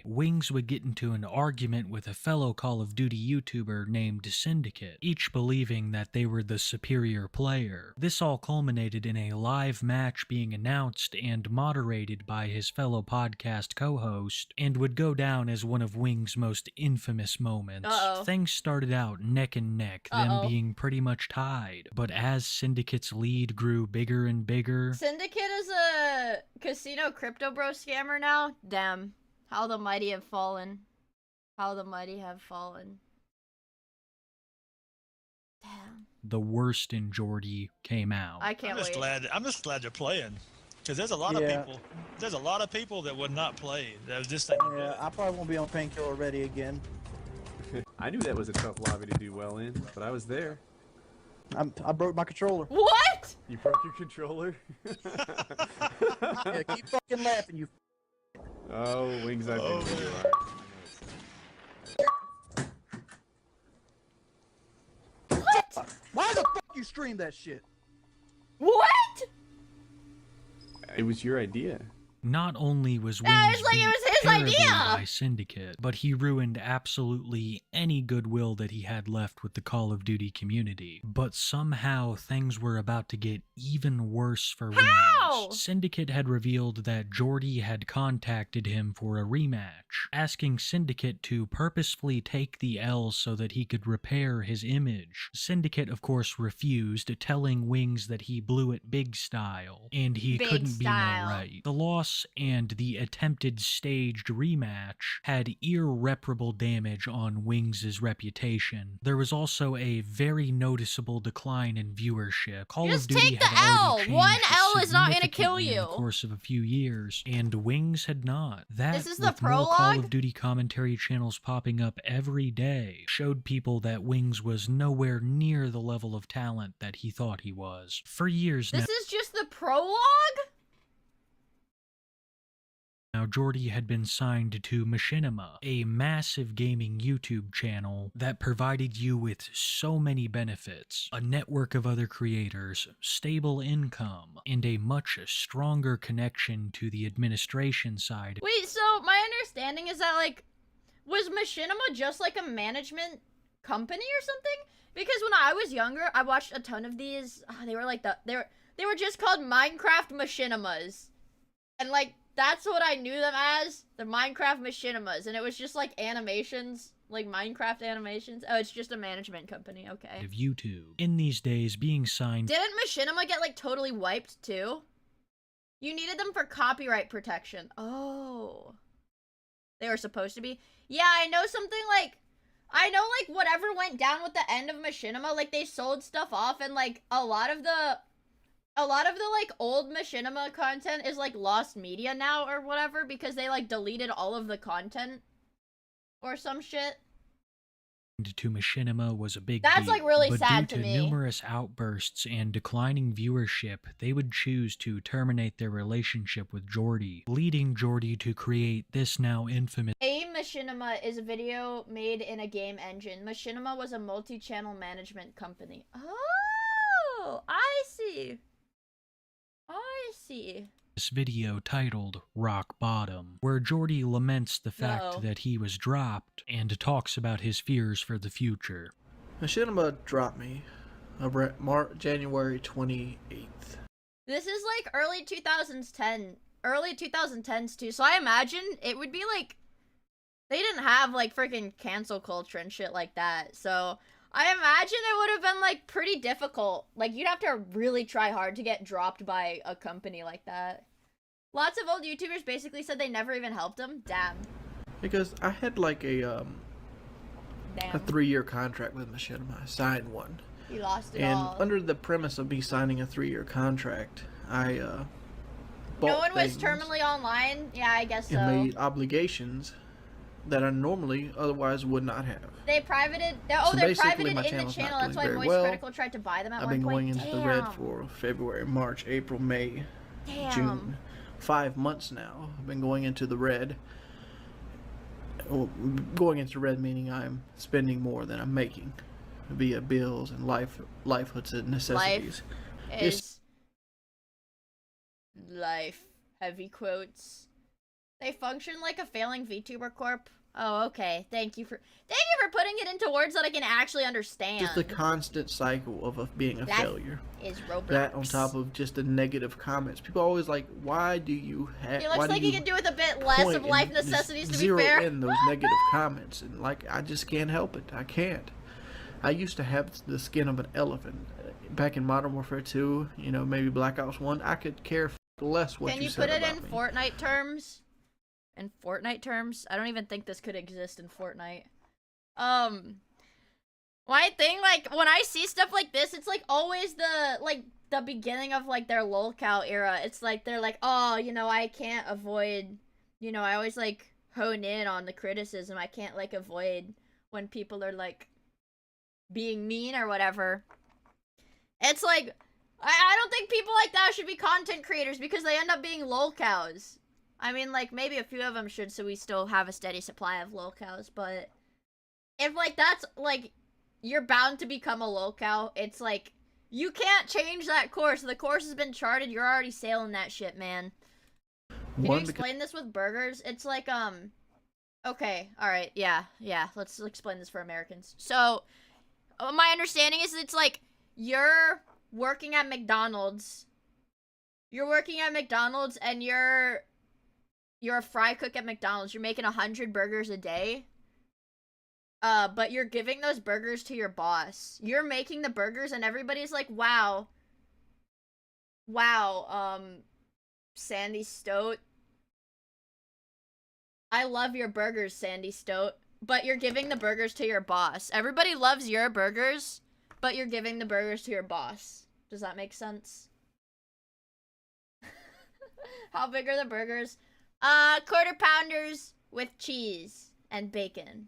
Wings would get into an argument with a fellow Call of Duty YouTuber named Syndicate, each believing that they were the superior player. This all culminated in a live match being announced and moderated by his fellow podcast co-host, and would go down as one of Wings' most infamous moments. Things started out neck and neck, them being pretty much tied, but as Syndicate's lead grew bigger and bigger... Syndicate is a casino crypto bro scammer now? Damn. How the mighty have fallen. How the mighty have fallen. Damn. The worst in Jordy came out. I can't wait. I'm just glad you're playing. Because there's a lot of people. There's a lot of people that would not play. That was just Yeah, I probably won't be on Painkiller Ready again. I knew that was a tough lobby to do well in, but I was there. I broke my controller. What? You broke your controller? Yeah, keep fucking laughing, you. Oh, Wings, I've been where you are. What? Why the fuck you stream that shit? What? It was your idea. Not only was Wings Yeah, it's like it was his terribly idea. by Syndicate, but he ruined absolutely any goodwill that he had left with the Call of Duty community. But somehow things were about to get even worse for Wings. Syndicate had revealed that Jordy had contacted him for a rematch, asking Syndicate to purposefully take the L so that he could repair his image. Syndicate, of course, refused, telling Wings that he blew it big style, and he couldn't be more right. The loss and the attempted stage staged rematch had irreparable damage on Wings' reputation. There was also a very noticeable decline in viewership. Call of Duty take the had L. already One changed L is not gonna kill significantly in the you. course of a few years, and Wings had not. That, This is the with more Call prologue? of Duty commentary channels popping up every day, showed people that Wings was nowhere near the level of talent that he thought he was. For years now. This is just the prologue? Now, Jordy had been signed to Machinima, a massive gaming YouTube channel that provided you with so many benefits, a network of other creators, stable income, and a much stronger connection to the administration side. Wait, so my understanding is that, like, was Machinima just like a management company or something? Because when I was younger, I watched a ton of these. They were like they were just called Minecraft Machinimas, and like that's what I knew them as, the Minecraft Machinimas, and it was just like animations, like Minecraft animations. Oh, it's just a management company. Okay. Of YouTube. In these days, being signed. Didn't Machinima get like totally wiped too? You needed them for copyright protection. Oh, they were supposed to be. Yeah, I know something like. I know, like, whatever went down with the end of Machinima, like, they sold stuff off, and, like, a lot of the, like, old Machinima content is, like, lost media now, or whatever, because they, like, deleted all of the content, or some shit. To Machinima was a big That's deal, like really but sad due to to me. numerous outbursts and declining viewership, they would choose to terminate their relationship with Jordy, leading Jordy to create this now infamous. A Machinima is a video made in a game engine. Machinima was a multi-channel management company. Oh, I see. I see. This video titled Rock Bottom, where Jordy laments the fact that he was dropped and talks about his fears for the future. Machinima dropped me January 28th. This is like early 2010s too, so I imagine it would be like, they didn't have like freaking cancel culture and shit like that, so I imagine it would have been like pretty difficult. Like you'd have to really try hard to get dropped by a company like that. Lots of old YouTubers basically said they never even helped them. Damn. Because I had like a 3-year contract with Machinima. I signed one. You lost it and all. under the premise of me signing a 3-year contract, I bought no one was things terminally online? Yeah, I guess so. and made obligations that I normally otherwise would not have. They privated. So they're basically, privated my in the channel's not channel. That's doing why very Voice well. Critical tried to buy them at I've one been point. going into the red for February, March, April, May, June. 5 months now. I've been going into the red. Well, going into red meaning I'm spending more than I'm making via bills and livelihoods and necessities. Life. Heavy quotes. They function like a failing VTuber corp. Oh, okay. Thank you for putting it into words that I can actually understand. Just the constant cycle of being a failure. Is Roblox. That on top of just the negative comments. People are always like, why do you have... It looks like you can do with a bit less of life necessities, to be zero fair. in those negative comments. And like, I just can't help it. I can't. I used to have the skin of an elephant. Back in Modern Warfare 2, you know, maybe Black Ops 1, I could care less what you said about me. Can you put it in Fortnite terms? In Fortnite terms? I don't even think this could exist in Fortnite. My thing, like, when I see stuff like this, it's like always the beginning of like their lolcow era. It's like they're like, oh, you know, I can't avoid, you know, I always like hone in on the criticism. I can't like avoid when people are like being mean or whatever. It's like, I don't think people like that should be content creators because they end up being lolcows. I mean, like, maybe a few of them should so we still have a steady supply of lolcows, but if, like, that's, like, you're bound to become a lolcow, it's like, you can't change that course. The course has been charted, you're already sailing that shit, man. Can you explain this with burgers? It's like, okay, alright, yeah, let's explain this for Americans. So, my understanding is it's like, you're working at McDonald's, and you're a fry cook at McDonald's. You're making 100 burgers a day. But you're giving those burgers to your boss. You're making the burgers and everybody's like, wow, Sandy Stoat I love your burgers, Sandy Stoat, but you're giving the burgers to your boss. Everybody loves your burgers, but you're giving the burgers to your boss. Does that make sense? How big are the burgers? Quarter pounders with cheese and bacon.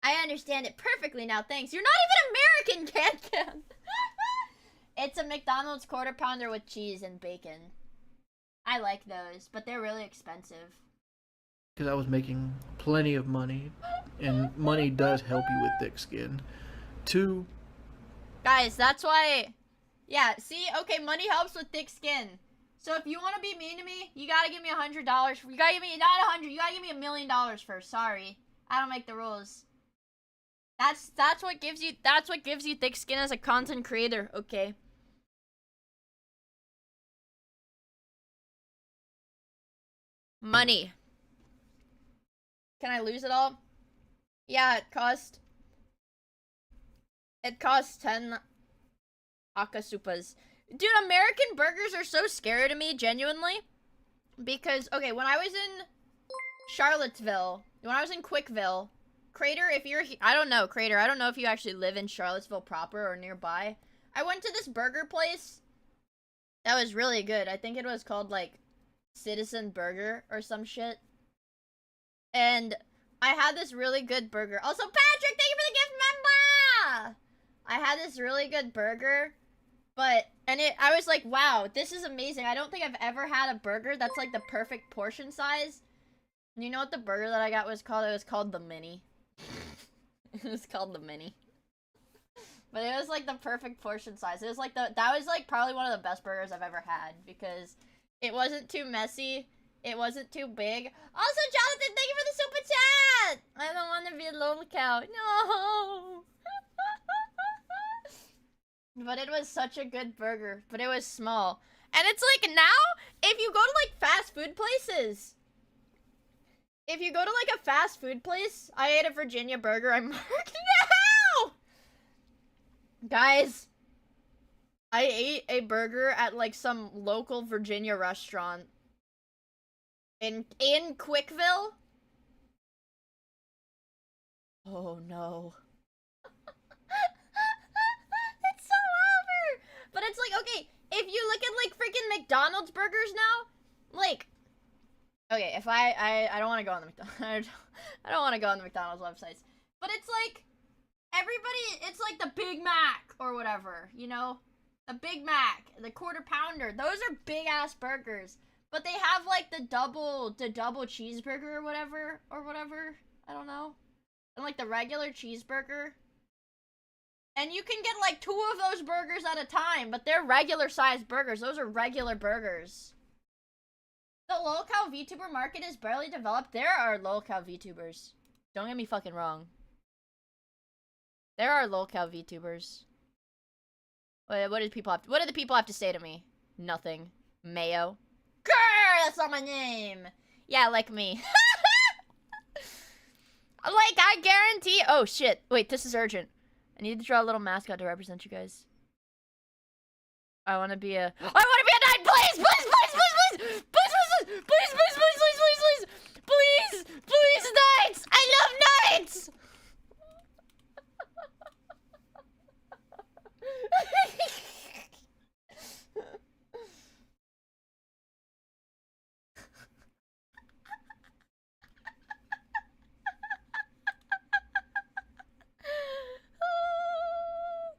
I understand it perfectly now, thanks. You're not even American, Can. It's a McDonald's quarter pounder with cheese and bacon. I like those, but they're really expensive. Because I was making plenty of money, and money does help you with thick skin. 2. Guys, that's why... Yeah, see? Okay, money helps with thick skin. So if you want to be mean to me, you gotta give me $100. You gotta give me, not 100, you gotta give me $1 million first. Sorry. I don't make the rules. That's what gives you thick skin as a content creator, okay? Money. Can I lose it all? Yeah, it cost 10 akasupas. Dude, American burgers are so scary to me, genuinely. Because, okay, when I was in Charlottesville, when I was in Quickville, Crater, if you're, I don't know, Crater, I don't know if you actually live in Charlottesville proper or nearby. I went to this burger place that was really good. I think it was called, like, Citizen Burger or some shit. And I had this really good burger. Also, Patrick, thank you for the gift member! I had this really good burger, but, I was like, wow, this is amazing. I don't think I've ever had a burger that's like the perfect portion size. And you know what the burger that I got was called? It was called the Mini. It was called the Mini. But it was like the perfect portion size. It was like that was like probably one of the best burgers I've ever had because it wasn't too messy. It wasn't too big. Also, Jonathan, thank you for the super chat! I don't want to be a lol cow. No! But it was such a good burger. But it was small. And it's like now, if you go to like fast food places. If you go to like a fast food place. I ate a Virginia burger. I'm marked now! Guys. I ate a burger at like some local Virginia restaurant. In Quickville? Oh no. It's so over! But it's like, okay, if you look at like freaking McDonald's burgers now, like, okay, if I don't want to go on the McDonald's, I don't want to go on the McDonald's websites, but it's like, everybody, it's like the Big Mac or whatever, you know? The Big Mac, the quarter pounder, those are big ass burgers. But they have like the double cheeseburger or whatever, I don't know. And like the regular cheeseburger. And you can get like 2 of those burgers at a time, but they're regular sized burgers. Those are regular burgers. The lolcow VTuber market is barely developed. There are lolcow VTubers. Don't get me fucking wrong. There are lolcow VTubers. What did the people have to say to me? Nothing. Mayo. Grrr, that's not my name. Yeah, like me. Like, I guarantee. Oh, shit. Wait, this is urgent. I need to draw a little mascot to represent you guys. I want to be a knight, please! Please, please, please, please! Please, please, please, please, please, please, please, please! Please, please, knights! I love knights!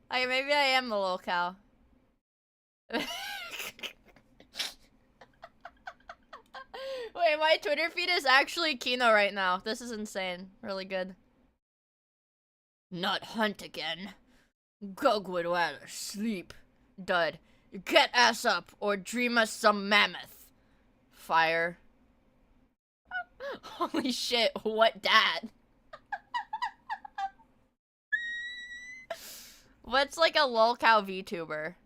Okay, maybe I am the little cow. Wait, my Twitter feed is actually Kino right now. This is insane. Really good. Not hunt again. Gug would rather sleep. Dud. Get ass up or dream us some mammoth. Fire. Holy shit, what dad? What's like a lolcow VTuber?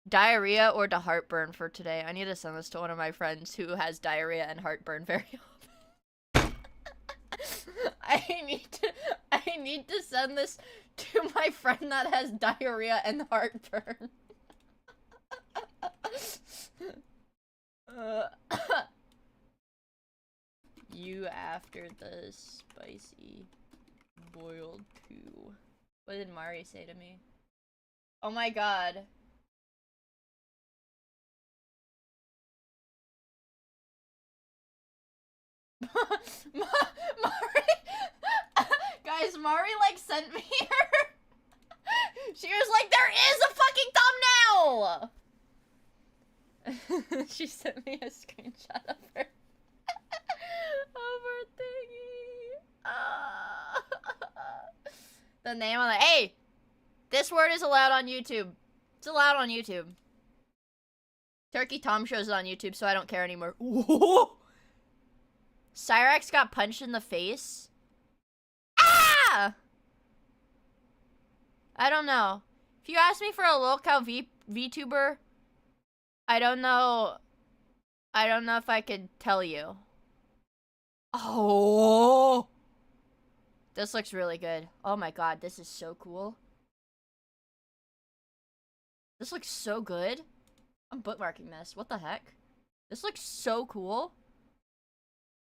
Diarrhea or the heartburn for today? I need to send this to one of my friends who has diarrhea and heartburn very often. I need to send this to my friend that has diarrhea and heartburn. do after the spicy boiled poo? What did Mari say to me? Oh my god. Mari, guys, Mari like sent me her. She was like, there is a fucking thumbnail. She sent me a screenshot of her. Of her thingy. The name on the hey, this word is allowed on YouTube. It's allowed on YouTube. Turkey Tom shows it on YouTube, so I don't care anymore. Ooh. Cyrax got punched in the face. Ah! I don't know. If you ask me for a lolcow VTuber, I don't know. I don't know if I could tell you. Oh! This looks really good. Oh my god, this is so cool. This looks so good. I'm bookmarking this. What the heck? This looks so cool.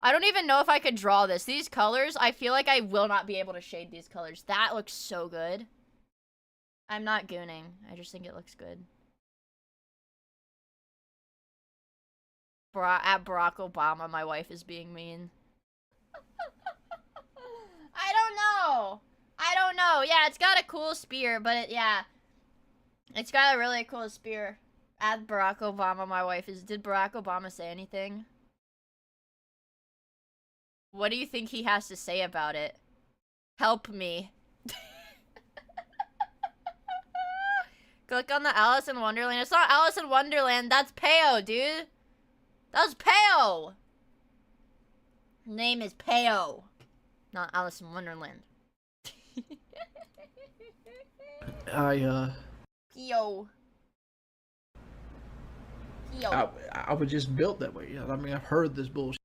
I don't even know if I could draw this. These colors, I feel like I will not be able to shade these colors. That looks so good. I'm not gooning. I just think it looks good. At Barack Obama, my wife is being mean. I don't know. I don't know. Yeah, it's got a cool spear, but yeah. It's got a really cool spear. At Barack Obama, my wife is... Did Barack Obama say anything? What do you think he has to say about it? Help me. Click on the Alice in Wonderland. It's not Alice in Wonderland. That's Peo, dude. That's Peo. Her name is Peo. Not Alice in Wonderland. I was just built that way. I mean, I've heard this bullshit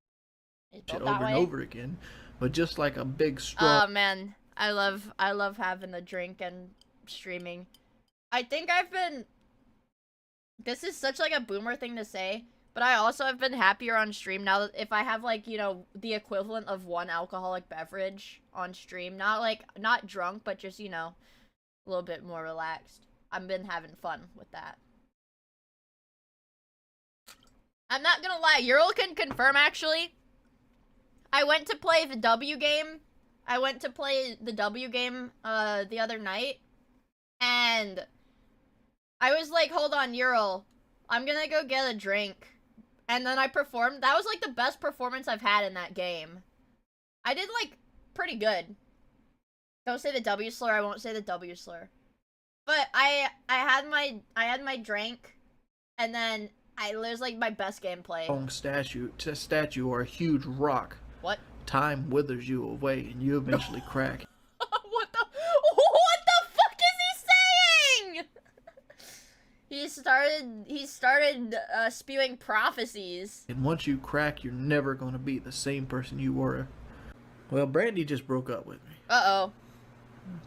over and over again, but just like a big strong. Oh man, I love having a drink and streaming. I think I've been. This is such like a boomer thing to say, but I also have been happier on stream now that if I have like, you know, the equivalent of one alcoholic beverage on stream, not drunk, but just, you know, a little bit more relaxed. I've been having fun with that. I'm not gonna lie, Ural can confirm actually. I went to play the W game. The other night. And I was like, hold on, Ural. I'm gonna go get a drink. And then I performed. That was like the best performance I've had in that game. I did like pretty good. Don't say the W slur, I won't say the W slur. But I had my drink, and then it was like my best gameplay. Long statue or a huge rock. What? Time withers you away and you eventually crack. What the fuck is he saying? He started spewing prophecies. And once you crack, you're never going to be the same person you were. Well, Brandy just broke up with me. Uh-oh.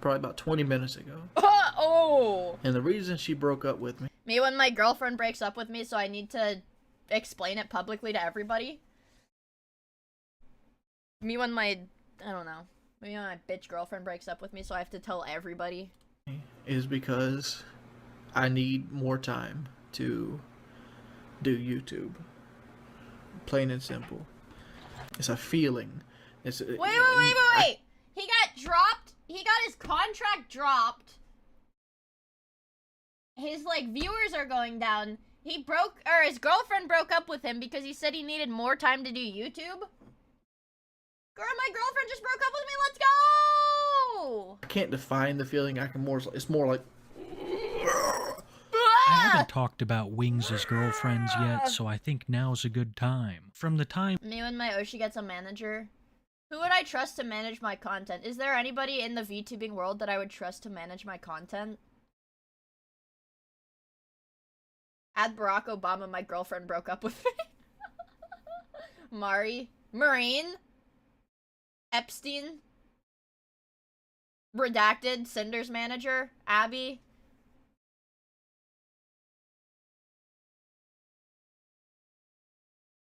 Probably about 20 minutes ago. Uh-oh. And the reason she broke up with me. Me when my girlfriend breaks up with me, so I need to explain it publicly to everybody. Me when my, I don't know. Me when my bitch girlfriend breaks up with me, so I have to tell everybody. Is because I need more time to do YouTube. Plain and simple. It's a feeling. Wait. He got dropped. He got his contract dropped. His, like, viewers are going down. His girlfriend broke up with him because he said he needed more time to do YouTube. Girl, my girlfriend just broke up with me. Let's go! I can't define the feeling. It's more like. I haven't talked about Wings as girlfriends yet, so I think now's a good time. From the time me when my Oshi gets a manager. Who would I trust to manage my content? Is there anybody in the VTubing world that I would trust to manage my content? At Barack Obama, my girlfriend broke up with me. Mari. Marine. Epstein. Redacted. Cinder's manager. Abby.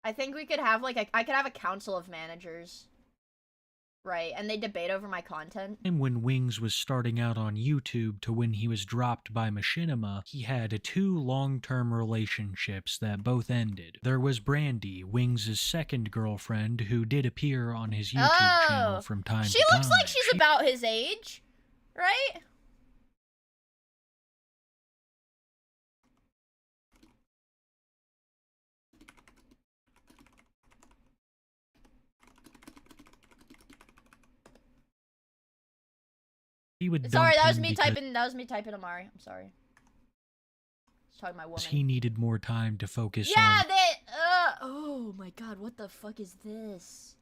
I think we could have like I could have a council of managers. Right, and they debate over my content. And when Wings was starting out on YouTube to when he was dropped by Machinima, he had 2 long-term relationships that both ended. There was Brandy, Wings' second girlfriend, who did appear on his YouTube channel from time to time. She looks like she's about his age, right? Sorry, that was me typing. That was me typing Amari. I'm sorry. Just talking to my woman. He needed more time to focus on. Yeah, oh my god, what the fuck is this?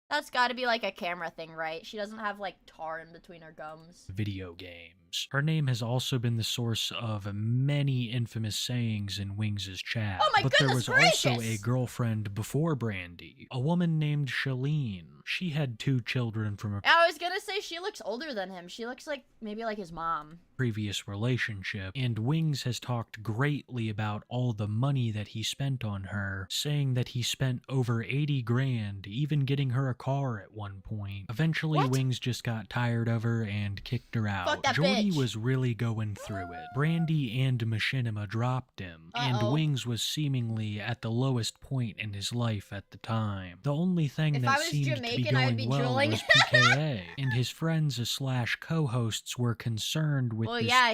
That's gotta be like a camera thing, right? She doesn't have like tar in between her gums. Video games. Her name has also been the source of many infamous sayings in Wings' chat. Oh my but goodness there was also gracious! a girlfriend before Brandy, a woman named Shalene. She had 2 children from a I was gonna say she looks older than him. She looks like maybe like his mom. Previous relationship, and Wings has talked greatly about all the money that he spent on her, saying that he spent over 80 grand, even getting her a car at one point. Eventually, Wings just got tired of her and kicked her out. Fuck that Jordy bitch. was really going through it. Brandy and Machinima dropped him, and Wings was seemingly at the lowest point in his life at the time. The only thing If I that was seemed Jamaican, to be I would going be well drooling. was PKA, and his friends/co-hosts were concerned with Well, this yeah,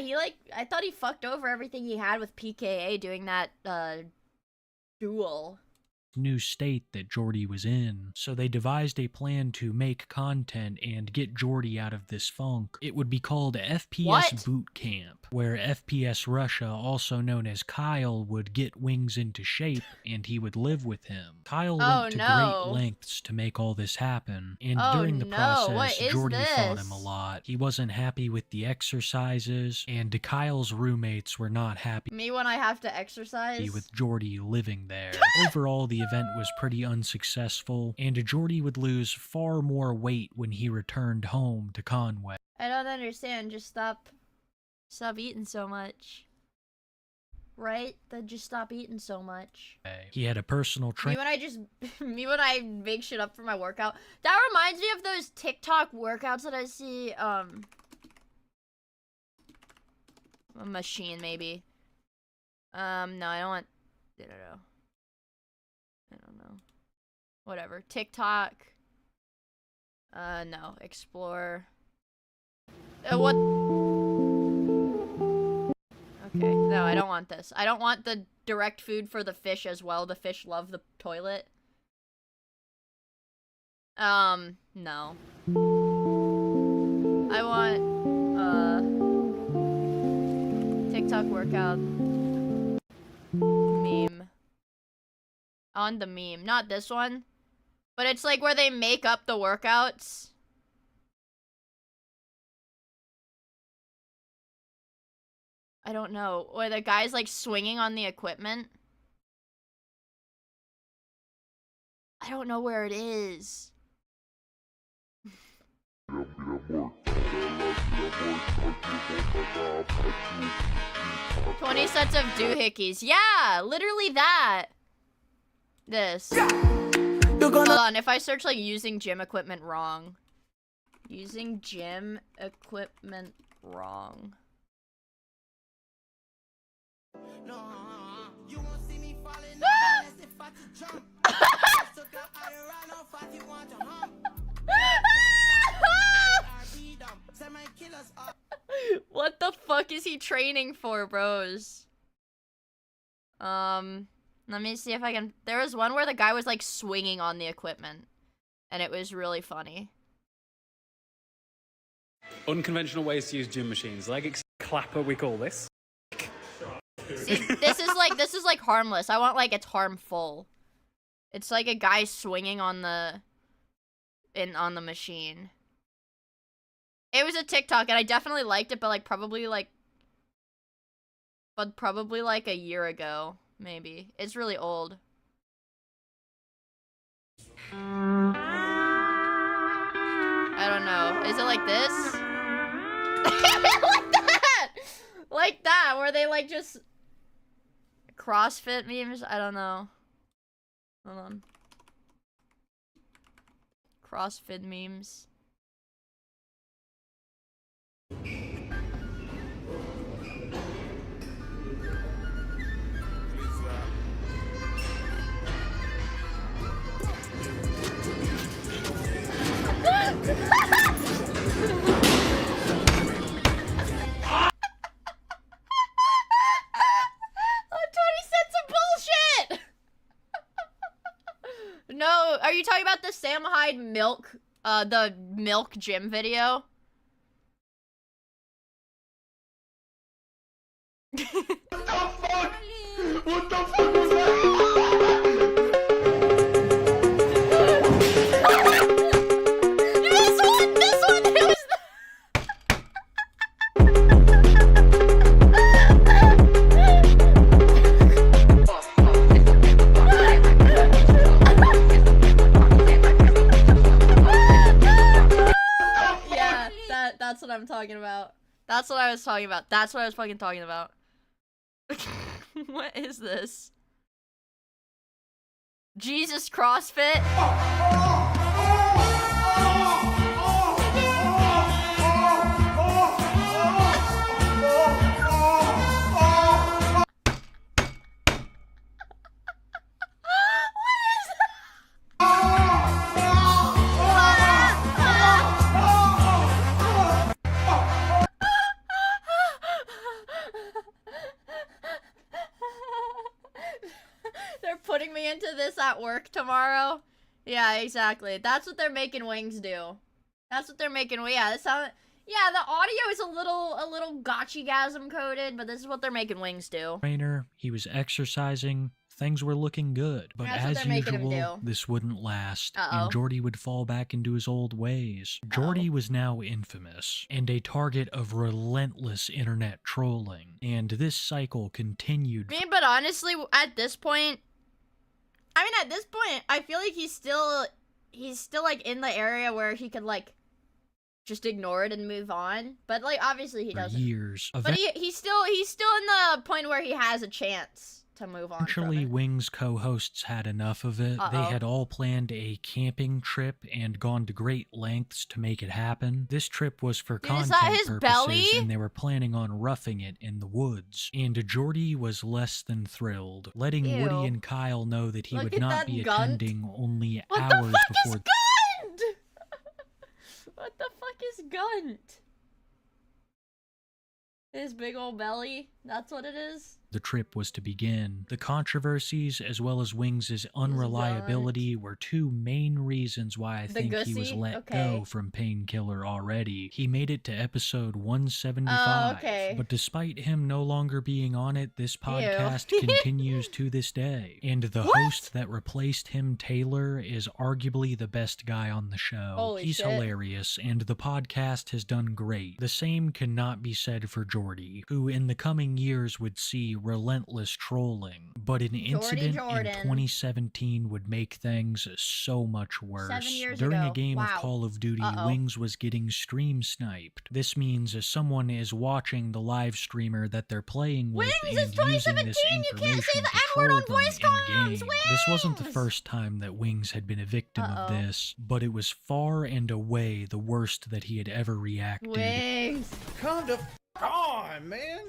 I thought he fucked over everything he had with PKA doing that, duel. new state that Jordy was in, so they devised a plan to make content and get Jordy out of this funk. It would be called FPS Boot Camp, where FPS Russia, also known as Kyle, would get Wings into shape and he would live with him. Kyle went to great lengths to make all this happen, and during the process, Jordy fought him a lot. He wasn't happy with the exercises, and Kyle's roommates were not happy Me when I have to exercise? with Jordy living there. Overall, the event was pretty unsuccessful, and Jordy would lose far more weight when he returned home to Conway. I don't understand. Just stop eating so much. Right? Then just stop eating so much. He had a personal Me trainer. when I make shit up for my workout. That reminds me of those TikTok workouts that I see, a machine maybe. No, I don't want, I don't know. Whatever. TikTok. No. Explore. What? Okay. No, I don't want this. I don't want the direct food for the fish as well. The fish love the toilet. No. I want, TikTok workout. Meme. On the meme. Not this one. But it's like where they make up the workouts. I don't know. Where the guy's like swinging on the equipment. I don't know where it is. 20 sets of doohickeys. Yeah, literally that. This. Hold on, if I search like using gym equipment wrong. Using gym equipment wrong. What the fuck is he training for, bros? Let me see if I can. There was one where the guy was like swinging on the equipment, and it was really funny. Unconventional ways to use gym machines. Leg clapper, we call this. See, this is like harmless. I want like it's harmful. It's like a guy swinging on the machine. It was a TikTok and I definitely liked it, but probably like a year ago, maybe. It's really old. I don't know. Is it like this? Like that! Like that, where they like just CrossFit memes? I don't know. Hold on. CrossFit memes. No, are you talking about the Sam Hyde milk, the milk gym video? What the fuck was that? This one, it was yeah, that's what I'm talking about. That's what I was talking about. That's what I was fucking talking about. What is this? Jesus CrossFit? They're putting me into this at work tomorrow. Yeah, exactly. That's what they're making Wings do. That's what they're making. Yeah, this sound. Yeah, the audio is a little gotchi-gasm coded, but this is what they're making Wings do. Trainer, he was exercising. Things were looking good, but That's what as they're making him usual, do. this wouldn't last, Uh-oh. and Jordy would fall back into his old ways. Jordy was now infamous, and a target of relentless internet trolling, and this cycle continued. But honestly, at this point, I feel like he's still like in the area where he could like just ignore it and move on. But like obviously he for doesn't. years. But he's still in the point where he has a chance to move on. Eventually, Wings co-hosts had enough of it. They had all planned a camping trip and gone to great lengths to make it happen. This trip was for content purposes, belly? and they were planning on roughing it in the woods. And Jordy was less than thrilled, letting Ew. Woody and Kyle know that he Look would at not that be gunt. attending only What hours the fuck before. is Gunt? What the fuck is Gunt? His big old belly? That's what it is? The trip was to begin. The controversies, as well as Wings' unreliability, were two main reasons why I think he was let go from Painkiller already. He made it to episode 175, but despite him no longer being on it, this podcast continues to this day. And the host that replaced him, Taylor, is arguably the best guy on the show. Holy He's shit. hilarious, and the podcast has done great. The same cannot be said for Jordy, who in the coming years would see relentless trolling, but an incident in 2017 would make things so much worse. 7 years During ago. a game of Wow. Call of Duty, Wings was getting stream sniped. This means someone is watching the live streamer that they're playing with and using this information to troll them in-game. This wasn't the first time that Wings had been a victim of this, but it was far and away the worst that he had ever reacted. Wings. Come the f on, man.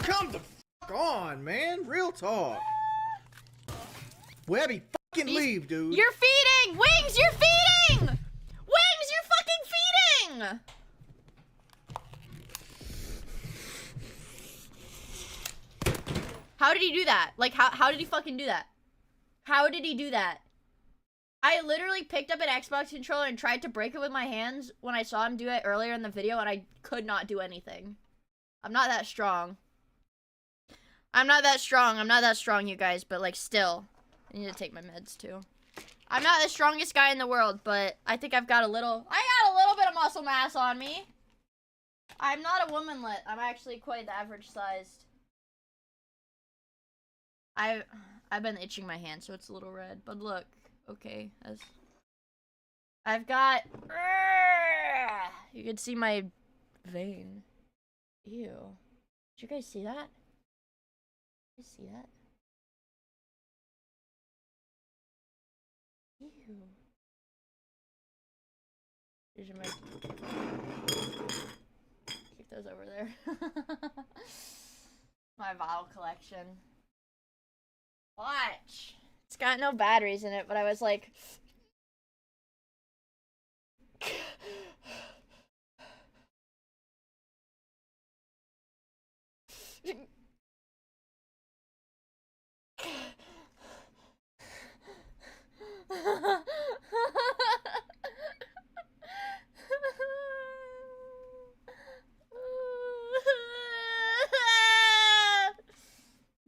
Come the f on, man. Real talk. Webby, fucking leave, dude. You're feeding! Wings, you're feeding! Wings, you're fucking feeding! How did he do that? Like, how did he fucking do that? How did he do that? I literally picked up an Xbox controller and tried to break it with my hands when I saw him do it earlier in the video, and I could not do anything. I'm not that strong. I'm not that strong, you guys, but, like, still. I need to take my meds, too. I'm not the strongest guy in the world, but I think I got a little bit of muscle mass on me. I'm not a womanlet. I'm actually quite the average sized. I've been itching my hand, so it's a little red, but look. Okay, I've got, you can see my vein. Ew. Did you guys see that? Did you see that? Here's your mic. Keep those over there. My bottle collection. Watch. It's got no batteries in it, but I was like...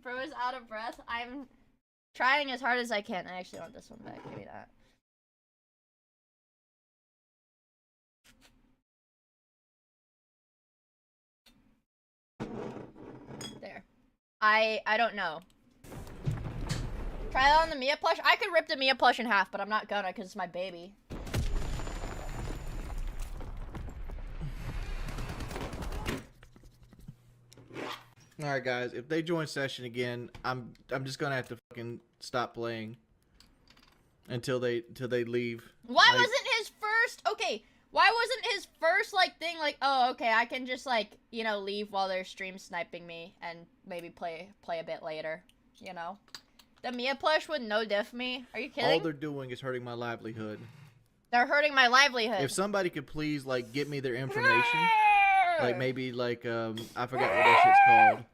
Bro is out of breath. I'm trying as hard as I can. I actually want this one back. Give me that. There. I don't know. Try that on the MIIA plush? I could rip the MIIA plush in half, but I'm not gonna because it's my baby. Alright guys, if they join session again, I'm just gonna have to fucking stop playing until they leave. Why wasn't his first why wasn't his first thing oh okay, I can just you know, leave while they're stream sniping me and maybe play a bit later, you know? The MIIA plush would no diff me. Are you kidding? All they're doing is hurting my livelihood. They're hurting my livelihood. If somebody could please get me their information, maybe I forgot what that shit's called.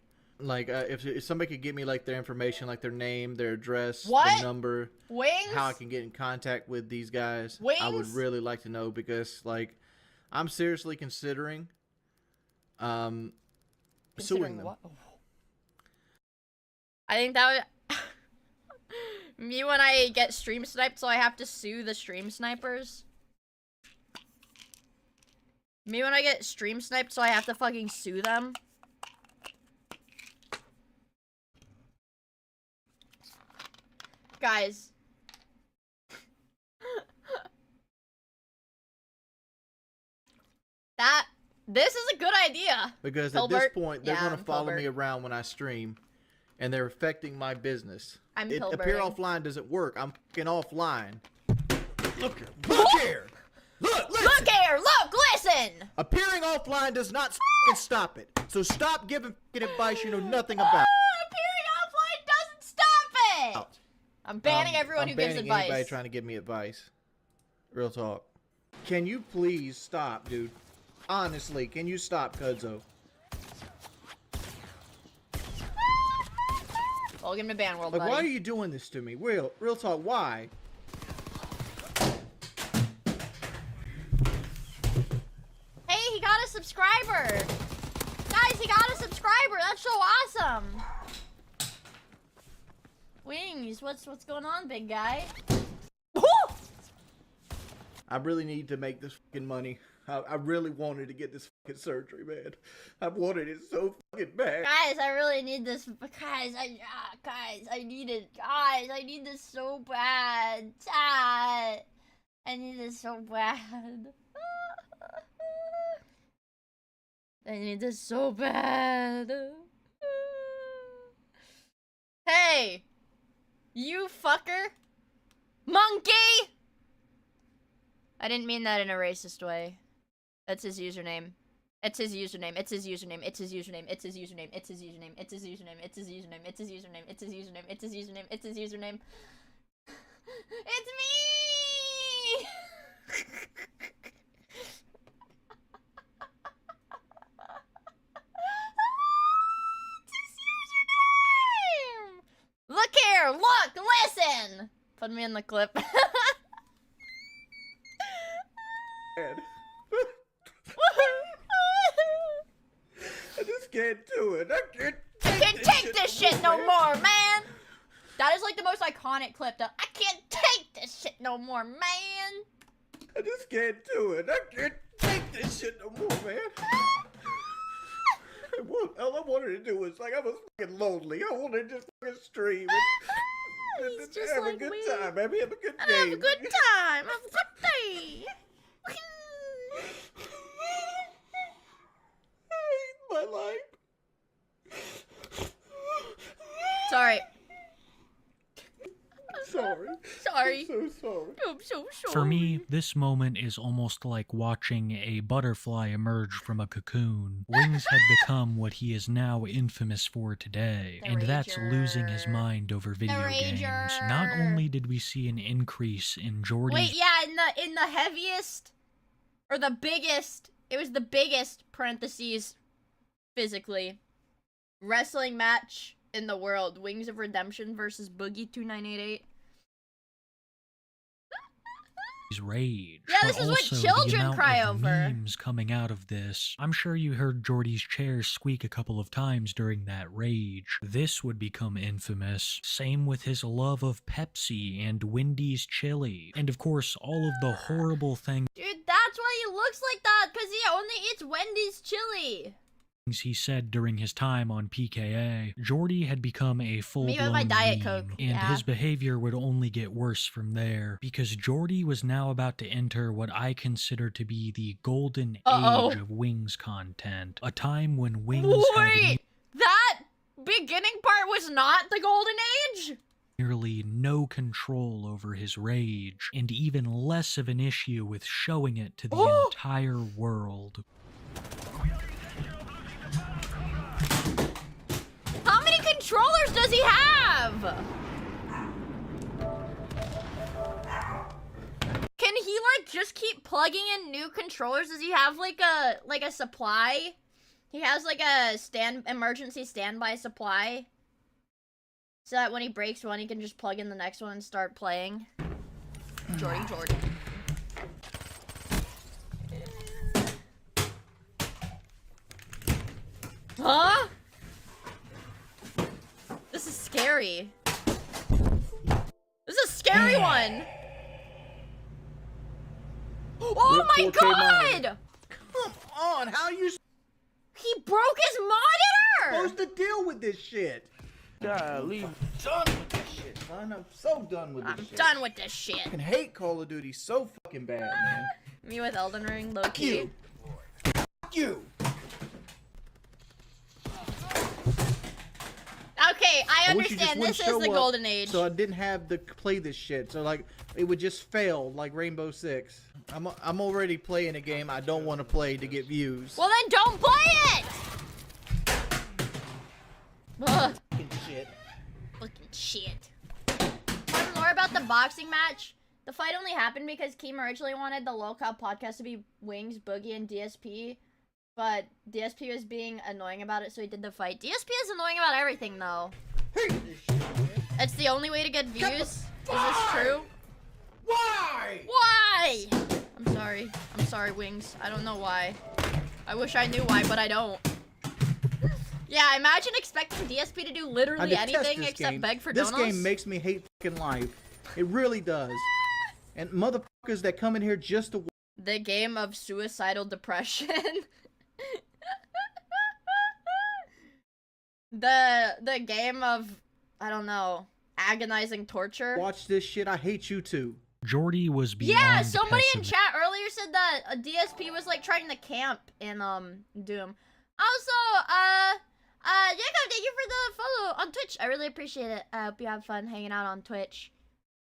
If somebody could get me their information, their name, their address, their number, Wings? how I can get in contact with these guys, Wings? I would really like to know because I'm seriously considering suing them. What? I think that would me when I get stream sniped, so I have to sue the stream snipers. Me when I get stream sniped, so I have to fucking sue them. Guys. This is a good idea. Because Filbert. at this point, they're Yeah, going I'm to follow Filbert. me around when I stream, and they're affecting my business. I'm Appear Filberting. offline doesn't work. I'm fucking offline. Look here. Look, listen. Look here! Look! Listen! Appearing offline does not fucking stop it. So stop giving fucking advice you know nothing about. Appearing offline doesn't stop it! Out. I'm banning everyone who gives banning advice. Anybody trying to give me advice. Real talk. Can you please stop, dude? Honestly, can you stop, Kudzo? Welcome to Ban World, Why are buddy. you doing this to me? Real talk, why? Hey, he got a subscriber! Guys, he got a subscriber! That's so awesome! Wings, what's going on, big guy? I really need to make this fucking money. I really wanted to get this fucking surgery, man. I wanted it so fucking bad. Guys, I really need this. Guys, I need it. Guys, I need this so bad. I need this so bad. I need this so bad. Hey! You fucker! Monkey! I didn't mean that in a racist way. That's his username. It's his username. It's his username. It's his username. It's his username. It's his username. It's his username. It's his username. It's his username. It's his username. It's his username. It's his username. It's me! It's his username! Look here! Look! Listen! Put me in the clip. I just can't do it. I can't take this shit no more, man! That is the most iconic clip though. I can't take this shit no more, man! I just can't do it. I can't take this shit no more, man. All I wanted to do was, I was fucking lonely. I wanted to just fucking stream and just have like a good me. time. Have a good And game. have a good time. Have a good day. I hate my life. Sorry. sorry. Sorry. I'm so sorry. I'm so sorry. For me, this moment is almost like watching a butterfly emerge from a cocoon. Wings had become what he is now infamous for today, and that's losing his mind over video games. Not only did we see an increase in Jordy's— Wait, yeah, in the heaviest, or the biggest, it was the biggest, parentheses, physically, wrestling match in the world. Wings of Redemption versus Boogie 2988. rage. Yeah, this is what children cry over. Memes coming out of this. I'm sure you heard Jordy's chair squeak a couple of times during that rage. This would become infamous. Same with his love of Pepsi and Wendy's chili. And of course, all of the horrible things— Dude, that's why he looks like that, because he only eats Wendy's chili. he said during his time on PKA. Jordy had become a full-blown my Diet meme, Coke, and his behavior would only get worse from there, because Jordy was now about to enter what I consider to be the golden age of Wings content. A time when Wings had that beginning part was not the golden age? nearly no control over his rage, and even less of an issue with showing it to the entire world. How many controllers does he have? Can he like just keep plugging in new controllers? Does he have like a supply? He has like a emergency standby supply, so that when he breaks one, he can just plug in the next one and start playing. Jordy. Huh? This is scary. This is a scary one. Oh my god! Come on, how are you He broke his monitor! supposed to deal with this shit? Golly, done with this shit, son. I'm so done with this shit. I'm done with this shit. I fucking hate Call of Duty so fucking bad, man. Me with Elden Ring, low-key. Fuck you. Okay, I wish you just understand. wouldn't This is show the up golden age. So I didn't have to play this shit. So like, it would just fail like Rainbow Six. I'm already playing a game I don't want to play to get views. Well then don't play it! Ugh. Fucking shit. Fucking shit. Want more about the boxing match? The fight only happened because Keem originally wanted the local podcast to be Wings, Boogie, and DSP. But DSP was being annoying about it, so he did the fight. DSP is annoying about everything, though. It's the only way to get views. Is this true? Why? Why? I'm sorry. I'm sorry, Wings. I don't know why. I wish I knew why, but I don't. Yeah, imagine expecting DSP to do literally anything except beg for donuts. This game makes me hate fucking life. It really does. And motherfuckers that come in here just to... The game of suicidal depression. The game of, I don't know, agonizing torture. Watch this shit. I hate you too. Jordy was beyond Yeah, somebody in pessimistic. chat earlier said that a DSP was like trying to camp in Doom. Also, Jacob, thank you for the follow on Twitch. I really appreciate it. I hope you have fun hanging out on Twitch.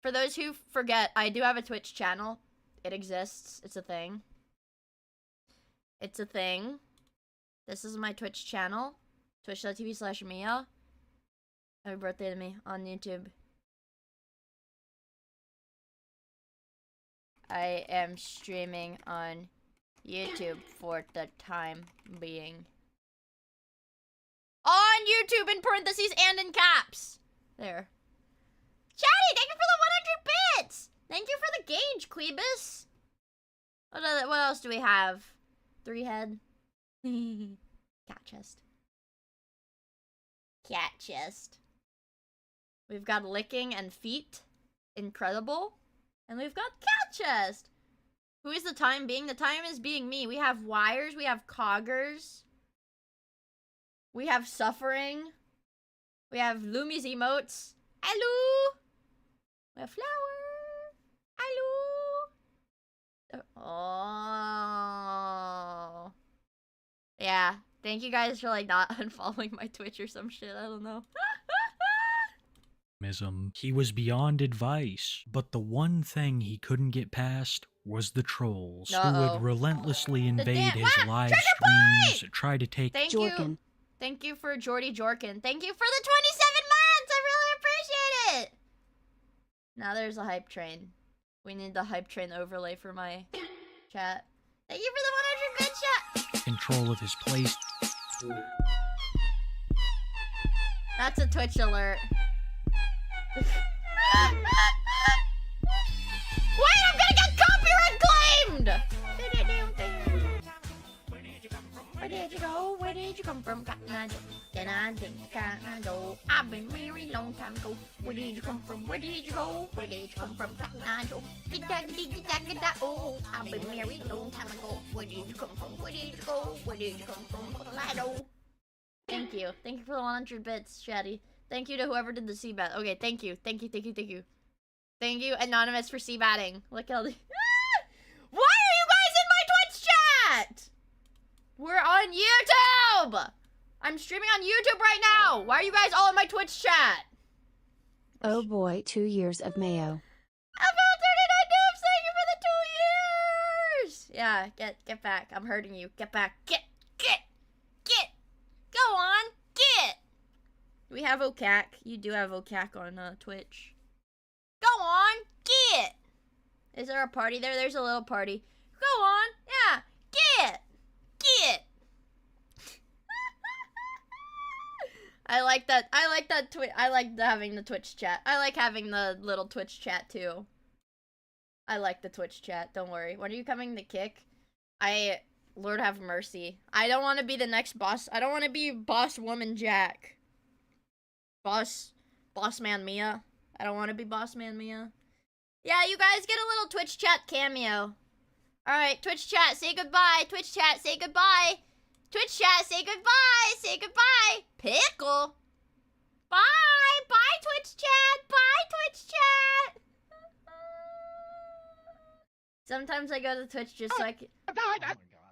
For those who forget, I do have a Twitch channel. It exists. It's a thing. It's a thing. This is my Twitch channel. Twitch.tv/MIIA. Happy birthday to me on YouTube. I am streaming on YouTube for the time being. On YouTube in parentheses and in caps. There. Chatty, thank you for the 100 bits! Thank you for the gauge, Queebus. What else do we have? 3 head. Cat chest. Cat chest. We've got licking and feet. Incredible. And we've got cat chest. Who is the time being? The time is being me. We have wires. We have coggers. We have suffering. We have Lumi's emotes. Hello. We have flower. Hello. Oh. Yeah. Thank you guys for like not unfollowing my Twitch or some shit. I don't know. He was beyond advice, but the one thing he couldn't get past was the trolls, who would relentlessly invade his live streams, try to take— Thank you. Thank you for Jordy Jorkin. Thank you for the 27 months! I really appreciate it! Now there's a hype train. We need the hype train overlay for my chat. Thank you for the 100 bit chat! control of his place. That's a Twitch alert. Wait, I'm gonna get copyright claimed! Where did you go? Where did you come from? I've been married a long time ago. Where did you come from? Where did you go? Where did you come from? Oh, I've been married a long time ago. Where did you come from? Where did you go? Where did you come from? Colorado. Thank you. Thank you for the 100 bits, Chatty. Thank you to whoever did the CBAT. Okay, thank you. Thank you, thank you, thank you. Thank you, Anonymous, for CBATting. Look how the— Why are you guys in my Twitch chat? We're on YouTube! I'm streaming on YouTube right now! Why are you guys all in my Twitch chat? Oh boy, 2 years of Mayo. About 39 dubs, thank you for the 2 years! Yeah, get back. I'm hurting you. Get back. Get! Go on, get! We have OCAC. You do have OCAC on Twitch. Go on, get! Is there a party there? There's a little party. Go on, yeah, get! I like that. I like having the Twitch chat. I like having the little Twitch chat too. I like the Twitch chat. Don't worry. When are you coming to kick? Lord have mercy. I don't want to be the next boss. I don't want to be boss woman Jack. Boss man Mia. I don't want to be boss man Mia. Yeah, you guys get a little Twitch chat cameo. Alright, Twitch chat, say goodbye. Twitch chat, say goodbye. Twitch chat, say goodbye. Say goodbye. Pickle. Bye. Bye, Twitch chat. Bye, Twitch chat. Sometimes I go to Twitch just so I can—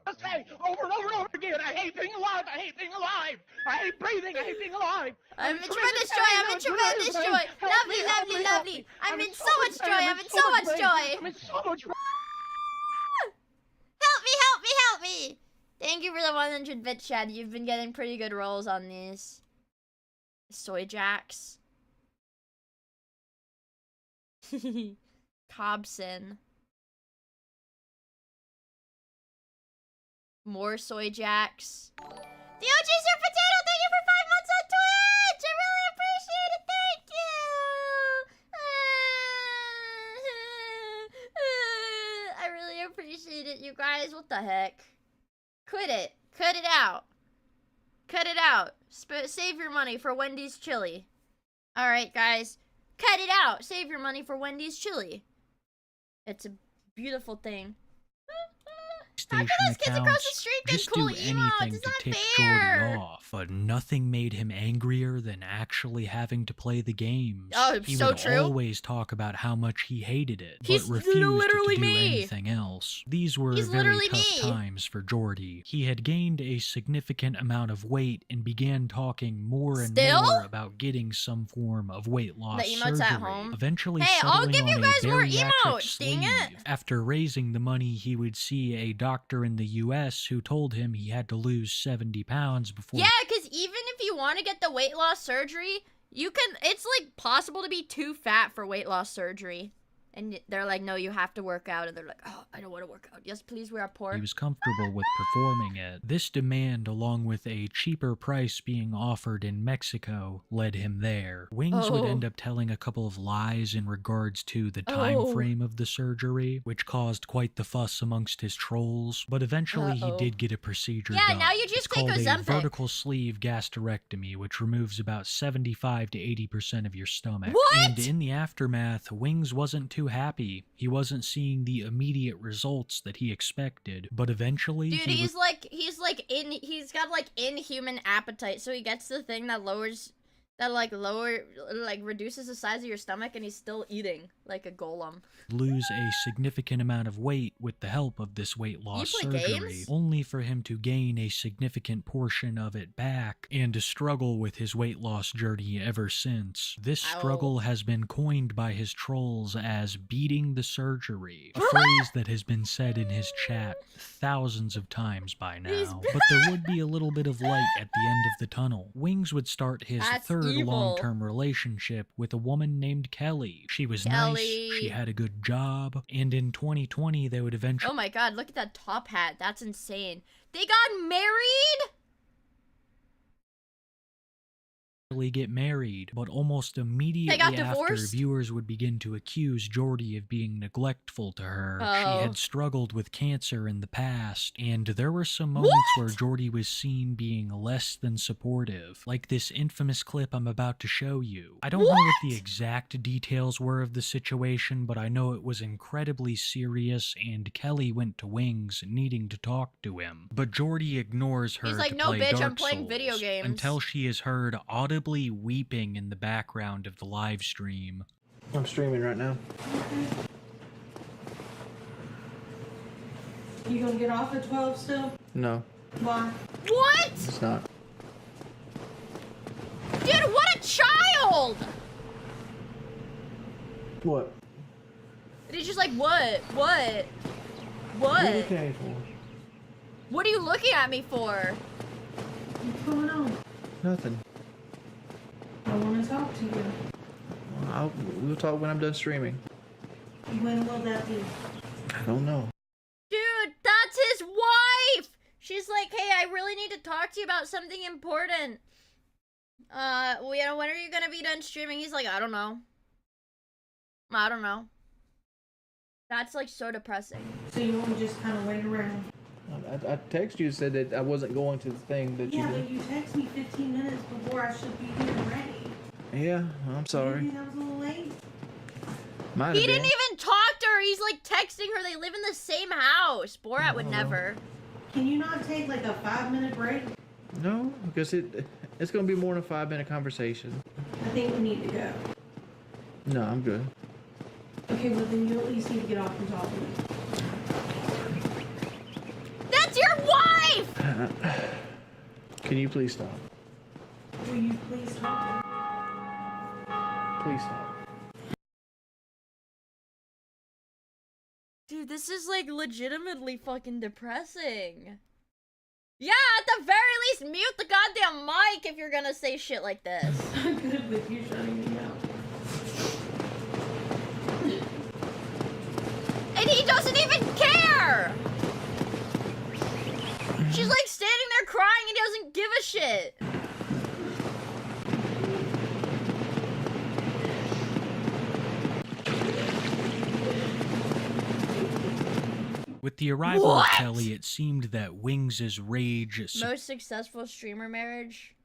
I say over and over and over again, I hate being alive, I hate being alive, I hate breathing, I hate being alive. I'm in tremendous joy, I'm in tremendous joy. Lovely, lovely, lovely. I'm in so much joy, I'm in so much joy. I'm in so much joy. Help me, help me, help me. Thank you for the 100 bit chat. You've been getting pretty good rolls on these. Soy jacks. Cobson. More soy jacks. The OG Sir Potato, thank you for 5 months on Twitch! I really appreciate it, thank you! I really appreciate it, you guys. What the heck? Quit it. Cut it out. Cut it out. Save your money for Wendy's chili. Alright, guys. Cut it out. Save your money for Wendy's chili. It's a beautiful thing. How can those kids across the street get cool emotes? It's not fair. Jordy off, but nothing made him angrier than actually having to play the games. Oh, he so would true. always talk about how much he hated it, He's but refused literally to do me. anything else. These were He's very literally tough me. times for Jordy. He had gained a significant amount of weight and began talking more and Still? more about getting some form of weight loss The emotes surgery. at home? Eventually Hey, I'll settling give you on guys a more bariatric emotes, dang it. sleeve. After raising the money, he would see a doctor in the U.S. who told him he had to lose 70 pounds before— Yeah, because even if you want to get the weight loss surgery, you can— it's like possible to be too fat for weight loss surgery. And they're like, no, you have to work out. And they're like, oh, I don't want to work out. Yes, please, we are poor. he was comfortable with performing it. This demand, along with a cheaper price being offered in Mexico, led him there. Wings would end up telling a couple of lies in regards to the time frame of the surgery, which caused quite the fuss amongst his trolls, but eventually he did get a procedure Yeah, done. now you just It's take called a Ozempic. vertical sleeve gastrectomy, which removes about 75 to 80% of your stomach. What? And in the aftermath, Wings wasn't too happy. He wasn't seeing the immediate results that he expected, but eventually Dude, he's got like inhuman appetite, so he gets the thing that lowers That reduces the size of your stomach and he's still eating like a golem. Lose a significant amount of weight with the help of this weight loss surgery, games? only for him to gain a significant portion of it back and to struggle with his weight loss journey ever since. This struggle has been coined by his trolls as beating the surgery, a phrase that has been said in his chat thousands of times by now. But there would be a little bit of light at the end of the tunnel. Wings would start his third long-term relationship with a woman named Kelly. She was nice, she had a good job, and in 2020 they would eventually— Oh my god, look at that top hat. That's insane. They got married? get married, but almost immediately after, viewers would begin to accuse Jordy of being neglectful to her. She had struggled with cancer in the past, and there were some moments where Jordy was seen being less than supportive, like this infamous clip I'm about to show you. I don't know what the exact details were of the situation, but I know it was incredibly serious, and Kelly went to Wings needing to talk to him. But Jordy ignores her. He's like, no bitch, I'm playing video games. Until she is heard audibly weeping in the background of the live stream. I'm streaming right now. You gonna get off at 12 still? No. Why? What? It's not. Dude, what a child! What? And he's just like, what? What? What? What are you looking at me for? What are you looking at me for? What's going on? Nothing. I want to talk to you. We'll talk when I'm done streaming. When will that be? I don't know. Dude, that's his wife! She's like, hey, I really need to talk to you about something important. When are you gonna be done streaming? He's like, I don't know. I don't know. That's like so depressing. So you want to just kind of wait around? I texted you and said that I wasn't going to the thing that you did. Yeah, but you texted me 15 minutes before I should be here ready. Yeah, I'm sorry. Maybe that was a little late. Might He have didn't been. even talk to her. He's like texting her. They live in the same house. Borat would never. Can you not take like a 5-minute break? No, because it's going to be more than a 5-minute conversation. I think we need to go. No, I'm good. Okay, well then you at least need to get off and talk to me. That's your wife! Can you please stop? Will you please stop? Please stop. Dude, this is like legitimately fucking depressing. Yeah, at the very least, mute the goddamn mic if you're gonna say shit like this. I'm good with you shutting me out. And he doesn't even care! She's like standing there crying and he doesn't give a shit. With the arrival of Kelly, it seemed that Wings' rage most successful streamer marriage?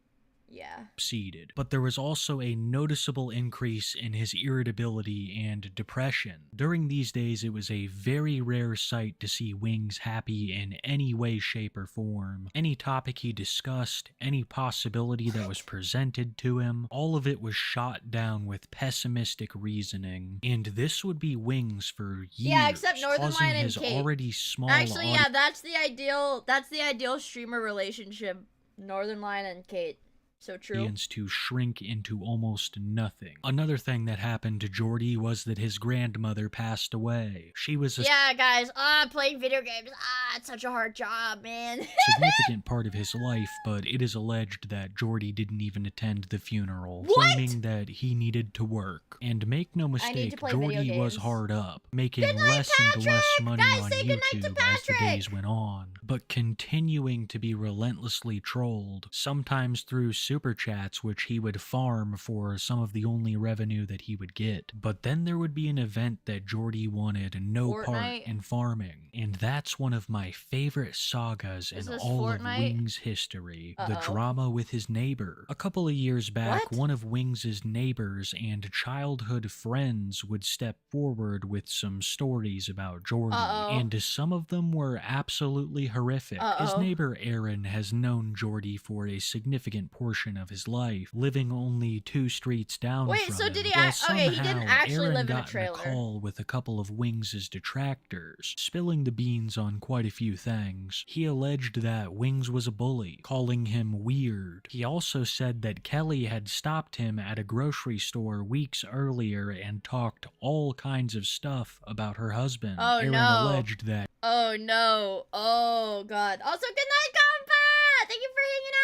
Yeah. Succeeded. But there was also a noticeable increase in his irritability and depression. During these days, it was a very rare sight to see Wings happy in any way, shape, or form. Any topic he discussed, any possibility that was presented to him, all of it was shot down with pessimistic reasoning. And this would be Wings for years, yeah, except Northern causing Lion and his Kate. already small Actually, yeah, that's the ideal streamer relationship. Northern Lion and Kate. So true. To shrink into almost nothing. Another thing that happened to Jordy was that his grandmother passed away. She was a yeah, guys, playing video games, it's such a hard job, man. significant part of his life, but it is alleged that Jordy didn't even attend the funeral, claiming that he needed to work. And make no mistake, Jordy was hard up, making less and less money on YouTube as the days went on, but continuing to be relentlessly trolled, sometimes through super chats which he would farm for some of the only revenue that he would get. But then there would be an event that Jordy wanted no part in farming, and that's one of my favorite sagas in all of Wings history, the drama with his neighbor. A couple of years back, one of Wings' neighbors and childhood friends would step forward with some stories about Jordy, and some of them were absolutely horrific. His neighbor Aaron has known Jordy for a significant portion portion of his life, living only 2 streets down Wait, from so him. did he While okay, he didn't actually Aaron live in a got trailer. a call with a couple of Wings' detractors, spilling the beans on quite a few things. He alleged that Wings was a bully, calling him weird. He also said that Kelly had stopped him at a grocery store weeks earlier and talked all kinds of stuff about her husband. Oh, Aaron no. alleged that Oh no. Oh god. Also, good night, Compa! Thank you for hanging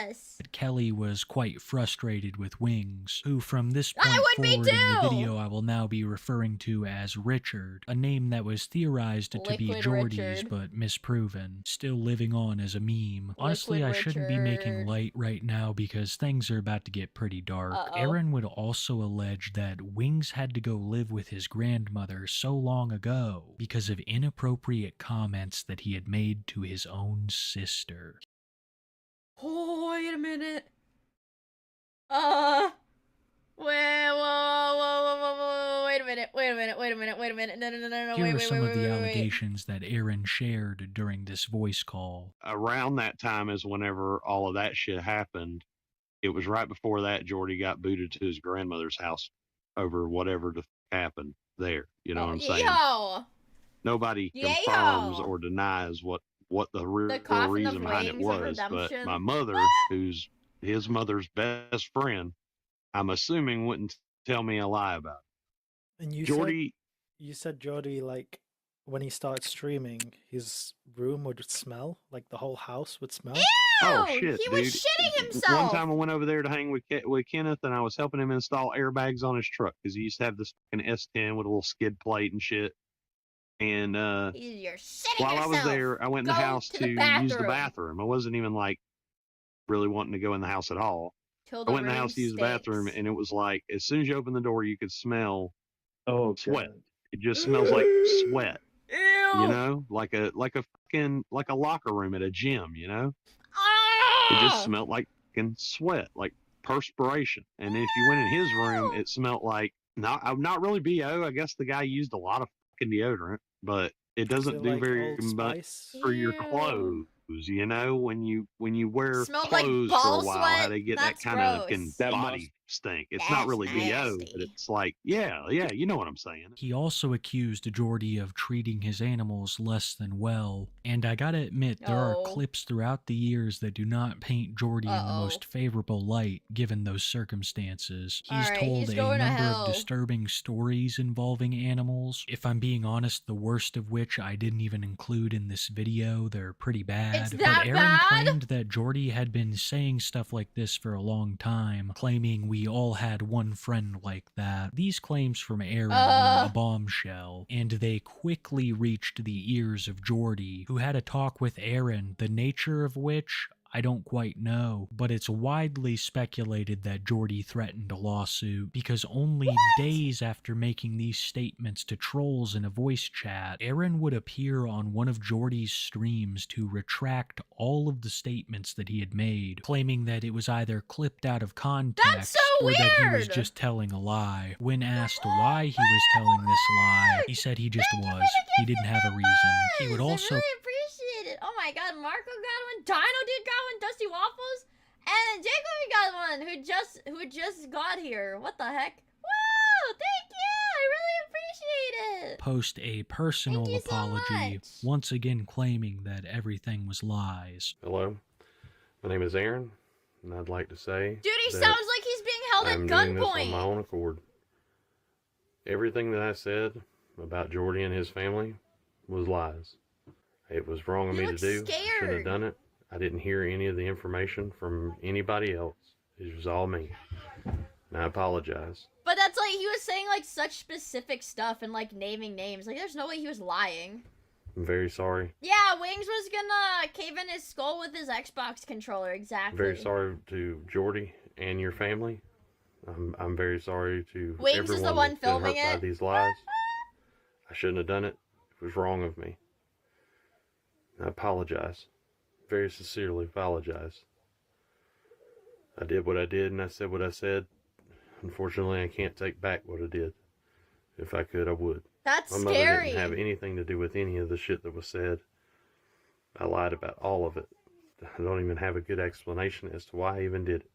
out with us. Kelly was quite frustrated with Wings, who from this point I would be forward in the too! video I will now be referring to as Richard, a name that was theorized to be Liquid Jordy's Richard. but misproven, still living on as a meme. Honestly, I shouldn't be making Richard. light right now because things are about to get pretty dark. Uh-oh. Aaron would also allege that Wings had to go live with his grandmother so long ago because of inappropriate comments that he had made to his own sister. Oh, wait a minute. Wait a minute. No, Here wait, are wait, some wait, of the wait, wait, wait. allegations that Aaron shared during this voice call. Around that time is whenever all of that shit happened. It was right before that Jordy got booted to his grandmother's house over whatever happened there. You know what I'm saying? Yo! Nobody Yayo! confirms or denies what the real coffin reason of behind it wings of was. But redemption. my mother, who's his mother's best friend, I'm assuming wouldn't tell me a lie about it. And Jordy, you said Jordy, like, when he started streaming, his room would smell, like the whole house would smell. oh shit, he dude. was shitting himself. One time I went over there to hang with Kenneth, and I was helping him install airbags on his truck because he used to have this fucking S10 with a little skid plate and shit. And You're shitting while I was yourself. there, I went in the Go house to to the use the bathroom. bathroom. I wasn't even like really wanting to go in the house at all. Till I went in the room house to use the bathroom, and it was like as soon as you open the door, you could smell sweat. It just smells like sweat. Ew. You know, like a locker room at a gym. You know, Ah! it just smelled like fucking sweat, like perspiration. And if you went in his room, it smelled like not really BO. I guess the guy used a lot of fucking deodorant, but it doesn't do like very Old much Spice? for your clothes. You know, when you wear Smelled like clothes ball for a while, sweat? how they get That's that kind of gross. body stink. It's not really BO, but it's like, yeah, you know what I'm saying. He also accused Jordy of treating his animals less than well, and I gotta admit, there are clips throughout the years that do not paint Jordy in the most favorable light, given those circumstances. He's Alright, told he's a going to number hell. of disturbing stories involving animals. If I'm being honest, the worst of which I didn't even include in this video. They're pretty bad. It's that but Aaron bad? claimed that Jordy had been saying stuff like this for a long time, claiming we all had one friend like that. These claims from Aaron were a bombshell, and they quickly reached the ears of Jordy, who had a talk with Aaron, the nature of which I don't quite know, but it's widely speculated that Jordy threatened a lawsuit because only days after making these statements to trolls in a voice chat, Aaron would appear on one of Jordy's streams to retract all of the statements that he had made, claiming that it was either clipped out of context or that he was just telling a lie. When asked why he was telling this lie, he said he just was. He didn't have a reason. He would also I really appreciate it. Oh my god, Marco got one, Dino Dude got one, Dusty Waffles, and Jacob got one who just got here. What the heck? Woo! Thank you! I really appreciate it! post a personal Thank you so apology, much. once again claiming that everything was lies. Hello, my name is Aaron, and I'd like to say Dude, he that sounds like he's being held I'm at doing this on my gunpoint. own accord. Everything that I said about Jordy and his family was lies. It was wrong of me to do. I shouldn't have done it. I didn't hear any of the information from anybody else. It was all me. And I apologize. But that's like, he was saying like such specific stuff and like naming names. Like, there's no way he was lying. I'm very sorry. Yeah, Wings was gonna cave in his skull with his Xbox controller, exactly. Very sorry to Jordy and your family. I'm very sorry to Wings everyone is the one that's been filming hurt it. by these lies. I shouldn't have done it. It was wrong of me. I apologize. Very sincerely apologize. I did what I did and I said what I said. Unfortunately, I can't take back what I did. If I could, I would. That's My mother scary. didn't have anything to do with any of the shit that was said. I lied about all of it. I don't even have a good explanation as to why I even did it.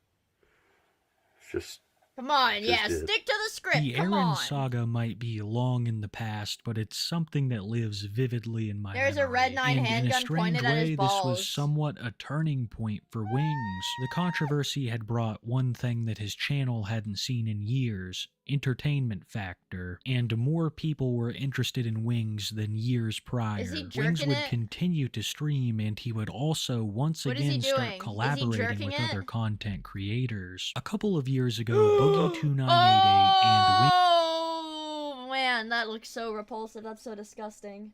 Just Come on, Just yeah, did. stick to the script. The Come Eren on. saga might be long in the past, but it's something that lives vividly in my There's memory. a red 9 and in a handgun strange pointed at his way, this balls. was somewhat a turning point for Wings. The controversy had brought one thing that his channel hadn't seen in years: entertainment factor, and more people were interested in Wings than years prior. Is he Wings jerking would it? continue to stream, and he would also once What is he again doing? Is start he collaborating jerking with it? other content creators. A couple of years ago, Boogie2988 and Wings Oh man, that looks so repulsive. That's so disgusting.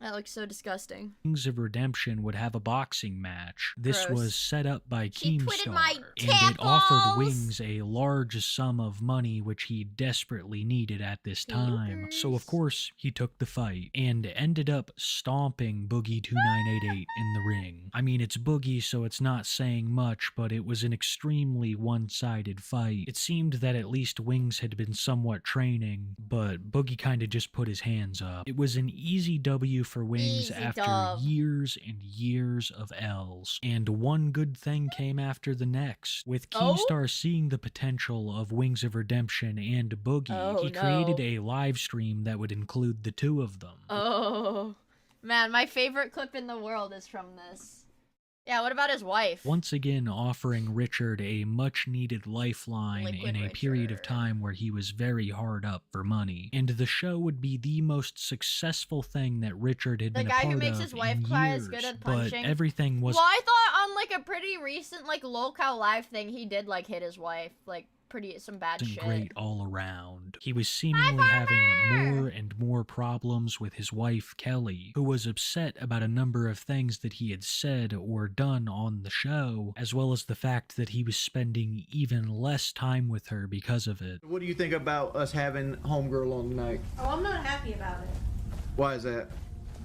That looks so disgusting. Wings of Redemption would have a boxing match. This Gross. was set up by Keemstar, my and it offered tampons! Wings a large sum of money which he desperately needed at this time. So of course, he took the fight, and ended up stomping Boogie2988 in the ring. I mean, it's Boogie, so it's not saying much, but it was an extremely one-sided fight. It seemed that at least Wings had been somewhat training, but Boogie kinda just put his hands up. It was an easy W for Wings Easy after dub. years and years of L's, and one good thing came after the next. With Keemstar seeing the potential of Wings of Redemption and Boogie, he created a live stream that would include the two of them. Oh man, my favorite clip in the world is from this. Yeah, what about his wife? Once again offering Richard a much-needed lifeline Liquid in a period of time where he was very hard up for money. And the show would be the most successful thing that Richard had The been a guy part who makes of his wife in cry years, is good at but punching. everything was Well, I thought on like a pretty recent like lolcow live thing, he did like hit his wife, like some bad shit. great all around. He was seemingly having more and more problems with his wife Kelly, who was upset about a number of things that he had said or done on the show, as well as the fact that he was spending even less time with her because of it. What do you think about us having Homegirl on tonight? Oh, I'm not happy about it. Why is that?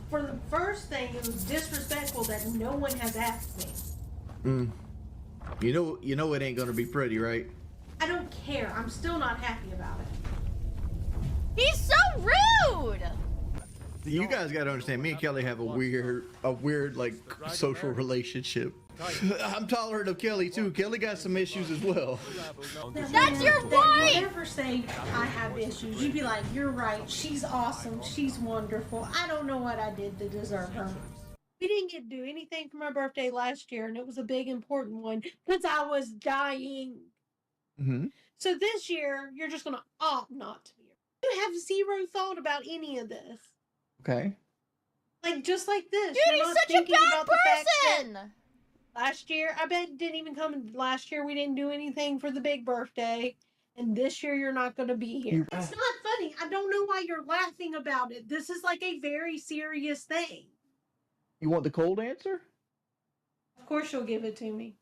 For the first thing, it was disrespectful that no one has asked me. You know it ain't gonna be pretty, right? I don't care. I'm still not happy about it. He's so rude! You guys gotta understand, me and Kelly have a weird like social relationship. I'm tolerant of Kelly too. Kelly got some issues as well. That's your wife! You never say I have issues. You'd be like, you're right. She's awesome. She's wonderful. I don't know what I did to deserve her. We didn't get to do anything for my birthday last year, and it was a big important one because I was dying. So this year, you're just gonna opt not to be here. You have zero thought about any of this. Okay. Like just like this. Dude, you're he's not such a thinking bad about the fact that person! last year, I bet it didn't even come. Last year, we didn't do anything for the big birthday. And this year, you're not going to be here. It's not funny. I don't know why you're laughing about it. This is like a very serious thing. You want the cold answer? Of course, you'll give it to me.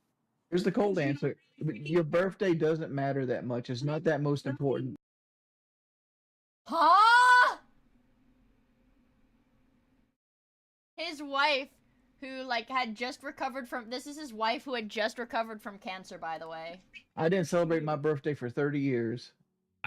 Here's the cold answer. Your birthday doesn't matter that much. It's not that most important. Huh? His wife, who like had just recovered from, this is his wife who had just recovered from cancer, by the way. I didn't celebrate my birthday for 30 years.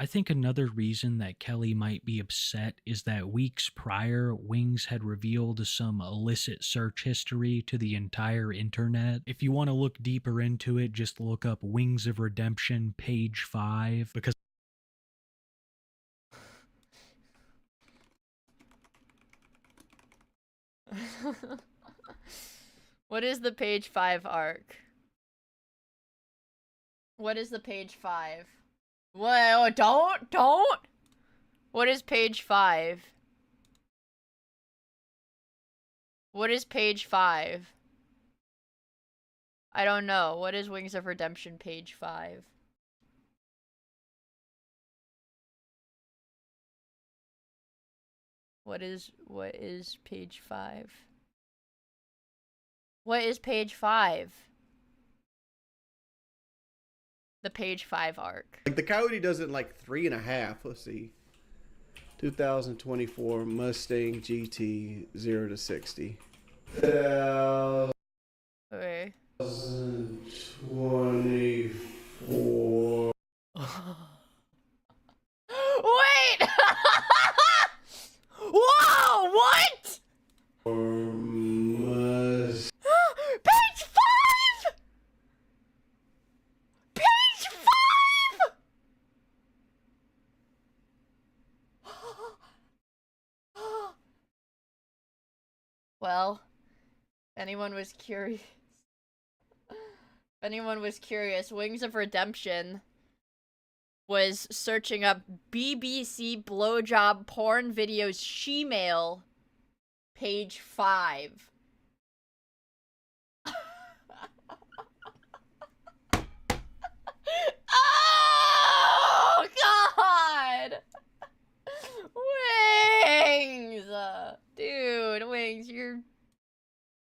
I think another reason that Kelly might be upset is that weeks prior, Wings had revealed some illicit search history to the entire internet. If you want to look deeper into it, just look up Wings of Redemption page 5, because What is the page 5 arc? What is the page 5? Well, don't! What is page 5? What is page 5? I don't know. What is Wings of Redemption page 5? What is page 5? What is page 5? The page 5 arc. Like the Coyote does it in like 3.5. Let's see. 2024 Mustang GT 0 to 60. Okay. 2024. Wait! Whoa! What? Page 5! Page Well, if anyone was curious, Wings of Redemption was searching up BBC blowjob porn videos shemale, page 5. Oh, God! Wings! Dude, Wings, you're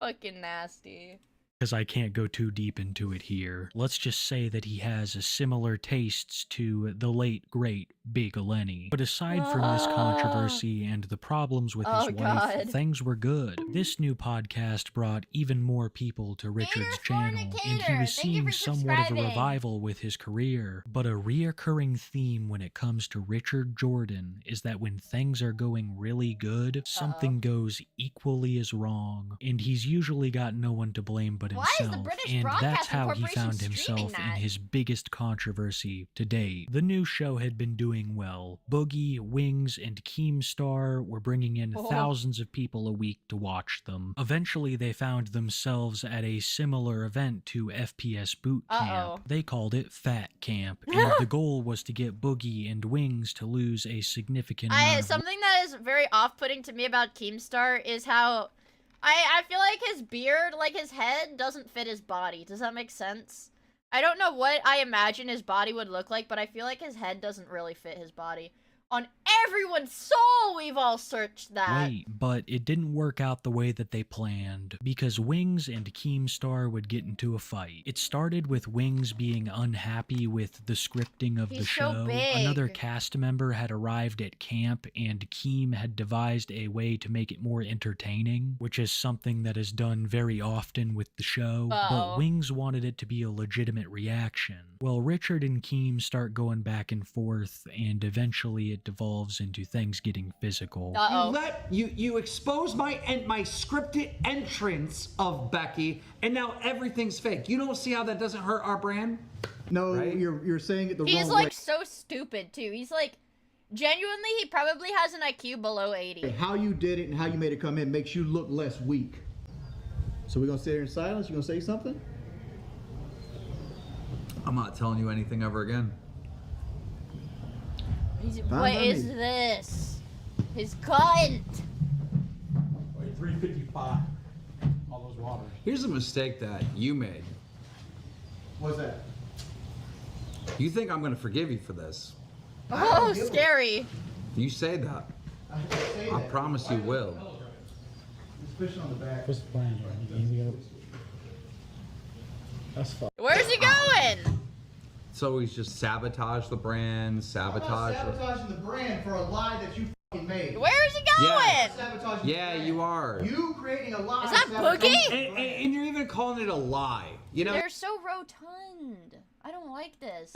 fucking nasty. Because I can't go too deep into it here. Let's just say that he has a similar tastes to the late, great Big Lenny. But aside from this controversy and the problems with his wife, things were good. This new podcast brought even more people to Richard's channel, and he was seeing somewhat of a revival with his career. But a reoccurring theme when it comes to Richard Jordan is that when things are going really good, something goes equally as wrong. And he's usually got no one to blame but himself, and that's how he found himself in his biggest controversy to date. The new show had been doing well. Boogie, Wings, and Keemstar were bringing in thousands of people a week to watch them. Eventually, they found themselves at a similar event to FPS Boot Camp. They called it Fat Camp, and the goal was to get Boogie and Wings to lose a significant amount of Something that is very off-putting to me about Keemstar is how I feel like his beard, like his head, doesn't fit his body. Does that make sense? I don't know what I imagine his body would look like, but I feel like his head doesn't really fit his body. On everyone's soul, we've all searched that. Wait, but it didn't work out the way that they planned, because Wings and Keemstar would get into a fight. It started with Wings being unhappy with the scripting of the show. So big. Another cast member had arrived at camp, and Keem had devised a way to make it more entertaining, which is something that is done very often with the show. But Wings wanted it to be a legitimate reaction. Well, Richard and Keem start going back and forth, and eventually it devolves into things getting physical. You expose my scripted entrance of Becky, and now everything's fake. You don't see how that doesn't hurt our brand? No, right? you're saying it the wrong way. He's like so stupid too. He's like, genuinely, he probably has an IQ below 80. How you did it and how you made it come in makes you look less weak. So we're gonna sit here in silence. You gonna say something? I'm not telling you anything ever again. What is this? His cunt! 355. All those waters. Here's a mistake that you made. What's that? You think I'm gonna forgive you for this? Oh, scary. You say that. I promise you will. Just push on the back. What's the plan? That's fine. Where's he going? So he's just sabotage the brand, sabotage. I'm not sabotaging the brand for a lie that you fucking made. Where is he going? Yeah, you are. You creating a lie. Is that Boogie? And you're even calling it a lie. You know? They're so rotund. I don't like this.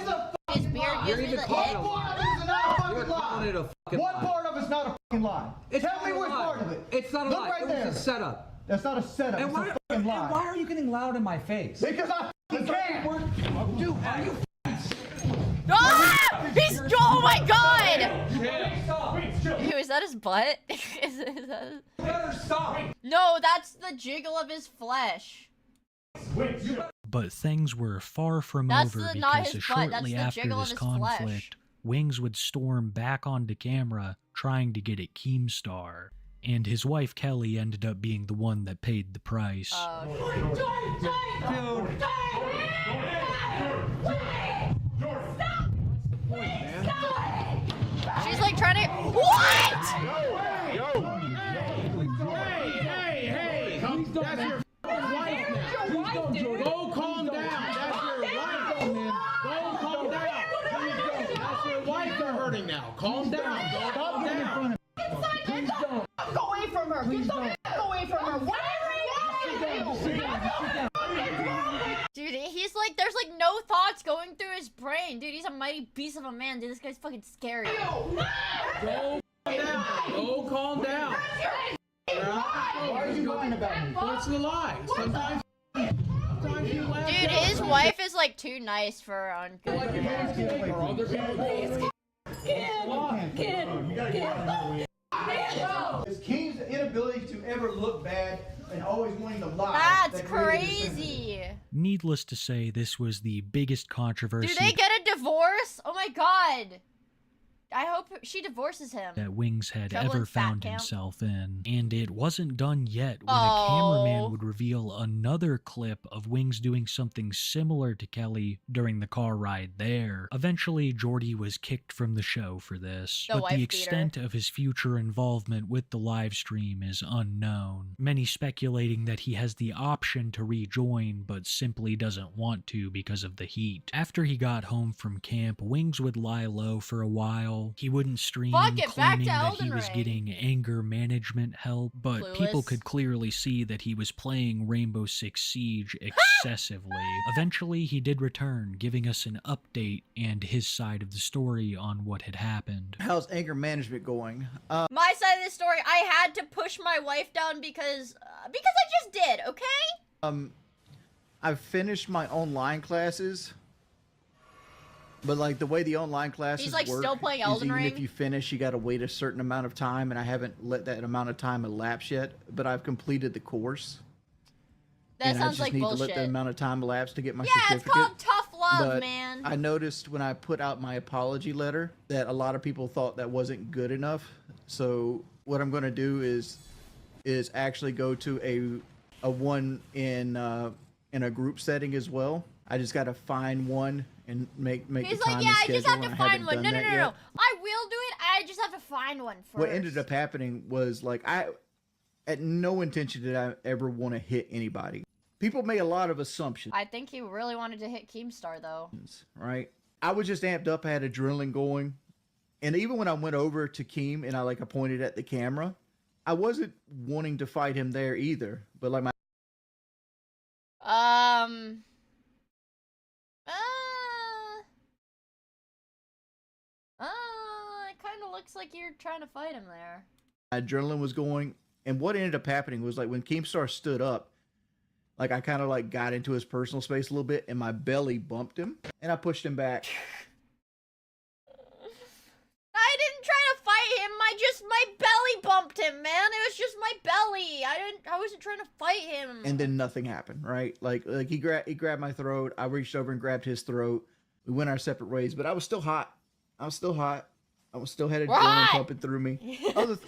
His beard gives me the What part of it is not a fucking lie? What part of it's not a fucking lie? Tell me which part of it. It's not a lie. Look right there. It's a setup. That's not a setup. It's a fucking lie. Why are you getting loud in my face? Because I fucking can. Dude, are you? Ah! He's oh my god! Ew, is that his butt? is that his... No, that's the jiggle of his flesh. But things were far from over because shortly after this conflict, Wings would storm back onto camera trying to get at Keemstar, and his wife Kelly ended up being the one that paid the price. She's like trying to. What? Hey! That's your wife now. Go calm down. That's your wife, man. Go calm down. That's your wife they're hurting now. Calm down. Calm down. Please don't. Go away from her. Get the fuck away from her. Why Dude, he's like, there's like no thoughts going through his brain. Dude, he's a mighty beast of a man. Dude, this guy's fucking scary. Go down. Go calm down. Why are you lying about me? What's the lie? Sometimes you laugh. Dude, his wife is like too nice for her own good. Is King's inability to ever look bad always wanting to lie. That's crazy. Needless to say, this was the biggest controversy. Do they get a divorce? Oh my god. I hope she divorces him. That Wings had Trouble ever in Fat found Camp. himself in. And it wasn't done yet when a cameraman would reveal another clip of Wings doing something similar to Kelly during the car ride there. Eventually, Jordy was kicked from the show for this, but the extent of his future involvement with the live stream is unknown. Many speculating that he has the option to rejoin, but simply doesn't want to because of the heat. After he got home from camp, Wings would lie low for a while. He wouldn't stream, claiming that he was getting anger management help, but people could clearly see that he was playing Rainbow Six Siege excessively. Eventually, he did return, giving us an update and his side of the story on what had happened. How's anger management going? My side of the story, I had to push my wife down because I just did, okay? I've finished my online classes. But like the way the online classes like work still playing is Elden even Ring? if you finish, you got to wait a certain amount of time, and I haven't let that amount of time elapse yet. But I've completed the course. That sounds like I just need bullshit. to let the amount of time elapse to get my Yeah, certificate. it's called tough love, But man. I noticed when I put out my apology letter that a lot of people thought that wasn't good enough. So what I'm going to do is actually go to a one in a group setting as well. I just got to find one and make He's the time like, yeah, I just have to and find one. haven't No, done no, that no, no. yet. I will do it. I just have to find one first. What ended up happening was like I had no intention did I ever want to hit anybody. People make a lot of assumptions, I think he really wanted to hit Keemstar, though. right? I was just amped up. I had adrenaline going. And even when I went over to Keem and I pointed at the camera, I wasn't wanting to fight him there either. But like my It kind of looks like you're trying to fight him there. adrenaline was going. And what ended up happening was like when Keemstar stood up, like I kind of got into his personal space a little bit and my belly bumped him and I pushed him back. I didn't try to fight him. My belly bumped him, man. It was just my belly. I wasn't trying to fight him. And then nothing happened, right? Like he grabbed my throat. I reached over and grabbed his throat. We went our separate ways, but I was still hot. I still had adrenaline pumping through me.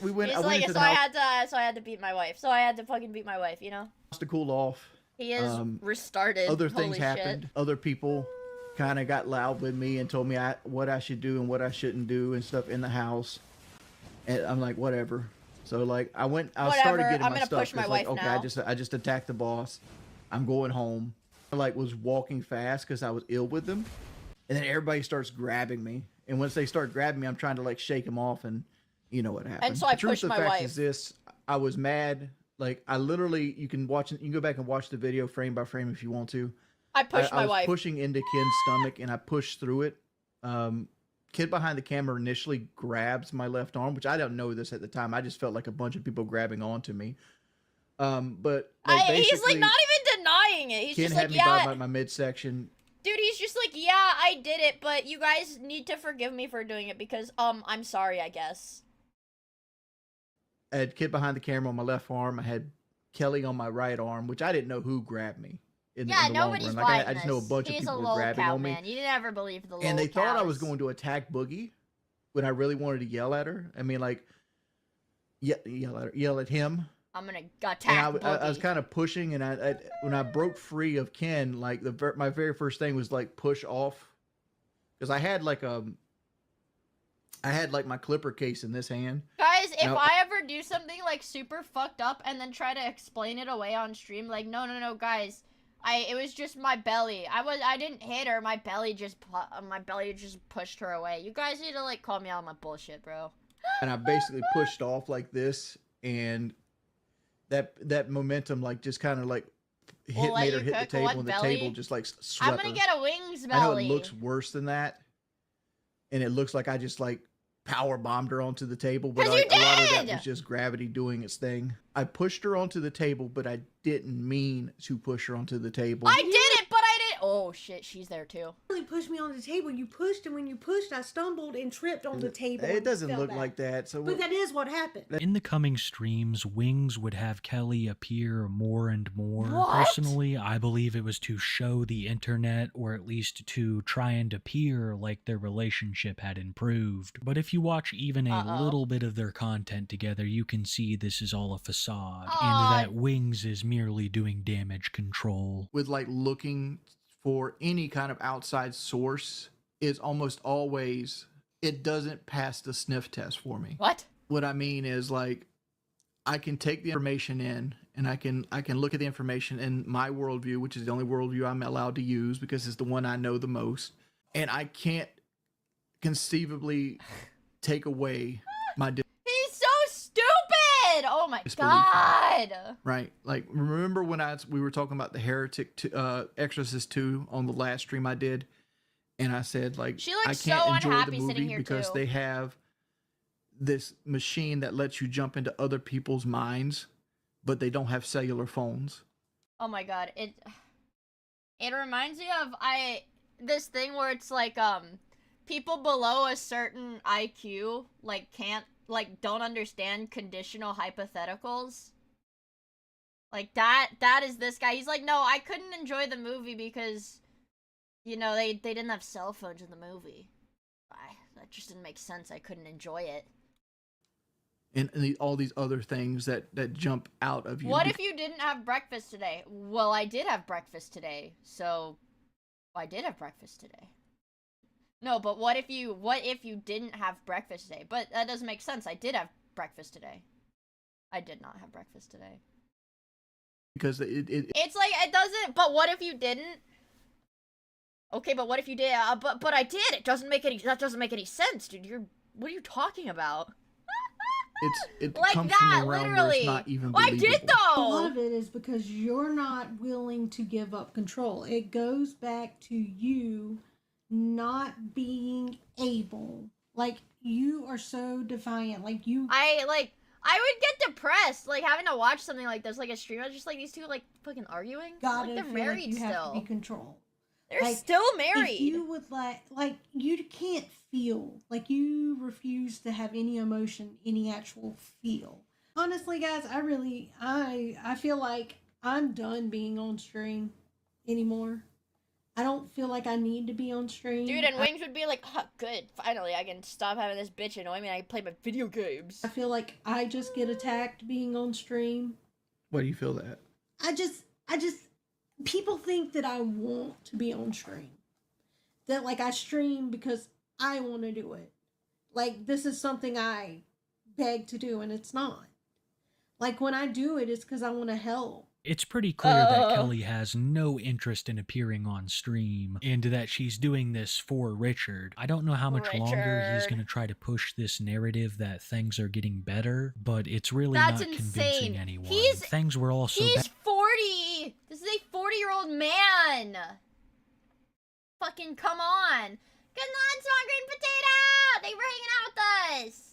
We went. He's I went like, into so the I house had to beat my wife. So I had to fucking beat my wife, you know? to cool off. He is restarted. Other things Holy happened. Shit. Other people kind of got loud with me and told me what I should do and what I shouldn't do and stuff in the house. And I'm like, whatever. So I started getting my stuff. Push my wife okay, now. I just attacked the boss. I'm going home. I was walking fast because I was ill with them. And then everybody starts grabbing me. And once they start grabbing me, I'm trying to shake them off, and you know what happened. And so I pushed my The truth of the fact wife. is this: I was mad. I literally, you can go back and watch the video frame by frame if you want to. I pushed my I was wife. pushing into Ken's stomach, and I pushed through it. Kid behind the camera initially grabs my left arm, which I don't know this at the time. I just felt like a bunch of people grabbing onto me. But he's not even denying it. He's Ken just had me by my midsection. Dude, he's just like, yeah, I did it, but you guys need to forgive me for doing it because, I'm sorry, I guess. I had Kid behind the camera on my left arm. I had Kelly on my right arm, which I didn't know who grabbed me. In the long nobody's run. fighting I just know a bunch of people were grabbing on me. Man. You never believed the little And they thought I was cows. going to attack Boogie when I really wanted to yell at her. I mean, yell at him. I'm gonna attack And I was kind of pushing, and when I broke free of Ken, my very first thing was push off, because I had my clipper case in this hand. Guys, if I ever do something super fucked up and then try to explain it away on stream, no, guys, it was just my belly. I didn't hit her. My belly just pushed her away. You guys need to call me out on my bullshit, bro. And I basically pushed off like this, and that momentum just kind of made her hit the table, and the table just swept I'm gonna her. get a wings belly. I know it looks worse than that, and it looks like I just power bombed her onto the table, but a lot of that was just gravity doing its thing. I pushed her onto the table, but I didn't mean to push her onto the table. I did it, but I didn't. Oh shit, she's there too. Really pushed me on the table. You pushed, and when you pushed, I stumbled and tripped on the table. It and doesn't fell look back. like that. So, But that is what happened. In the coming streams, Wings would have Kelly appear more and more. What? Personally, I believe it was to show the internet, or at least to try and appear like their relationship had improved. But if you watch even a little bit of their content together, you can see this is all a facade, and that Wings is merely doing damage control. with like looking for any kind of outside source is almost always, it doesn't pass the sniff test for me. What? What I mean is, like, I can take the information in and I can look at the information in my worldview, which is the only worldview I'm allowed to use because it's the one I know the most, and I can't conceivably take away my He's so stupid! Oh my god! right. Like, remember when we were talking about the Heretic Exorcist 2 on the last stream I did, and I said, like, She looks I can't so enjoy unhappy the sitting movie here, because too. they have this machine that lets you jump into other people's minds, but they don't have cellular phones. Oh my god, it reminds me of this thing where it's like people below a certain IQ like don't understand conditional hypotheticals. Like that is this guy. He's like, no, I couldn't enjoy the movie because, you know, they didn't have cell phones in the movie. That just didn't make sense. I couldn't enjoy it. And all these other things that jump out of you. What if you didn't have breakfast today? Well, I did have breakfast today, so I did have breakfast today. No, but what if you didn't have breakfast today? But that doesn't make sense. I did have breakfast today. I did not have breakfast today. Because It's like it doesn't. But what if you didn't? Okay, but what if you did? But I did. That doesn't make any sense, dude. What are you talking about? it Like comes that, from a realm where literally. it's not even I believable. did though. A lot of it is because you're not willing to give up control. It goes back to you not being able. Like, you are so defiant. Like, you... I would get depressed, like, having to watch something like this, like a stream. I was just like, these two, like, fucking arguing. Gotta Like, they're feel married like you still. have to be controlled. They're Like, still married. If you would like you can't feel, like, you refuse to have any emotion, any actual feel. Honestly, guys, I feel like I'm done being on stream anymore. I don't feel like I need to be on stream. Dude, and Wings would be like, oh, good, finally, I can stop having this bitch annoy me and I can play my video games. I feel like I just get attacked being on stream. Why do you feel that? I just people think that I want to be on stream. That, like, I stream because I want to do it. Like, this is something I beg to do, and it's not. Like, when I do it, it's because I want to help. It's pretty clear that Kelly has no interest in appearing on stream, and that she's doing this for Richard. I don't know how much longer he's going to try to push this narrative that things are getting better, but it's really not convincing anyone. Things were all so bad. He's 40! This is a 40-year-old man! Fucking come on! Good night, Song Green Potato! Thank you for hanging out with us!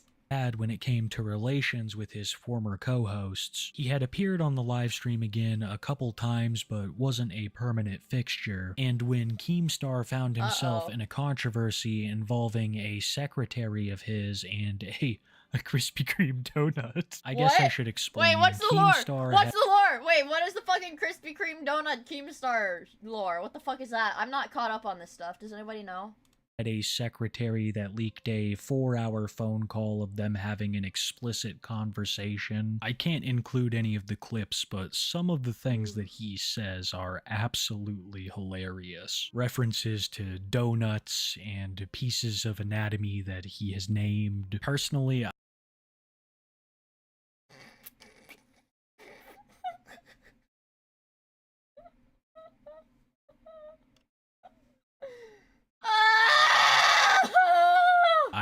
When it came to relations with his former co-hosts. He had appeared on the live stream again a couple times, but wasn't a permanent fixture. And when Keemstar found himself in a controversy involving a secretary of his and a Krispy Kreme donut, I guess I should explain. Wait, what's the lore? Keemstar What's the lore? Wait, what is the fucking Krispy Kreme donut Keemstar lore? What the fuck is that? I'm not caught up on this stuff. Does anybody know? Had a secretary that leaked a 4-hour phone call of them having an explicit conversation. I can't include any of the clips, but some of the things that he says are absolutely hilarious. References to donuts and pieces of anatomy that he has named. Personally,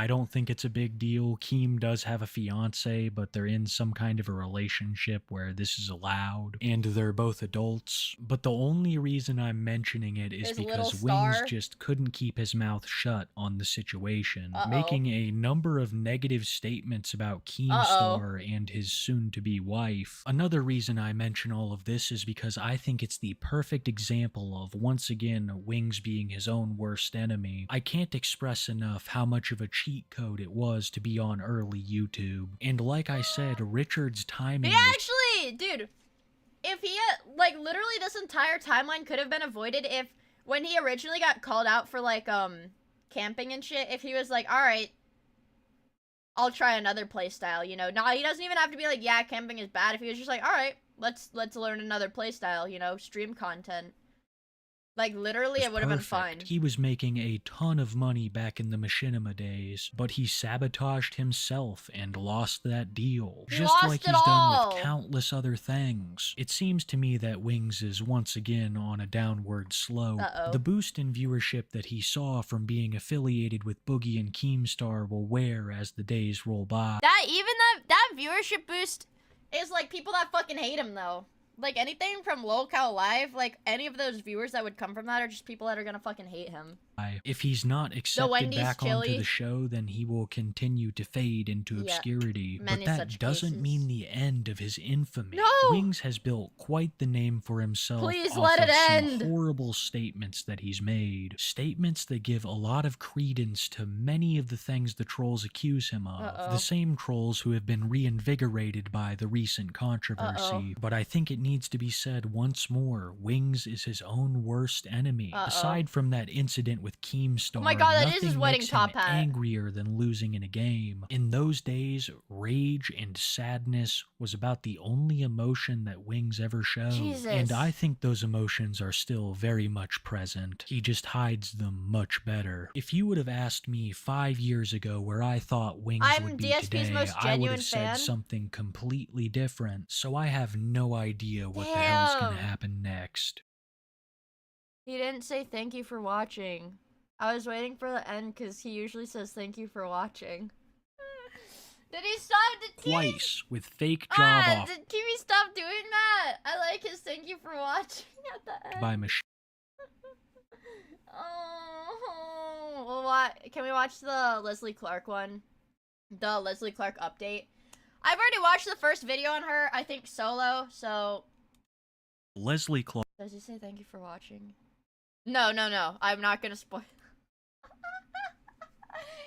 I don't think it's a big deal. Keem does have a fiance, but they're in some kind of a relationship where this is allowed, and they're both adults. But the only reason I'm mentioning it is because Wings just couldn't keep his mouth shut on the situation, making a number of negative statements about Keemstar and his soon-to-be wife. Another reason I mention all of this is because I think it's the perfect example of, once again, Wings being his own worst enemy. I can't express enough how much of a cheat code it was to be on early YouTube. And like I said, Richard's timing actually, dude, if he had, like, literally this entire timeline could have been avoided if, when he originally got called out for, like, camping and shit, if he was like, alright, I'll try another playstyle, you know? Nah, he doesn't even have to be like, yeah, camping is bad. If he was just like, alright, let's learn another playstyle, you know? Stream content. Like, literally, it would have been fine. He was making a ton of money back in the machinima days, but he sabotaged himself and lost that deal. Just like he's done with countless other things. It seems to me that Wings is once again on a downward slope. The boost in viewership that he saw from being affiliated with Boogie and Keemstar will wear as the days roll by. That viewership boost is like people that fucking hate him, though. Like, anything from LolCal Live, like, any of those viewers that would come from that are just people that are gonna fucking hate him. If he's not accepted back onto the show, then he will continue to fade into obscurity. But that doesn't mean the end of his infamy. No! Wings has built quite the name for himself Please off let of it some end! horrible statements that he's made. Statements that give a lot of credence to many of the things the trolls accuse him of. The same trolls who have been reinvigorated by the recent controversy. But I think it needs to be said once more, Wings is his own worst enemy. Aside from that incident with Keemstar, oh my god, that is his wedding top hat. Angrier than losing in a game. In those days, rage and sadness was about the only emotion that Wings ever showed. Jesus. And I think those emotions are still very much present. He just hides them much better. If you would have asked me 5 years ago where I thought Wings would be today, I would have said something completely different. So I have no idea what the hell's gonna happen next. He didn't say thank you for watching. I was waiting for the end because he usually says thank you for watching. Did he stop? Twice with fake job off did Kiwi stop doing that? I like his thank you for watching at the end. by machine. Oh, well, what? Can we watch the Leslie Clark one? The Leslie Clark update. I've already watched the first video on her, I think solo, so... Leslie Clark. Does he say thank you for watching? No. I'm not gonna spoil.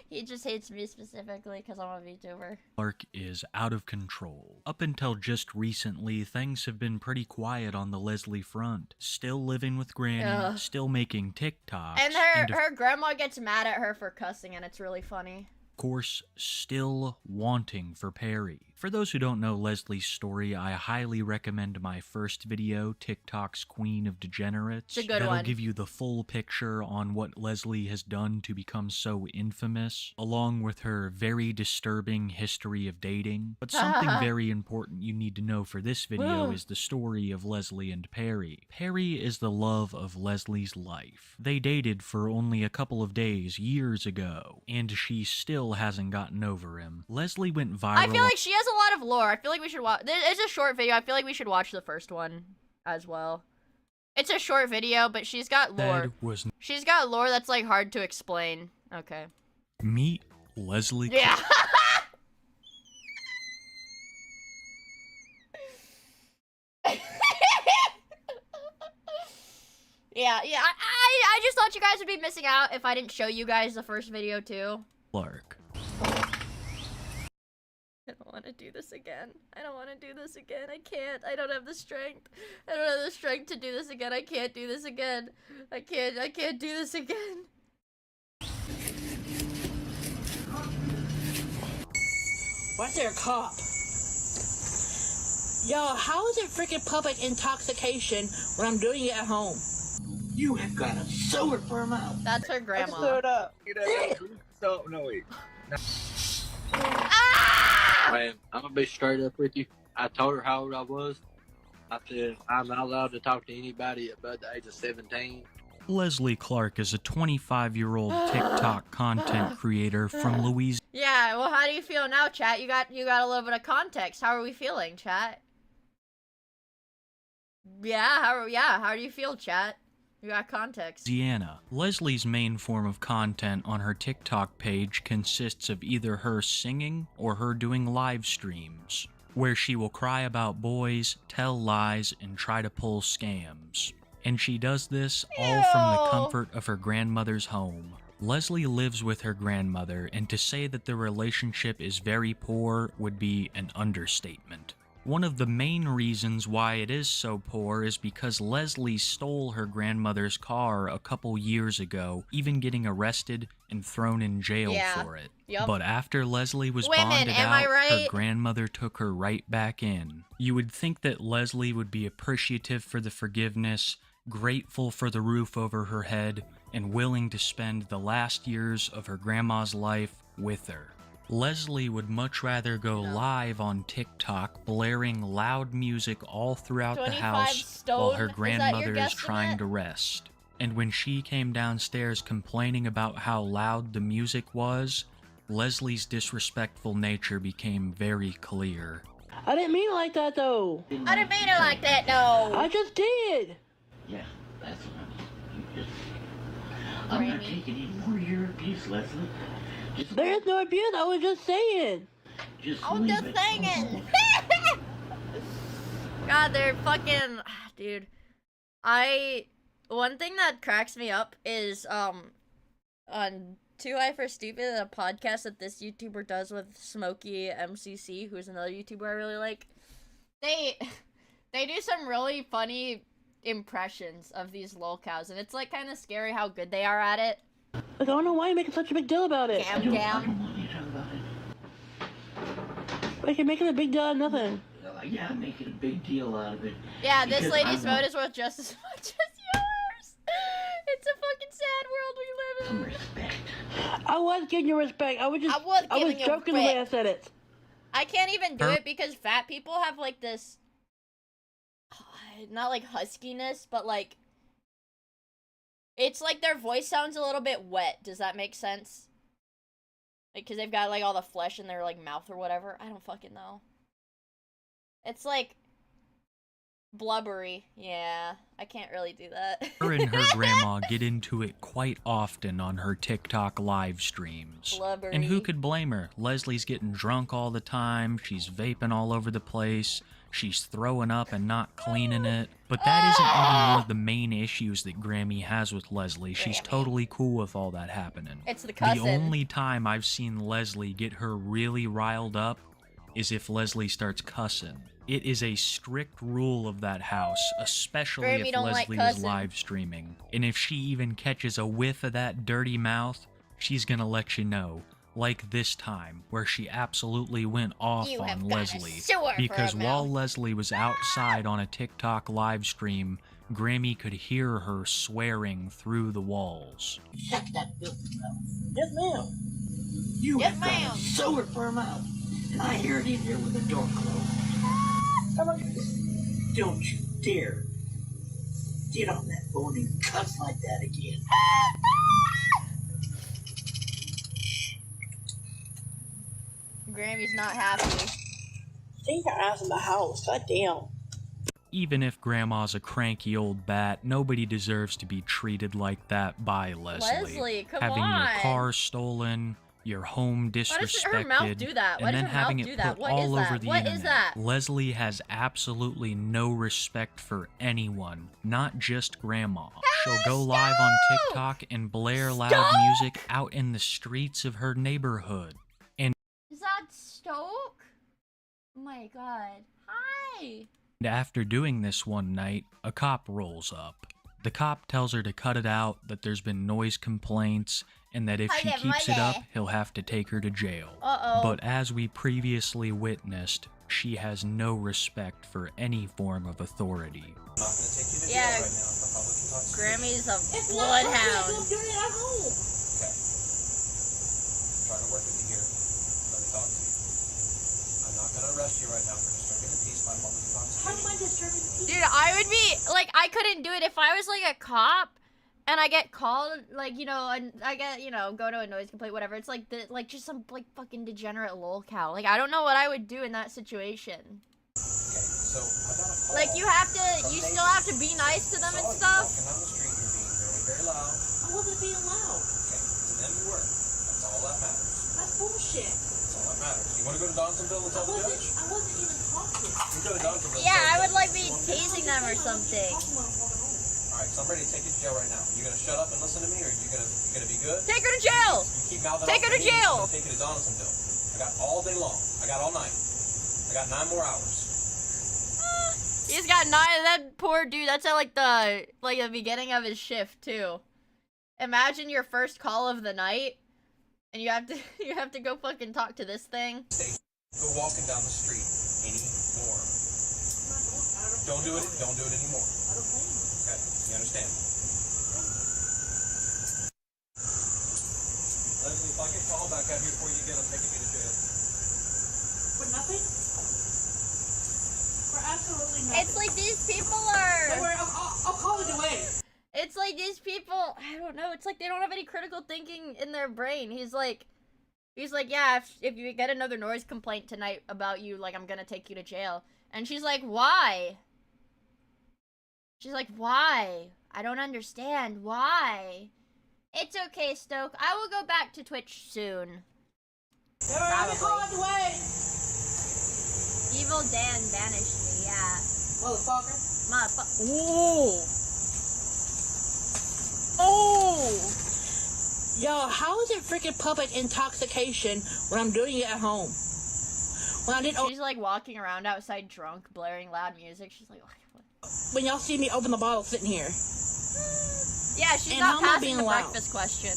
He just hates me specifically because I'm a VTuber. Clark is out of control. Up until just recently, things have been pretty quiet on the Leslie front. Still living with Granny, still making TikToks. And her grandma gets mad at her for cussing, and it's really funny. Of course, still wanting for Perry. For those who don't know Leslie's story, I highly recommend my first video, TikTok's Queen of Degenerates. It's a good That'll one. give you the full picture on what Leslie has done to become so infamous, along with her very disturbing history of dating. But something very important you need to know for this video is the story of Leslie and Perry. Perry is the love of Leslie's life. They dated for only a couple of days years ago, and she still hasn't gotten over him. Leslie went viral. I feel like she has a lot of lore. I feel like we should watch. It's a short video. I feel like we should watch the first one as well. It's a short video, but she's got lore. She's got lore that's like hard to explain. Okay. Meet Leslie. Yeah. Yeah. I just thought you guys would be missing out if I didn't show you guys the first video too. Clark. I don't want to do this again. I can't. I don't have the strength. I don't have the strength to do this again. I can't do this again. I can't do this again. Why's there a cop? Yo, how is it freaking public intoxication when I'm doing it at home? You have got a soda for a mouth. That's her grandma. Soda. So, no, wait. No. Man, I'm gonna be straight up with you. I told her how old I was. I said, I'm not allowed to talk to anybody above the age of 17. Leslie Clark is a 25-year-old TikTok content creator from Louisiana. Yeah, well, how do you feel now, chat? You got a little bit of context. How are we feeling, chat? Yeah, how do you feel, chat? You got context. Leslie's main form of content on her TikTok page consists of either her singing or her doing live streams, where she will cry about boys, tell lies, and try to pull scams. And she does this all from the comfort of her grandmother's home. Leslie lives with her grandmother, and to say that the relationship is very poor would be an understatement. One of the main reasons why it is so poor is because Leslie stole her grandmother's car a couple years ago, even getting arrested and thrown in jail for it. Yep. But after Leslie was Women, bonded am out, I right? her grandmother took her right back in. You would think that Leslie would be appreciative for the forgiveness, grateful for the roof over her head, and willing to spend the last years of her grandma's life with her. Leslie would much rather go live on TikTok blaring loud music all throughout the house while her grandmother is trying to rest. And when she came downstairs complaining about how loud the music was, Leslie's disrespectful nature became very clear. I didn't mean it like that, though. I didn't mean it like that, though. I just did. Yeah, that's what I'm not taking any more of your abuse, Leslie. There's no abuse. I was just saying. I was just saying. God, they're fucking, dude. One thing that cracks me up is on Too High for Stupid, a podcast that this YouTuber does with Smokey MCC, who's another YouTuber I really like. They do some really funny impressions of these lolcows, and it's like kind of scary how good they are at it. I don't know why you're making such a big deal about it. Gam. I don't want you to talk about it. Like, you're making a big deal out of nothing. Yeah, I'm making a big deal out of it. Yeah, this lady's vote is worth just as much as yours. It's a fucking sad world we live in. Some respect. I was giving you respect. I was joking the way I said it. I can't even do it because fat people have like this, not like huskiness, but like, it's like their voice sounds a little bit wet. Does that make sense? Like, cause they've got like all the flesh in their like mouth or whatever. I don't fucking know. It's like blubbery. Yeah, I can't really do that. Her and her grandma get into it quite often on her TikTok live streams. Blubbery. And who could blame her? Leslie's getting drunk all the time. She's vaping all over the place. She's throwing up and not cleaning it. But that isn't even one of the main issues that Grammy has with Leslie. She's totally cool with all that happening. It's the cousin. The only time I've seen Leslie get her really riled up is if Leslie starts cussing. It is a strict rule of that house, especially Grammy if don't Leslie like is live streaming. And if she even catches a whiff of that dirty mouth, she's gonna let you know. Like this time, where she absolutely went off on Leslie. Because while Leslie was outside on a TikTok live stream, Grammy could hear her swearing through the walls. Shut that filthy mouth. Yes, ma'am. You have got a sewer for a mouth. And I hear it in here with the door closed. Don't you dare get on that phone and cuss like that again. Grammy's not happy. Stay your ass in the house. God damn. Even if Grandma's a cranky old bat, nobody deserves to be treated like that by Leslie. Leslie, come Having on. your car stolen, your home disrespected, Why does her mouth do that? Why and then does her having mouth it do put that? What all is over that? the What internet. is that? Leslie has absolutely no respect for anyone, not just Grandma. She'll go live on TikTok and blare loud music out in the streets of her neighborhood. And Is that Stoke? Oh my god. Hi. after doing this one night, a cop rolls up. The cop tells her to cut it out, that there's been noise complaints, and that if she keeps it up, he'll have to take her to jail. But as we previously witnessed, she has no respect for any form of authority. Yeah, Grammy's a bloodhound. I'm trying to work with you here. Let me talk to you. I'm not gonna arrest you right now for disturbing the peace by public intoxication. Dude, I would be, like, I couldn't do it if I was, like, a cop and I get called, like, you know, and I get, you know, go to a noise complaint, whatever. It's like just some like fucking degenerate lolcow. Like, I don't know what I would do in that situation. Okay, so I got a call. Like, you still have to be nice to them and stuff. Walking down the street, you're being very, very loud. I wasn't being loud. Okay, to them you were. That's all that matters. That's bullshit. That's all that matters. You want to go to Donsonville and tell the judge? I wasn't even talking. You go to Donsonville. Yeah, I would like be tasing them or something. All right, so I'm ready to take you to jail right now. You gonna shut up and listen to me, or you gonna be good? Take her to jail. You keep mouthing Take off her to me, jail. I'm gonna take you to Donaldsonville. I got all day long. I got all night. I got 9 more hours. He's got 9. That poor dude. That's at like the beginning of his shift too. Imagine your first call of the night, and you have to go fucking talk to this thing. Go walking down the street anymore. Don't do it. Don't do it anymore. Okay, you understand? Leslie, if I get called back out here before you get, I'm taking you to jail. For nothing? For absolutely nothing. It's like these people are. Don't worry, I'll call it away. It's like these people. I don't know. It's like they don't have any critical thinking in their brain. He's like, yeah. If you get another noise complaint tonight about you, like, I'm gonna take you to jail. And she's like, why? She's like, why? I don't understand. Why? It's okay, Stoke. I will go back to Twitch soon. Probably. Call it away. Evil Dan banished me, yeah. Motherfucker. Ooh. Oh. Yo, how is it freaking public intoxication when I'm doing it at home? When I did. She's like walking around outside drunk, blaring loud music. She's like, what? When y'all see me open the bottle sitting here. Yeah, she's And not how am I passing being the loud? breakfast question.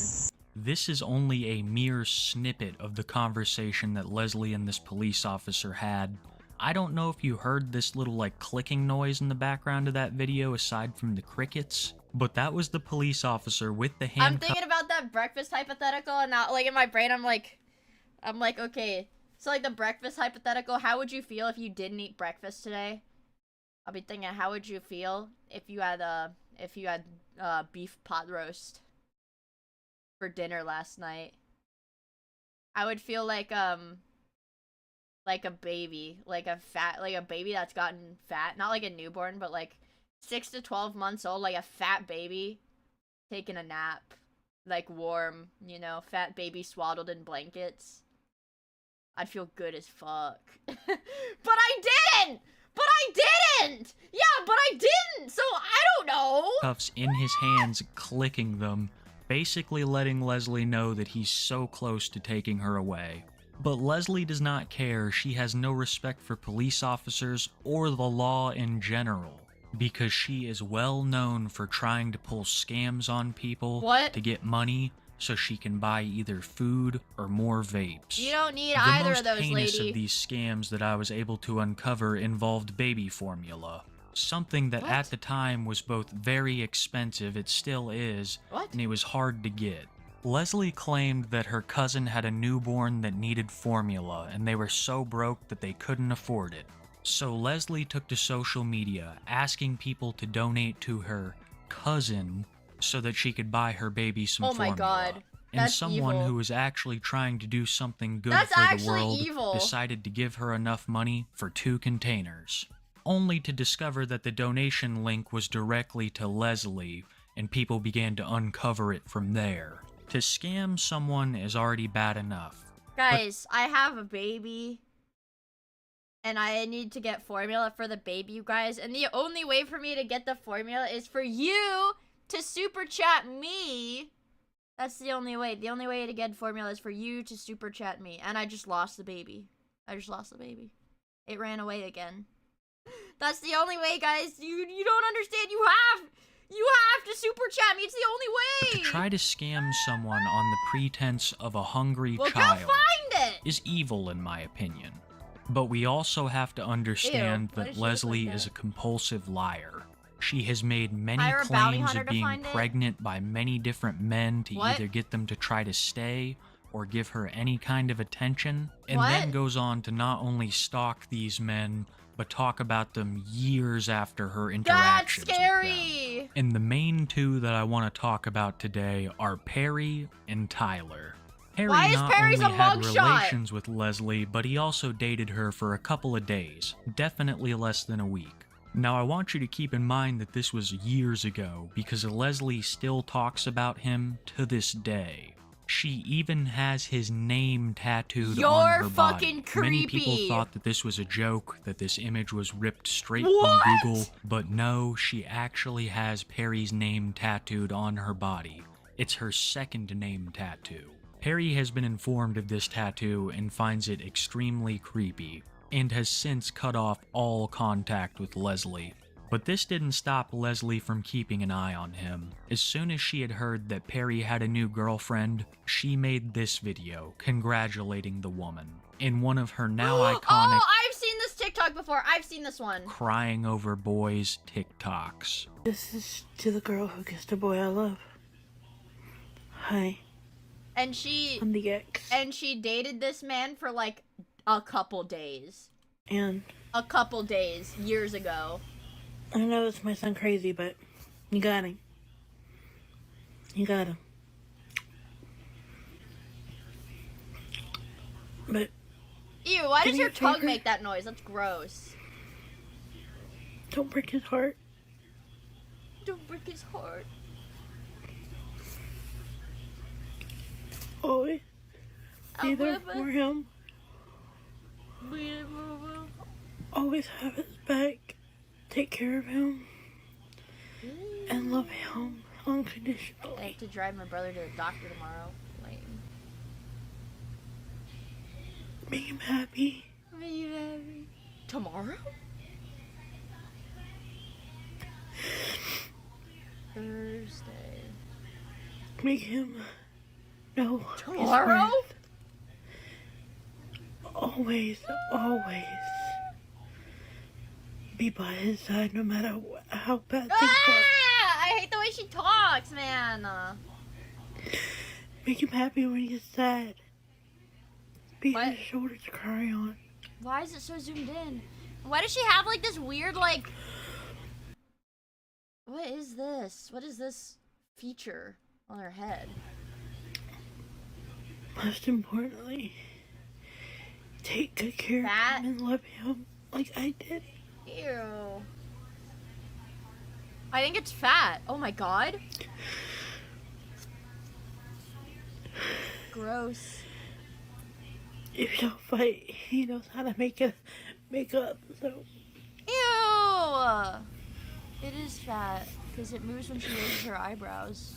This is only a mere snippet of the conversation that Leslie and this police officer had. I don't know if you heard this little like clicking noise in the background of that video aside from the crickets, but that was the police officer with the handcuff. I'm thinking about that breakfast hypothetical, and now, like, in my brain, I'm like, okay, so like the breakfast hypothetical, how would you feel if you didn't eat breakfast today? I'll be thinking, how would you feel if you had beef pot roast for dinner last night? I would feel like a baby, like a baby that's gotten fat, not like a newborn, but like 6 to 12 months old, like a fat baby taking a nap, like warm, you know, fat baby swaddled in blankets. I'd feel good as fuck. But I didn't! Yeah, but I didn't! So I don't know! Cuffs in his hands, clicking them, basically letting Leslie know that he's so close to taking her away. But Leslie does not care. She has no respect for police officers or the law in general, because she is well known for trying to pull scams on people to get money so she can buy either food or more vapes. You don't need either of those, The most heinous lady. of these scams that I was able to uncover involved baby formula. Something that at the time was both very expensive, it still is, and it was hard to get. Leslie claimed that her cousin had a newborn that needed formula, and they were so broke that they couldn't afford it. So Leslie took to social media, asking people to donate to her cousin so that she could buy her baby some formula. Oh my god. And That's someone evil. who was actually trying to do something good That's for the actually world evil. decided to give her enough money for 2 containers. Only to discover that the donation link was directly to Leslie, and people began to uncover it from there. To scam someone is already bad enough. Guys, I have a baby, and I need to get formula for the baby, you guys. And the only way for me to get the formula is for you to super chat me. That's the only way. The only way to get formula is for you to super chat me. And I just lost the baby. It ran away again. That's the only way, guys. You don't understand. You have to super chat me. It's the only way. To try to scam someone on the pretense of a hungry Well, child go find it. is evil in my opinion. But we also have to understand Ew, why that does she look Leslie like is that? a compulsive liar. She has made many Hire a bounty claims hunter of to being find it? pregnant by many different men to What? either get them to try to stay or give her any kind of attention, and What? then goes on to not only stalk these men, but talk about them years after her That's interactions with them. scary. And the main two that I want to talk about today are Perry and Tyler. Perry Why is not Perry's only a had mugshot? relations with Leslie, but he also dated her for a couple of days, definitely less than a week. Now I want you to keep in mind that this was years ago, because Leslie still talks about him to this day. She even has his name tattooed on her body. You're fucking creepy. Many people thought that this was a joke, that this image was ripped straight What? from Google, but no, she actually has Perry's name tattooed on her body. It's her second name tattoo. Perry has been informed of this tattoo and finds it extremely creepy, and has since cut off all contact with Leslie. But this didn't stop Leslie from keeping an eye on him. As soon as she had heard that Perry had a new girlfriend, she made this video congratulating the woman. In one of her now iconic Oh, I've seen this TikTok before. I've seen this one. crying over boys TikToks. This is to the girl who kissed a boy I love. Hi. And she I'm the ex. And she dated this man for like a couple days. And a couple days years ago. I know this might sound crazy, but you got him. You got him. But ew, why does Can your you take tongue her? make that noise? That's gross. don't break his heart. Don't break his heart. Always be there However- for him. Always have his back. Take care of him. And love him unconditionally. I have to drive my brother to the doctor tomorrow. Lame. Make him happy. Are you happy? Tomorrow? Thursday. Make him know his Tomorrow? worth. Always, always be by his side no matter how bad things are. I hate the way she talks, man. Make him happy when he gets sad. Be his shoulder to cry on. Why is it so zoomed in? Why does she have like this weird like... What is this? What is this feature on her head? Most importantly, take good care of him and love him like I did. Ew. I think it's fat. Oh my god. Gross. If you don't fight, he knows how to make up, so. Ew! It is fat, because it moves when she raises her eyebrows.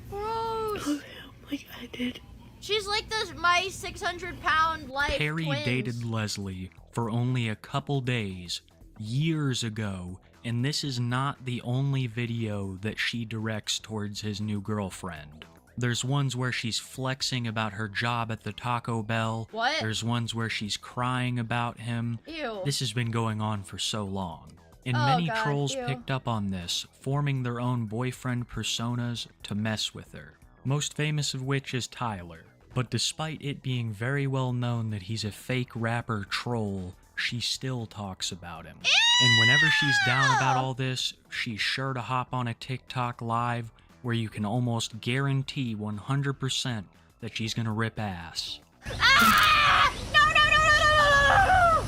Gross! Love him like I did. She's like my 600-pound life Perry twins. dated Leslie for only a couple days, years ago, and this is not the only video that she directs towards his new girlfriend. There's ones where she's flexing about her job at the Taco Bell. What? There's ones where she's crying about him. Ew. This has been going on for so long. And Oh, many God, trolls ew. picked up on this, forming their own boyfriend personas to mess with her. Most famous of which is Tyler. But despite it being very well known that he's a fake rapper troll, she still talks about him. And whenever she's down about all this, she's sure to hop on a TikTok live where you can almost guarantee 100% that she's gonna rip ass. Ah! No, no, no, no, no, no, no, no!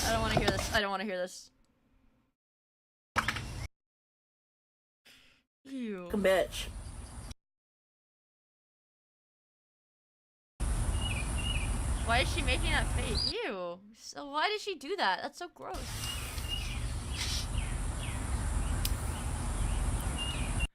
I don't want to hear this. I don't want to hear this. Ew. Bitch. Why is she making that face? Ew. So why did she do that? That's so gross.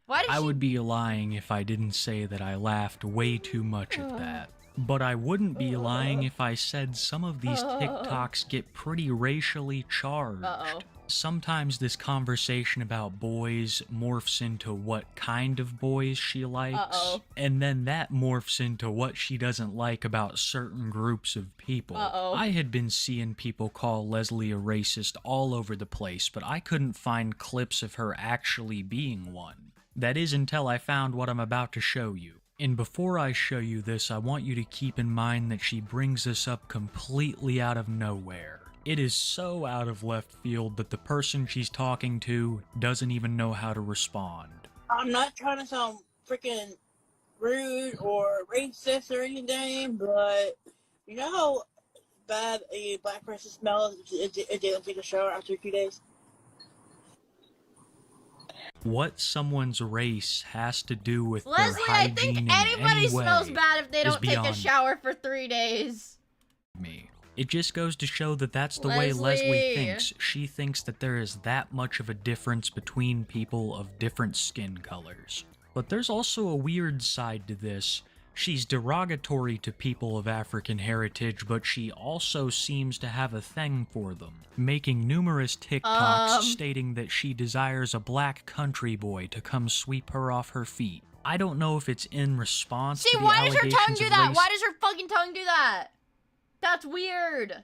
Why did I she... would be lying if I didn't say that I laughed way too much at that. But I wouldn't be lying if I said some of these TikToks get pretty racially charged. Uh-oh. Sometimes this conversation about boys morphs into what kind of boys she likes, Uh-oh. and then that morphs into what she doesn't like about certain groups of people. Uh-oh. I had been seeing people call Leslie a racist all over the place, but I couldn't find clips of her actually being one. That is until I found what I'm about to show you. And before I show you this, I want you to keep in mind that she brings this up completely out of nowhere. It is so out of left field that the person she's talking to doesn't even know how to respond. I'm not trying to sound freaking rude or racist or anything, but you know how bad a black person smells if they don't take a shower after 2 days? What someone's race has to do with their Leslie, I hygiene think in anybody any smells way bad if they is don't take a beyond shower for 3 days. me. It just goes to show that that's the way Leslie thinks. She thinks that there is that much of a difference between people of different skin colors. But there's also a weird side to this. She's derogatory to people of African heritage, but she also seems to have a thing for them, making numerous TikToks stating that she desires a black country boy to come sweep her off her feet. I don't know if it's in response to the why does her tongue do that? race- Why does her fucking tongue do that? That's weird.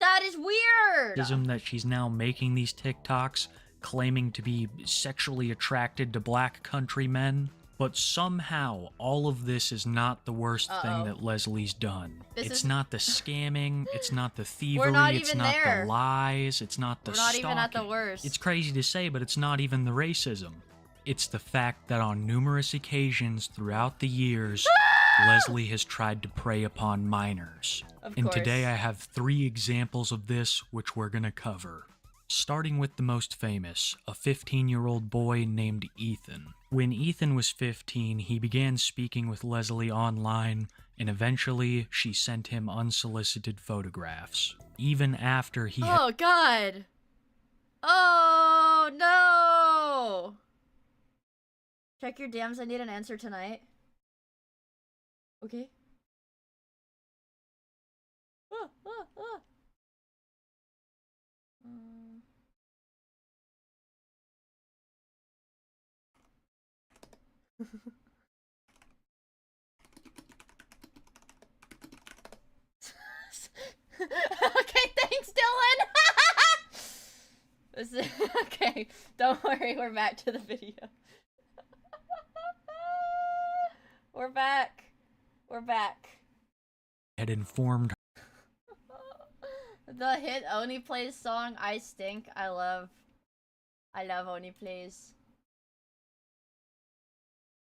That is weird. That she's now making these TikToks claiming to be sexually attracted to black countrymen. But somehow, all of this is not the worst thing that Leslie's done. It's not the scamming, it's not the thievery, it's not the lies, it's not the stalking. We're not even at the worst. It's crazy to say, but it's not even the racism. It's the fact that on numerous occasions throughout the years, Leslie has tried to prey upon minors. And today I have 3 examples of this which we're gonna cover. Starting with the most famous, a 15-year-old boy named Ethan. When Ethan was 15, he began speaking with Leslie online, and eventually she sent him unsolicited photographs. Even after he had— Oh, God. Oh, no. Check your DMs. I need an answer tonight. Okay. Okay, thanks, Dylan. Okay, don't worry, we're back to the video. We're back. We're back. had informed The hit Oni Plays song, I Stink. I love Oni Plays.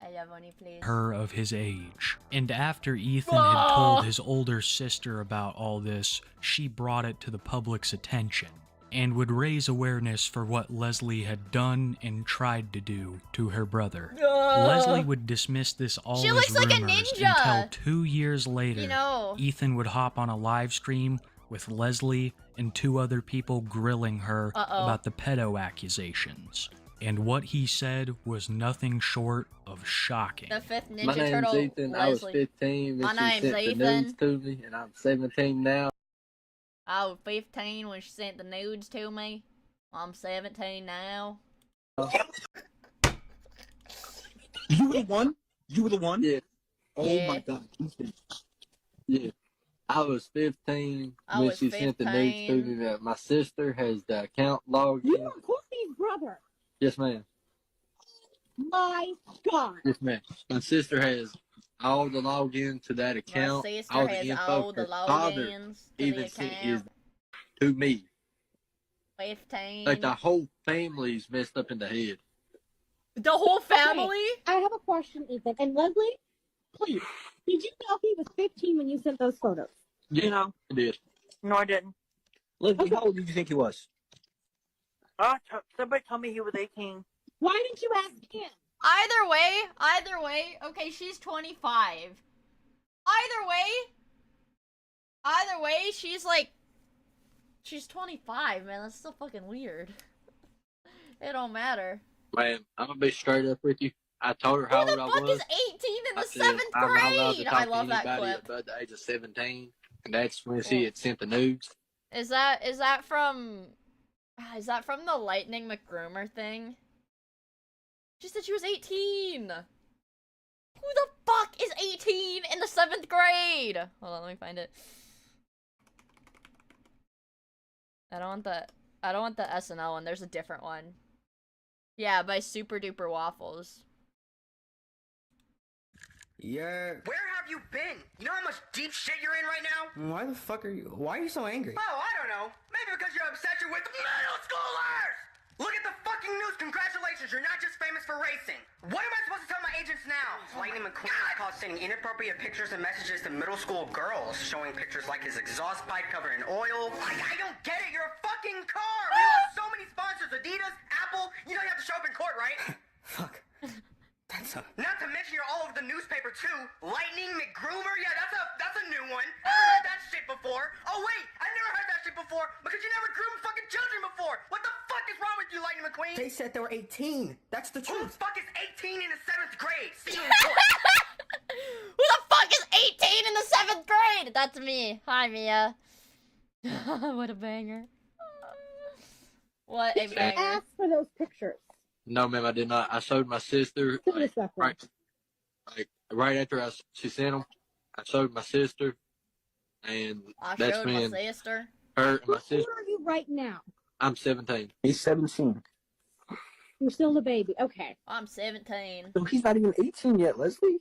I love Oni Plays. her of his age. And after Ethan had told his older sister about all this, she brought it to the public's attention and would raise awareness for what Leslie had done and tried to do to her brother. Leslie would dismiss this all She as looks like a rumors ninja. until 2 years later, You know. Ethan would hop on a live stream with Leslie and 2 other people grilling her about the pedo accusations. And what he said was nothing short of shocking. The 5th Ninja My name's Turtle, Ethan. Leslie. I was 15 My when she name's sent the Ethan. nudes to me, and I'm 17 now. I was 15 when she sent the nudes to me. I'm 17 now. You were the one? You were the one? Yeah. Oh Yeah. my god. Ethan. Yeah. I was 15 when she sent the nudes to me. That my sister has the account logged You in. are Courtney's brother. Yes, ma'am. My god. Yes, ma'am. My sister has all the login to that account. My sister all the has info. all the Her father logins to even the sent his account. to me. 15. Like the whole family's messed up in the head. The whole family? Okay, I have a question, Ethan. And Leslie, please, did you know he was 15 when you sent those photos? You know, I did. No, I didn't. Leslie, how old did you think he was? Somebody told me he was 18. Why didn't you ask him? Either way, okay, she's 25. Either way, she's like, she's 25, man, that's still fucking weird. It don't matter. Man, I'm gonna be straight up with you. I told her how old I was. Who the fuck is 18 in the I said, 7th I'm not allowed to grade? talk I to love that anybody clip. above the age of 17, and that's when she had sent the nudes. Is that from the Lightning McGroomer thing? She said she was 18. Who the fuck is 18 in the 7th grade? Hold on, let me find it. I don't want the SNL one. There's a different one. Yeah, by Super Duper Waffles. Yeah. Where have you been? You know how much deep shit you're in right now? Why are you so angry? Oh, I don't know. you with middle schoolers! Look at the fucking news. Congratulations, you're not just famous for racing. What am I supposed to tell my agents now? Lightning McQueen is caught sending inappropriate pictures and messages to middle school girls, showing pictures like his exhaust pipe covered in oil. I don't get it. You're a fucking car. We lost so many sponsors. Adidas, Apple. You know you have to show up in court, right? Fuck. Not to mention you're all over the newspaper too. Lightning McGroomer? Yeah, that's a new one. Never heard that shit before. Oh wait, I never heard that shit before because you never groomed fucking children before. What the fuck is wrong with you, Lightning McQueen? They said they were 18. That's the truth. Who the fuck is 18 in the 7th grade? See you in court. Who the fuck is 18 in the 7th grade? That's me. Hi, Mia. What a banger. What a banger. Ask for those pictures. No, ma'am, I did not. I showed my sister right after she sent them. I showed my sister, and I that's showed when my sister. her and my How old sister. are you right now? I'm 17. He's 17. You're still a baby. Okay. I'm 17. So he's not even 18 yet, Leslie.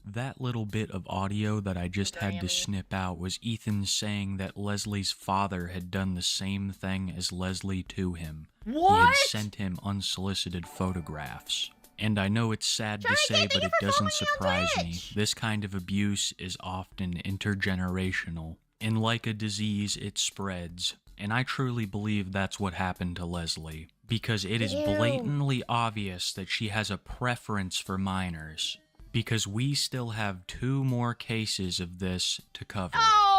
That little bit of audio that I just had to snip out was Ethan saying that Leslie's father had done the same thing as Leslie to him. What? He had sent him unsolicited photographs. And I know it's sad to say, but it doesn't surprise me. This kind of abuse is often intergenerational. And like a disease, it spreads. And I truly believe that's what happened to Leslie. Because it is blatantly obvious that she has a preference for minors. Because we still have 2 more cases of this to cover.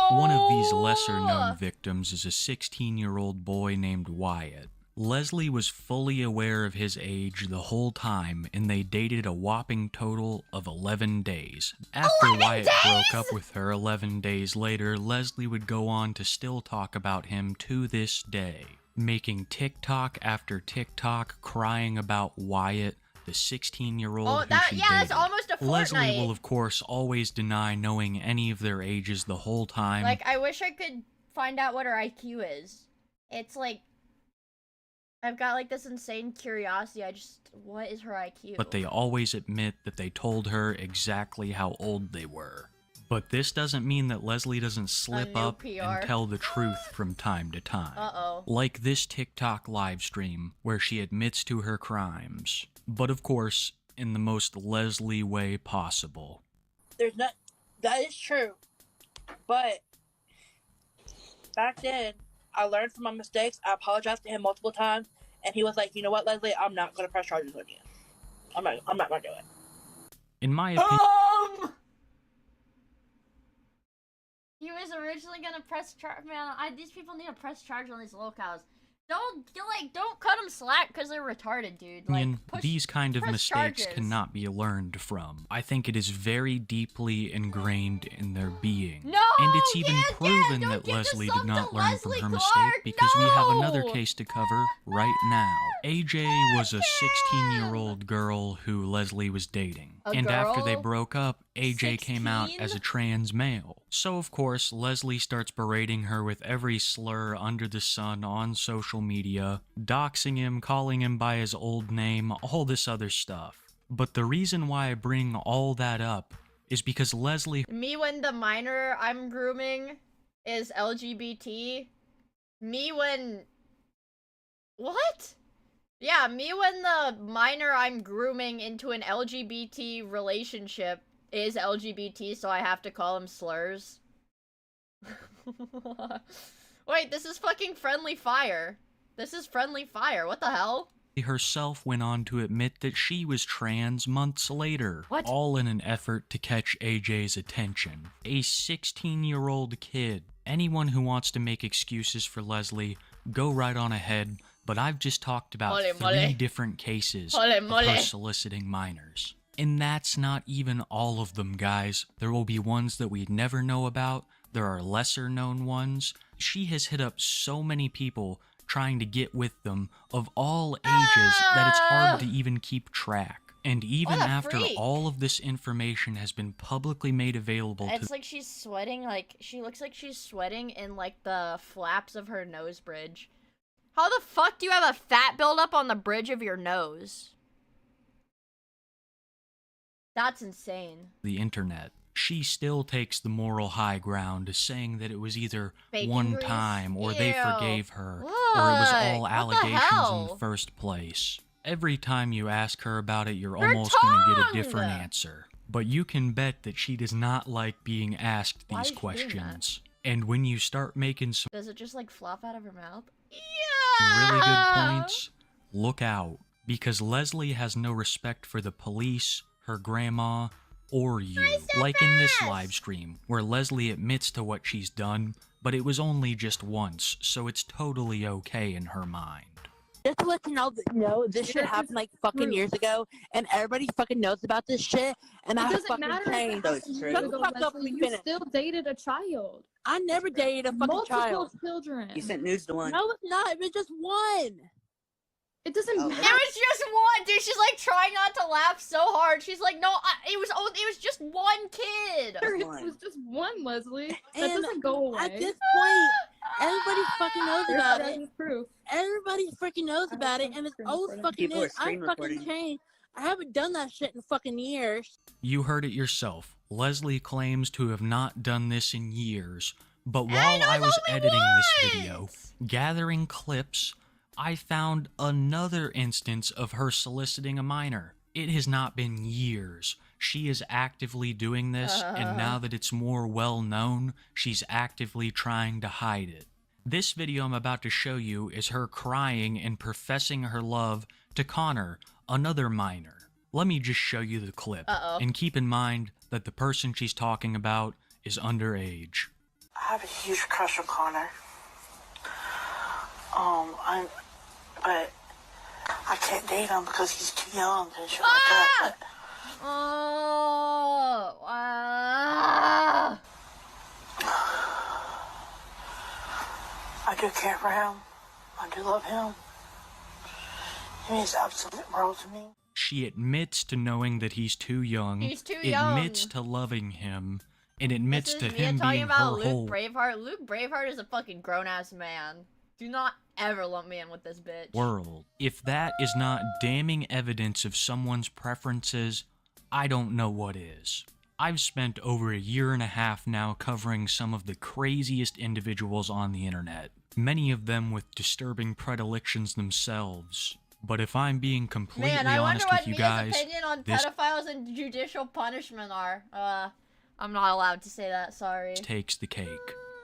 One of these lesser-known victims is a 16-year-old boy named Wyatt. Leslie was fully aware of his age the whole time, and they dated a whopping total of 11 days. After Wyatt broke up with her 11 days later, Leslie would go on to still talk about him to this day, making TikTok after TikTok crying about Wyatt, the 16-year-old who she dated. That's almost a fortnight. Leslie will, of course, always deny knowing any of their ages the whole time. Like, I wish I could find out what her IQ is. It's like, I've got like this insane curiosity. What is her IQ? But they always admit that they told her exactly how old they were. But this doesn't mean that Leslie doesn't slip up and tell the truth from time to time. Uh-oh. Like this TikTok livestream where she admits to her crimes. But of course, in the most Leslie way possible. That is true. But back then, I learned from my mistakes. I apologized to him multiple times, and he was like, "You know what, Leslie? I'm not going to press charges on you. I'm not going to do it." In my opinion, he was originally gonna press charge. Man, these people need to press charge on these locals. Don't cut them slack because they're retarded, dude. Like, these kind of mistakes charges. cannot be learned from. I think it is very deeply ingrained in their being. No, and it's even proven that Leslie did not learn from her mistake because we have another case to cover right now. AJ was a 16-year-old girl who Leslie was dating. And after they broke up, AJ came out as a trans male. So of course, Leslie starts berating her with every slur under the sun on social media, doxing him, calling him by his old name, all this other stuff. But the reason why I bring all that up is because Leslie... Me when the minor I'm grooming is LGBT. Me when... What? Yeah, me when the minor I'm grooming into an LGBT relationship is LGBT, so I have to call him slurs. Wait, this is fucking friendly fire. This is friendly fire, what the hell? herself went on to admit that she was trans months later. What? All in an effort to catch AJ's attention. A 16-year-old kid. Anyone who wants to make excuses for Leslie, go right on ahead, but I've just talked about three different cases of her soliciting minors. And that's not even all of them, guys. There will be ones that we'd never know about. There are lesser known ones. She has hit up so many people trying to get with them of all ages that it's hard to even keep track. And even after all of this information has been publicly made available it's like she's sweating, like, she looks like she's sweating in, like, the flaps of her nose bridge. How the fuck do you have a fat buildup on the bridge of your nose? That's insane. The internet. she still takes the moral high ground, saying that it was either Bacon one grease? time or they Ew. forgave her, or it was all What the allegations in hell? the first place. Every time you ask her about it, you're Her almost gonna get a different tongue! answer. But you can bet that she does not like being asked Why these is she doing that? questions. And when you start making some Does it just like flop out of her mouth? really good Yeah! points, look out. Because Leslie has no respect for the police, her grandma, or you. Like in this live stream, where Leslie admits to what she's done, but it was only just once, so it's totally okay in her mind. Just to let you know, this shit happened like fucking years ago, and everybody fucking knows about this shit, and I doesn't fucking matter if it changed. happened years Shut ago, the fuck up, Leslie. and You finish. still dated a child. I never dated a fucking Multiple child. children. You sent nudes to one. No, it's not. It was just one. It doesn't Oh, matter. There was just one, dude. She's like trying not to laugh so hard. She's like, no, it was just one kid. It was just one, Leslie. That And doesn't go away. At this point, everybody fucking knows There's about evidence it. proof. Everybody freaking knows about it, and it's old fucking People are news. I screen fucking recording. changed. I haven't done that shit in fucking years. You heard it yourself. Leslie claims to have not done this in years, but And while it I was only editing this once! video, gathering clips, I found another instance of her soliciting a minor. It has not been years. She is actively doing this, and now that it's more well known, she's actively trying to hide it. This video I'm about to show you is her crying and professing her love to Connor, another minor. Let me just show you the clip, and keep in mind that the person she's talking about is underage. I have a huge crush on Connor. But I can't date him because he's too young and shit like that. Oh, I do care for him. I do love him. He means the absolute world to me. She admits to knowing that he's too young, He's too young. admits to loving him, and admits This to is Mia him talking being about her Luke whole Braveheart. Luke Braveheart is a fucking grown-ass man. Do not ever lump me in with this bitch. world. If that is not damning evidence of someone's preferences, I don't know what is. I've spent over a year and a half now covering some of the craziest individuals on the internet, many of them with disturbing predilections themselves. But if I'm being completely Man, I wonder honest what with you Mia's guys, opinion on this pedophiles and judicial punishment are. I'm not allowed to say that, sorry. takes the cake.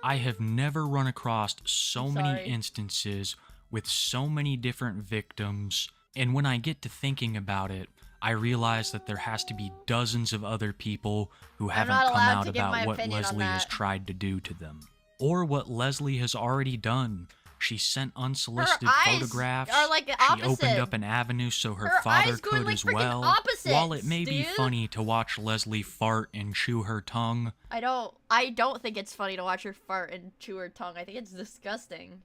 I have never run across so many sorry. instances with so many different victims, and when I get to thinking about it, I realize that there has to be dozens of other people who haven't not come allowed out to give my about what opinion on Leslie has that. tried to do to them. Or what Leslie has already done. She sent unsolicited eyes photographs. are like the She opened opposite. up an avenue so her Her father eyes going could like as freaking well. opposites, While it may be dude. funny to watch Leslie fart and chew her tongue, I don't think it's funny to watch her fart and chew her tongue. I think it's disgusting.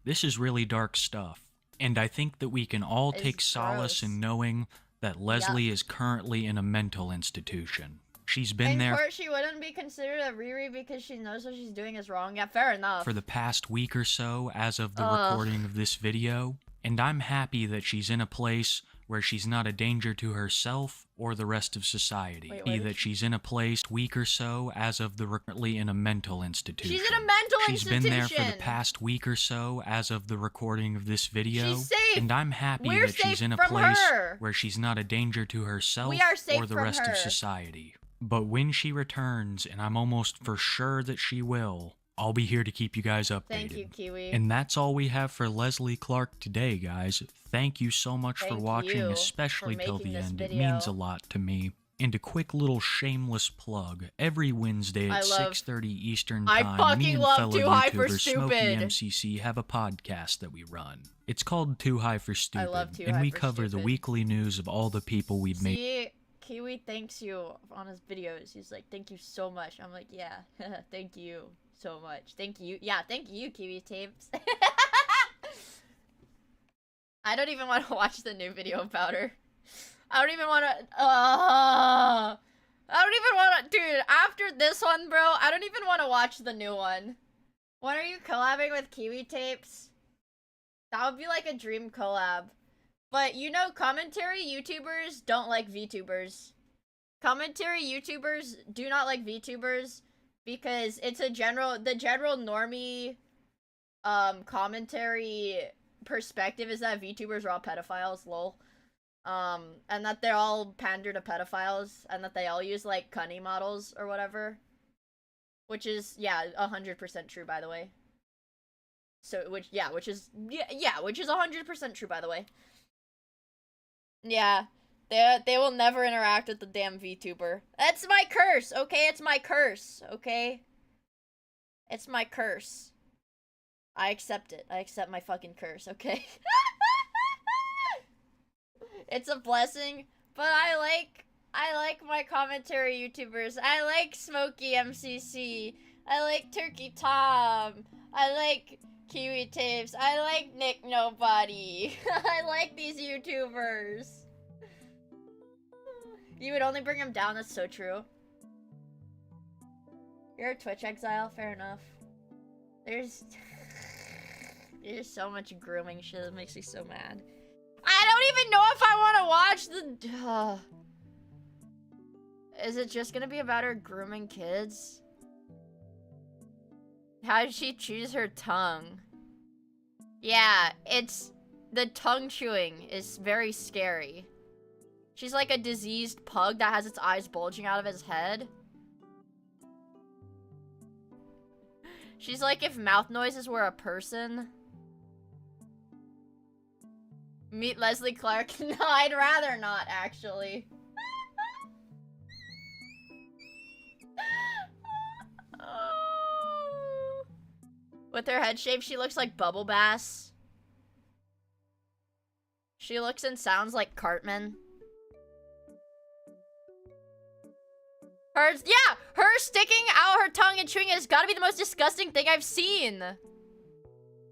this is really dark stuff. And I think that we can all It's take solace gross. in knowing that Leslie is currently in a mental institution. She's been In there court, she wouldn't be considered a Riri because she knows what she's doing is wrong. Yeah, fair enough. for the past week or so as of the Ugh. recording of this video, and I'm happy that she's in a place where she's not a danger to herself or the rest of society. Wait, what did That she's in a place week or so as of the currently in a mental institution. She's in a mental She's institution. been there for the past week or so as of the recording of this video. She's safe. And I'm happy We're that she's safe in a from place her. where she's not a danger to herself We are safe or the from rest her. of society. But when she returns, and I'm almost for sure that she will, I'll be here to keep you guys updated. Thank you, Kiwi. And that's all we have for Leslie Clark today, guys. Thank you so much for Thank watching, you especially for till making the this end. It video. means a lot to me. And a quick little shameless plug. Every Wednesday at I love- 6:30 Eastern I Time, fucking me and love fellow Too High for YouTuber Smokey Stupid. MCC have a podcast that we run. It's called Too High for Stupid, love Too and High we for cover the Stupid. weekly news of all the people we've made. See, Kiwi thanks you on his videos. He's like, thank you so much. I'm like, yeah, thank you so much. Thank you. Yeah, thank you, Kiwi Tapes. I don't even want to watch the new video about her. I don't even want to, I don't even want to, dude, after this one, bro, I don't even want to watch the new one. When are you collabing with Kiwi Tapes? That would be like a dream collab. But you know, commentary YouTubers don't like VTubers. Commentary YouTubers do not like VTubers because it's the general normie commentary perspective is that VTubers are all pedophiles, lol. And that they're all pander to pedophiles and that they all use like cunny models or whatever. Which is 100% true, by the way. So which is 100% true, by the way. Yeah. They will never interact with the damn VTuber. That's my curse, okay? It's my curse, okay? It's my curse. I accept it. I accept my fucking curse, okay? It's a blessing, but I like my commentary YouTubers. I like Smokey MCC. I like Turkey Tom. I like Kiwi Tapes. I like Nick Nobody. I like these YouTubers. You would only bring him down, that's so true. You're a Twitch exile, fair enough. There's so much grooming shit that makes me so mad. I don't even know if I want to watch the... Is it just gonna be about her grooming kids? How did she choose her tongue? Yeah, it's... The tongue chewing is very scary. She's like a diseased pug that has its eyes bulging out of his head. She's like if mouth noises were a person. Meet Leslie Clark? No, I'd rather not, actually. With her head shape, she looks like Bubble Bass. She looks and sounds like Cartman. Her sticking out her tongue and chewing it has got to be the most disgusting thing I've seen.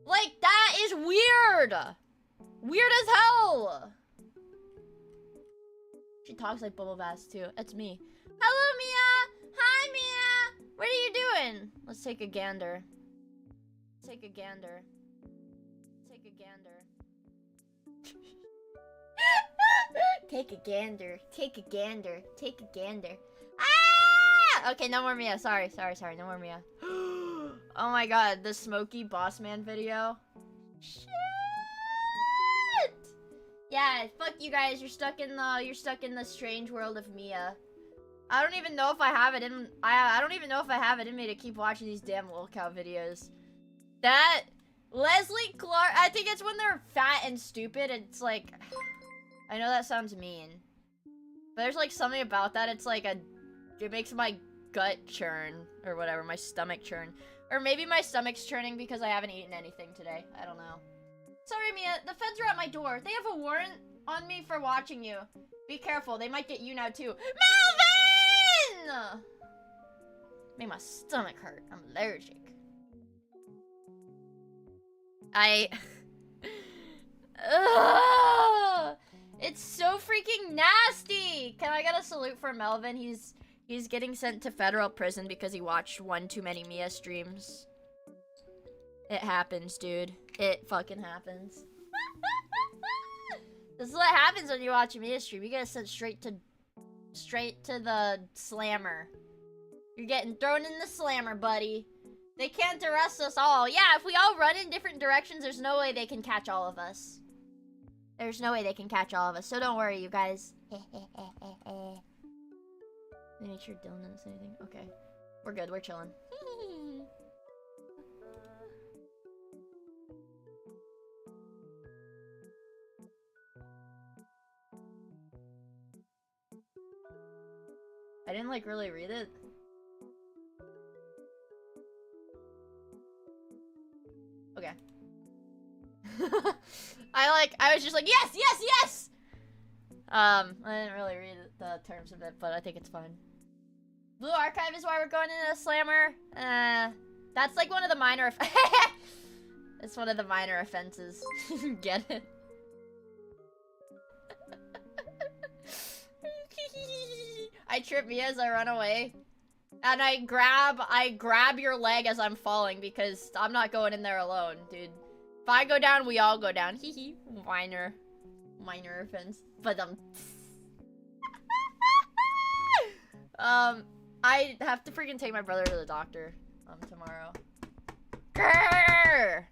Like, that is weird. Weird as hell. She talks like Bubble Bass, too. It's me. Hello, Mia. Hi, Mia. What are you doing? Let's take a gander. Take a gander. Take a gander. Take a gander. Take a gander. Take a gander. Ah! Okay, no more Mia. Sorry. No more Mia. Oh my god, the Smokey Boss Man video. Shit. Yeah, fuck you guys. You're stuck in the strange world of Mia. I don't even know if I have it in I don't even know if I have it in me to keep watching these damn lol cow videos. That Leslie Clark, I think it's when they're fat and stupid. It's like, I know that sounds mean, but there's like something about that. It's like it makes my gut churn or whatever, my stomach churn. Or maybe my stomach's churning because I haven't eaten anything today. I don't know. Sorry, Mia. The feds are at my door. They have a warrant on me for watching you. Be careful. They might get you now, too. Melvin! Made my stomach hurt. I'm allergic. Ugh! It's so freaking nasty! Can I get a salute for Melvin? He's getting sent to federal prison because he watched one too many Mia streams. It happens, dude. It fucking happens. This is what happens when you watch a Mia stream. You get sent straight to the slammer. You're getting thrown in the slammer, buddy. They can't arrest us all. Yeah, if we all run in different directions, there's no way they can catch all of us. There's no way they can catch all of us, so don't worry, you guys. They make sure Dylan didn't say anything. Okay. We're good, we're chilling. I didn't like really read it. Okay. I was just like, yes, yes, yes! I didn't really read the terms of it, but I think it's fine. Blue Archive is why we're going into a slammer. That's like one of the minor it's one of the minor offenses. Get it? I trip Mia as I run away. And I grab your leg as I'm falling because I'm not going in there alone, dude. If I go down, we all go down. Hee hee. Minor offense. But I have to freaking take my brother to the doctor tomorrow. Grrr!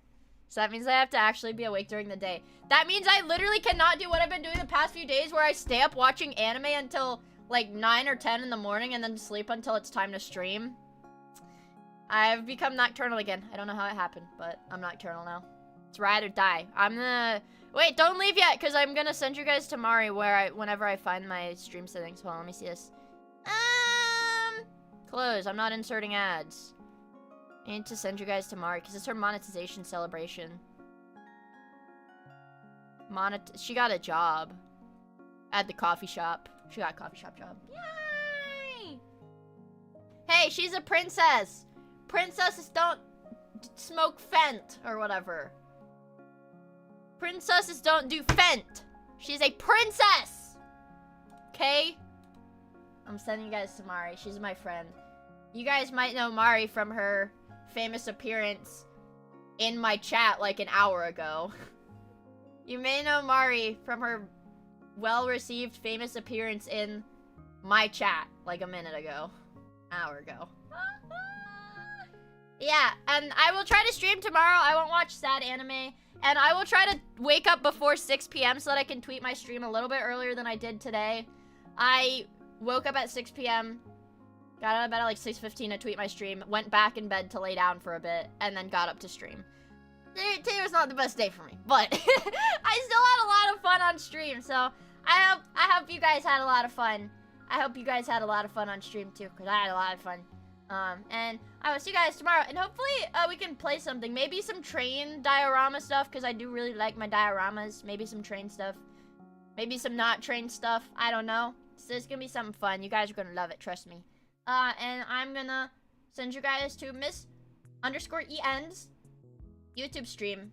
So that means I have to actually be awake during the day. That means I literally cannot do what I've been doing the past few days where I stay up watching anime until like 9 or 10 in the morning and then sleep until it's time to stream. I've become nocturnal again. I don't know how it happened, but I'm nocturnal now. It's ride or die. I'm gonna... Wait, don't leave yet, because I'm gonna send you guys to Mari whenever I find my stream settings. Hold on, let me see this. Close. I'm not inserting ads. I need to send you guys to Mari, because it's her monetization celebration. She got a job. At the coffee shop. She got a coffee shop job. Yay! Hey, she's a princess! Princesses don't smoke Fent, or whatever. Princesses don't do Fent. She's a princess! Okay? I'm sending you guys to Mari. She's my friend. You guys might know Mari from her famous appearance in my chat like an hour ago. You may know Mari from her well-received famous appearance in my chat like a minute ago. Hour ago. Yeah, and I will try to stream tomorrow. I won't watch sad anime. And I will try to wake up before 6 p.m. so that I can tweet my stream a little bit earlier than I did today. I woke up at 6 p.m. Got out of bed at like 6:15 to tweet my stream. Went back in bed to lay down for a bit. And then got up to stream. Today was not the best day for me. But I still had a lot of fun on stream. So I hope you guys had a lot of fun. I hope you guys had a lot of fun on stream too. Because I had a lot of fun. And I will see you guys tomorrow, and hopefully, we can play something. Maybe some train diorama stuff, because I do really like my dioramas. Maybe some train stuff. Maybe some not train stuff. I don't know. So it's gonna be something fun. You guys are gonna love it, trust me. And I'm gonna send you guys to Miss_EN's YouTube stream.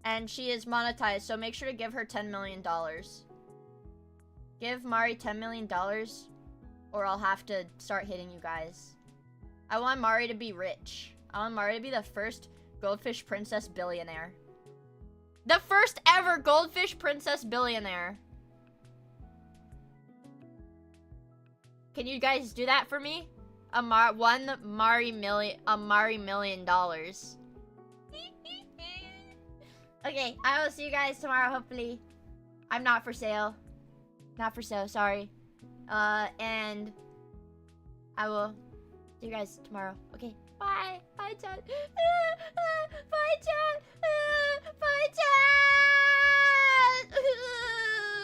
And she is monetized, so make sure to give her $10 million. Give Mari $10 million, or I'll have to start hitting you guys. I want Mari to be rich. I want Mari to be the first Goldfish Princess billionaire. The first ever Goldfish Princess billionaire. Can you guys do that for me? $1 million. Okay, I will see you guys tomorrow, hopefully. I'm not for sale. Not for sale, sorry. And I will see you guys tomorrow. Okay, bye. Bye, chat. Bye, chat. Bye, chat.